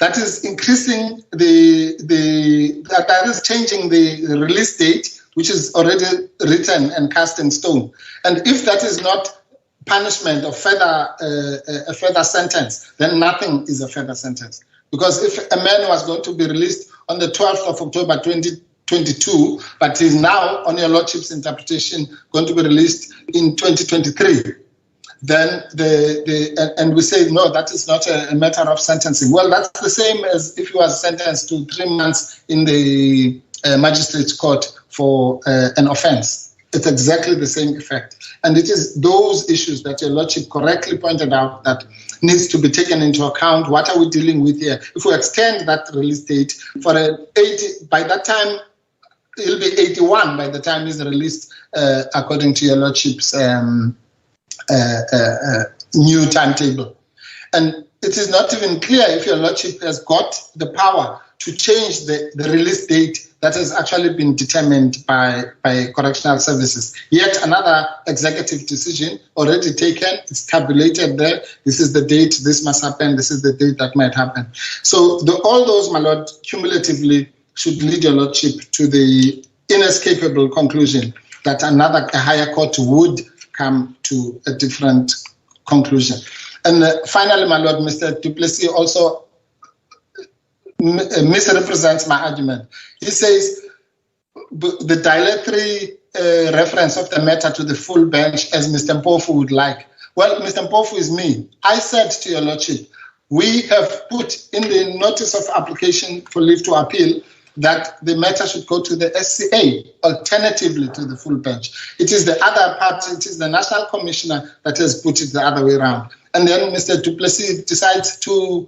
That is increasing that is changing the release date, which is already written and cast in stone. And if that is not punishment or a further sentence, then nothing is a further sentence. Because if a man was going to be released on the 12th of October 2022, but is now, on your lordship's interpretation, going to be released in 2023, then and we say, no, that is not a matter of sentencing. Well, that's the same as if you were sentenced to 3 months in the magistrate's court for an offense. It's exactly the same effect. And it is those issues that your lordship correctly pointed out that needs to be taken into account. What are we dealing with here? If we extend that release date for by that time, he'll be 81 by the time he's released, according to your lordship's new timetable. And it is not even clear if your lordship has got the power to change the release date that has actually been determined by correctional services. Yet another executive decision already taken, it's tabulated there. This is the date this must happen, this is the date that might happen. So all those, my lord, cumulatively should lead your lordship to the inescapable conclusion that a higher court would come to a different conclusion. And finally, my lord, Mr. Du Plessis also misrepresents my argument. He says the dilatory reference of the matter to the full bench as Mr. Mpofu would like. Well, Mr. Mpofu is me. I said to your lordship, we have put in the notice of application for leave to appeal that the matter should go to the SCA, alternatively to the full bench. It is the other part, it is the National Commissioner that has put it the other way around. And then Mr. Du Plessis decides to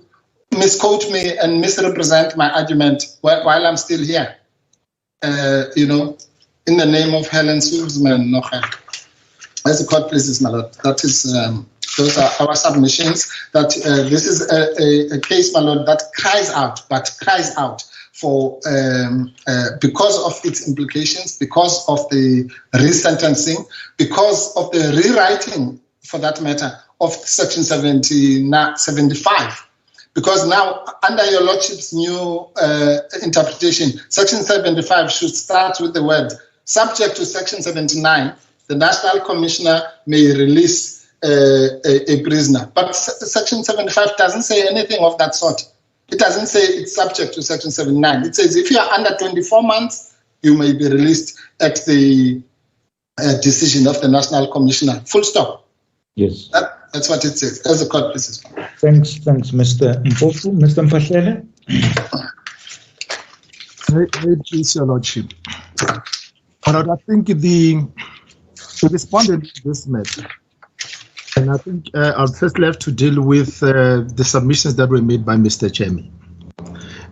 misquote me and misrepresent my argument while I'm still here, in the name of Helen Sulzman Nocher. As the court pleases, my lord, that is, those are our submissions, that this is a case, my lord, that cries out for, because of its implications, because of the resentencing, because of the rewriting, for that matter, of Section 75. Because now, under your lordship's new interpretation, Section 75 should start with the word, subject to Section 79, the National Commissioner may release a prisoner. But Section 75 doesn't say anything of that sort. It doesn't say it's subject to Section 79. It says if you are under 24 months, you may be released at the decision of the National Commissioner. Full stop. Yes. That's what it says, as the court pleases. Thanks, Mr. Mpofu. Mr. Mpashele? Please, your lordship. But I think the respondent to this matter, and I think I'll first have to deal with the submissions that were made by Mr. Chairman.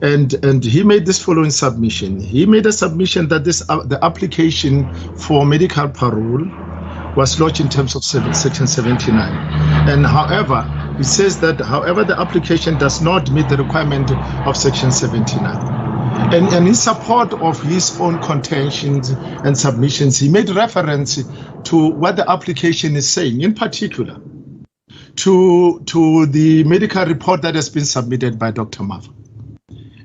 and he made this following submission. He made a submission that the application for medical parole was lodged in terms of Section 79. And however, it says that, however, the application does not meet the requirement of Section 79. And in support of his own contentions and submissions, he made reference to what the application is saying, in particular, to the medical report that has been submitted by Dr. Mafa.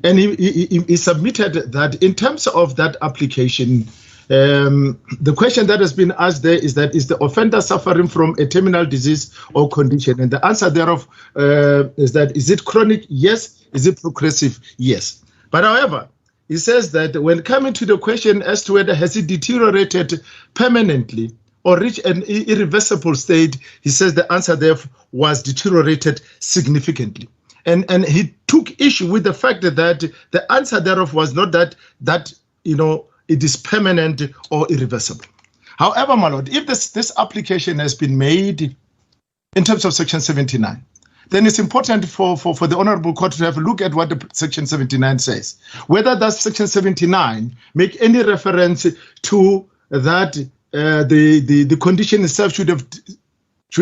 And he submitted that in terms of that application, the question that has been asked there is that, is the offender suffering from a terminal disease or condition? And the answer thereof is that, is it chronic? Yes. Is it progressive? Yes. But however, he says that when coming to the question as to whether has it deteriorated permanently or reached an irreversible state, he says the answer there was deteriorated significantly. And he took issue with the fact that the answer thereof was not that it is permanent or irreversible. However, my lord, if this application has been made in terms of Section 79, then it's important for the Honorable Court to have a look at what the Section 79 says. Whether that Section 79 make any reference to that the condition itself should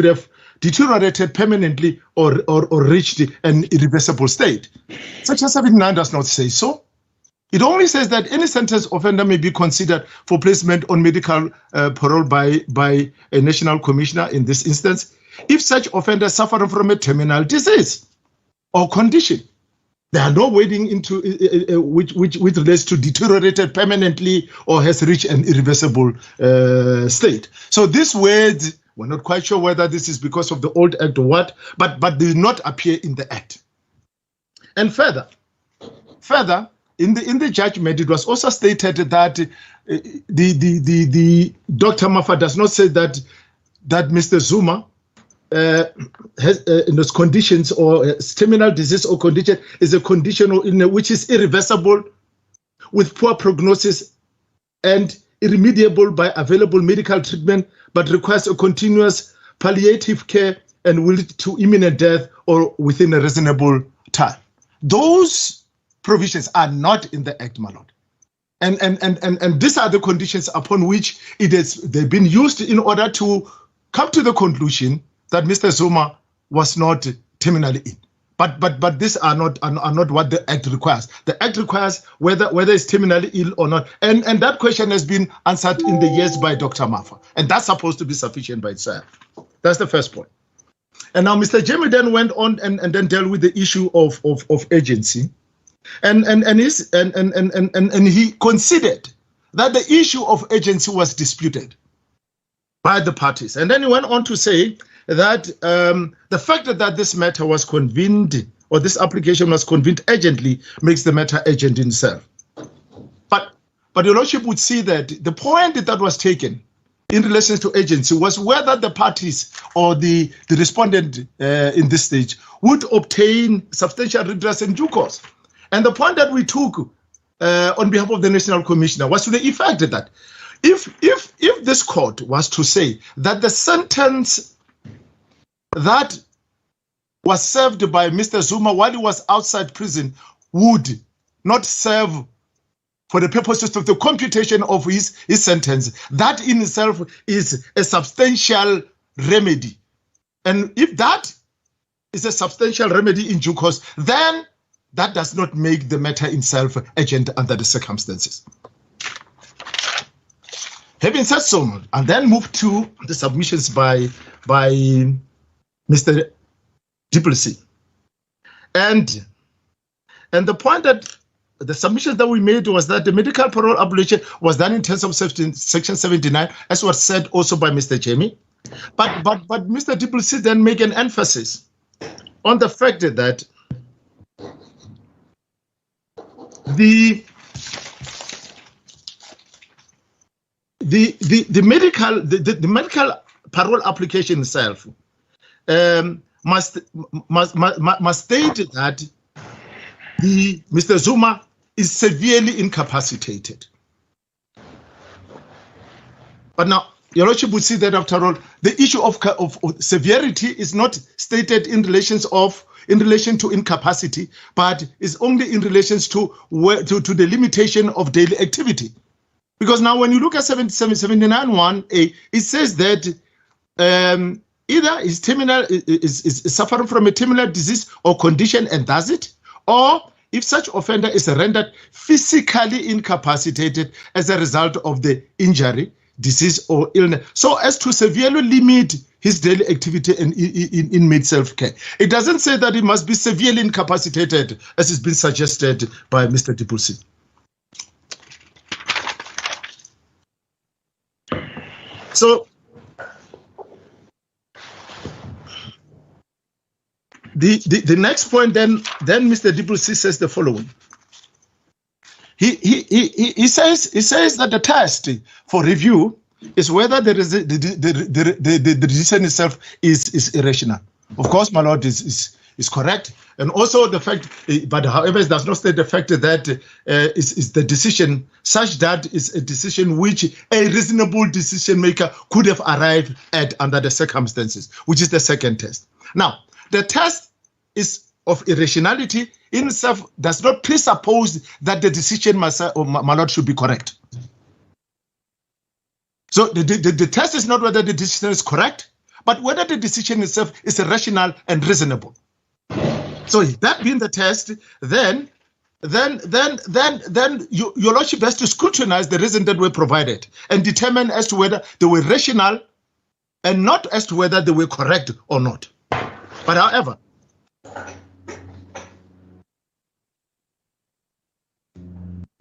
have deteriorated permanently or reached an irreversible state. Section 79 does not say so. It only says that any sentence offender may be considered for placement on medical parole by a national commissioner in this instance, if such offender suffering from a terminal disease or condition. There are no wording into which relates to deteriorated permanently or has reached an irreversible state. So this word, we're not quite sure whether this is because of the old act or what, but did not appear in the act. And further, in the judgment, it was also stated that the Dr. Mafa does not say that Mr. Zuma has in those conditions or terminal disease or condition is a condition which is irreversible with poor prognosis and irremediable by available medical treatment, but requires a continuous palliative care and will lead to imminent death or within a reasonable time. Those provisions are not in the Act, my lord. And these are the conditions upon which they've been used in order to come to the conclusion that Mr. Zuma was not terminally ill. But these are not what the Act requires. The Act requires whether it's terminally ill or not. And that question has been answered in the years by Dr. Mafa. And that's supposed to be sufficient by itself. That's the first point. And now Mr. Jamie then went on and then dealt with the issue of agency. And he considered that the issue of agency was disputed by the parties. And then he went on to say that the fact that this matter was convened, or this application was convened urgently, makes the matter urgent in itself. But your lordship would see that the point that was taken in relation to agency was whether the parties or the respondent in this stage would obtain substantial redress in due course. And the point that we took on behalf of the National Commissioner was to the effect that if this court was to say that the sentence that was served by Mr. Zuma while he was outside prison would not serve for the purposes of the computation of his sentence, that in itself is a substantial remedy. And if that is a substantial remedy in due course, then that does not make the matter itself urgent under the circumstances. Having said so, and then move to the submissions by Mr. Duplessis. And the point that the submission that we made was that the medical parole application was done in terms of Section 79, as was said also by Mr. Jamie. But Mr. Duplessis then make an emphasis on the fact that the medical parole application itself must state that Mr. Zuma is severely incapacitated. But now, your lordship would see that after all, the issue of severity is not stated in relations of in relation to incapacity, but is only in relation to the limitation of daily activity. Because now when you look at 79(1)(a), it says that either is suffering from a terminal disease or condition and does it, or if such offender is rendered physically incapacitated as a result of the injury, disease, or illness, so as to severely limit his daily activity in inmate self-care. It doesn't say that he must be severely incapacitated, as has been suggested by Mr. Dipulsi. So the next point then Mr. Dipulsi says the following. He says that the test for review is whether the decision itself is irrational. Of course, my lord is correct, and also the fact, but however, it does not state the fact that is the decision such that is a decision which a reasonable decision maker could have arrived at under the circumstances, which is the second test. Now, the test is of irrationality in itself does not presuppose that the decision, my lord, should be correct. So the test is not whether the decision is correct, but whether the decision itself is rational and reasonable. So that being the test, then your lordship has to scrutinize the reason that were provided and determine as to whether they were rational and not as to whether they were correct or not. But however,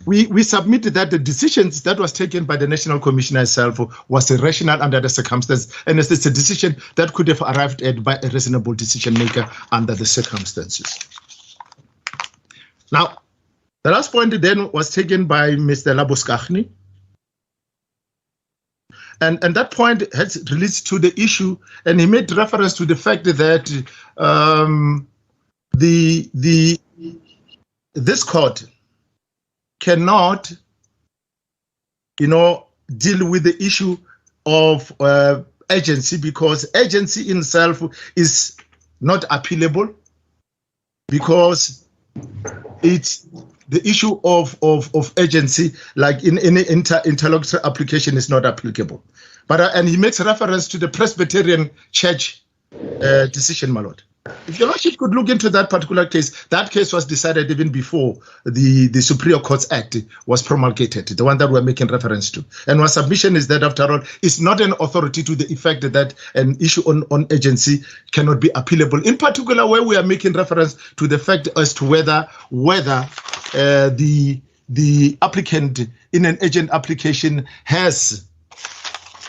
we submitted that the decisions that was taken by the National Commissioner itself was irrational under the circumstances, and it's a decision that could have arrived at by a reasonable decision maker under the circumstances. Now, the last point then was taken by Mr. Labuskaghni, and that point relates to the issue, and he made reference to the fact that this court cannot, deal with the issue of agency, because agency in itself is not appealable, because it's the issue of agency, like in any interlocutory application, is not applicable. But and he makes reference to the Presbyterian Church decision, my lord. If your lordship could look into that particular case, that case was decided even before the Superior Courts Act was promulgated, the one that we're making reference to. And our submission is that, after all, it's not an authority to the effect that an issue on agency cannot be appealable. In particular, where we are making reference to the fact as to whether the applicant in an agent application has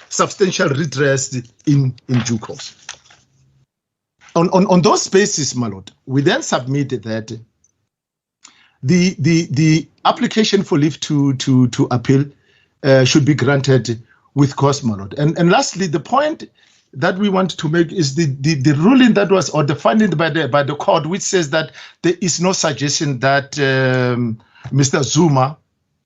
substantial redress in due course. On those bases, my lord, we then submitted that the application for leave to appeal should be granted with cause, my lord. And lastly, the point that we want to make is the ruling that was, or the finding by the court, which says that there is no suggestion that Mr. Zuma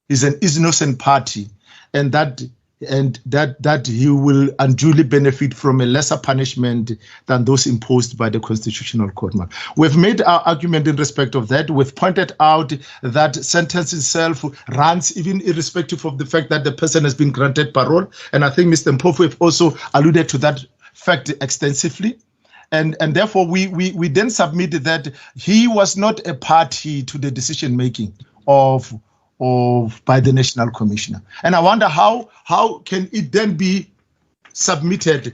is an innocent party, and that he will unduly benefit from a lesser punishment than those imposed by the Constitutional Court. We've made our argument in respect of that. We've pointed out that sentence itself runs even irrespective of the fact that the person has been granted parole. And I think Mr. Mpofu have also alluded to that fact extensively. And therefore, we then submitted that he was not a party to the decision making by the National Commissioner. And I wonder how can it then be submitted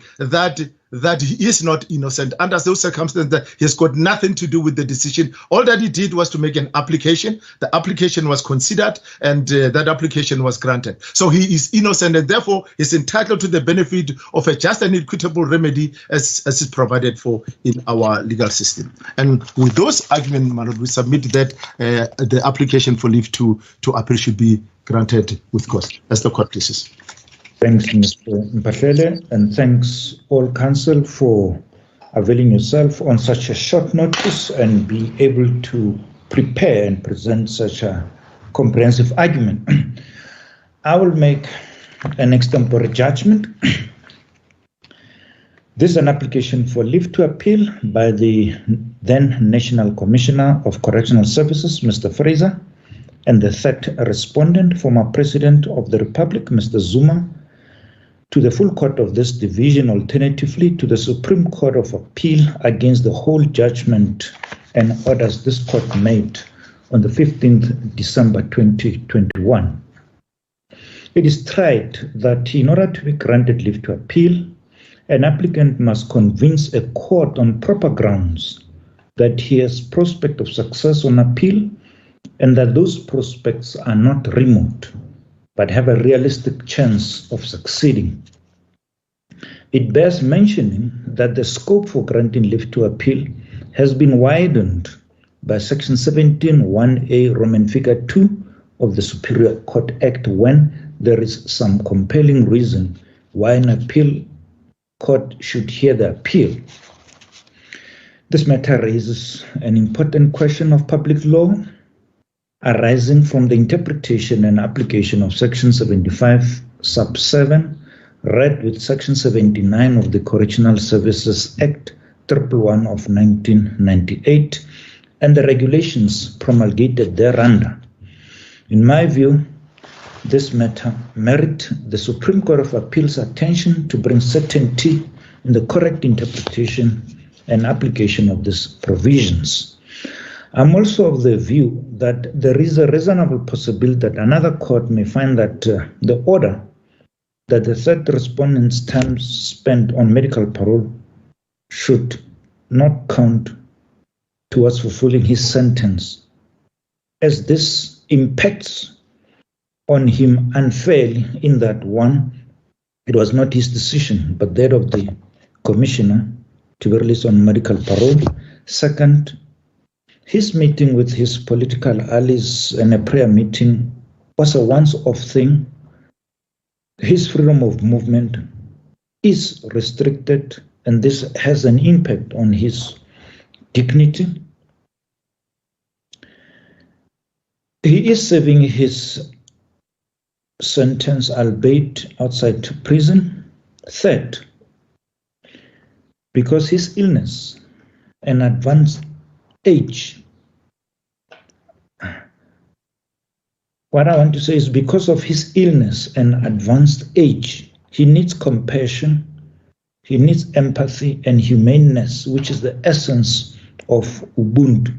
that he is not innocent under those circumstances, that he has got nothing to do with the decision. All that he did was to make an application. The application was considered, and that application was granted. So he is innocent, and therefore is entitled to the benefit of a just and equitable remedy as is provided for in our legal system. And with those arguments, my lord, we submit that the application for leave to appeal should be granted with cause, as the court pleases. Thanks, Mr. Mpahlele, and thanks all counsel for availing yourself on such a short notice and be able to prepare and present such a comprehensive argument. I will make an extempore judgment This is an application for leave to appeal by the then National Commissioner of Correctional Services, Mr. Fraser, and the third respondent, former President of the Republic, Mr. Zuma, to the full court of this division, alternatively to the Supreme Court of Appeal, against the whole judgment and orders this court made on the 15th December 2021. It is tried that in order to be granted leave to appeal, an applicant must convince a court on proper grounds that he has prospect of success on appeal and that those prospects are not remote, but have a realistic chance of succeeding. It bears mentioning that the scope for granting leave to appeal has been widened by Section 17(1)(a) Roman figure 2 of the Superior Court Act when there is some compelling reason why an appeal court should hear the appeal. This matter raises an important question of public law arising from the interpretation and application of Section 75 sub 7 read with Section 79 of the Correctional Services Act 111 of 1998 and the regulations promulgated thereunder. In my view, this matter merits the Supreme Court of Appeal's attention to bring certainty in the correct interpretation and application of these provisions. I'm also of the view that there is a reasonable possibility that another court may find that the order that the third respondent's time spent on medical parole should not count towards fulfilling his sentence, as this impacts on him unfairly in that, one, it was not his decision, but that of the commissioner to be released on medical parole. Second, his meeting with his political allies and a prayer meeting was a once-off thing. His freedom of movement is restricted, and this has an impact on his dignity. He is serving his sentence, albeit outside prison. Third, because his illness and advanced age, what I want to say is because of his illness and advanced age, he needs compassion, he needs empathy and humaneness, which is the essence of Ubuntu.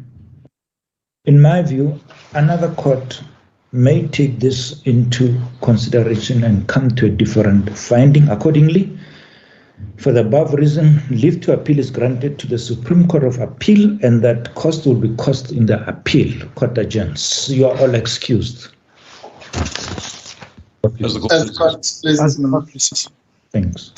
In my view, another court may take this into consideration and come to a different finding. Accordingly, for the above reason, leave to appeal is granted to the Supreme Court of Appeal, and that cost will be cost in the appeal. Court agents, you are all excused. Thanks.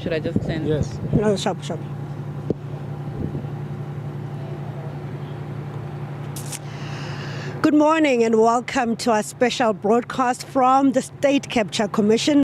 should I just send? Yes. No, sharp. Good morning and welcome to our special broadcast from the State Capture Commission.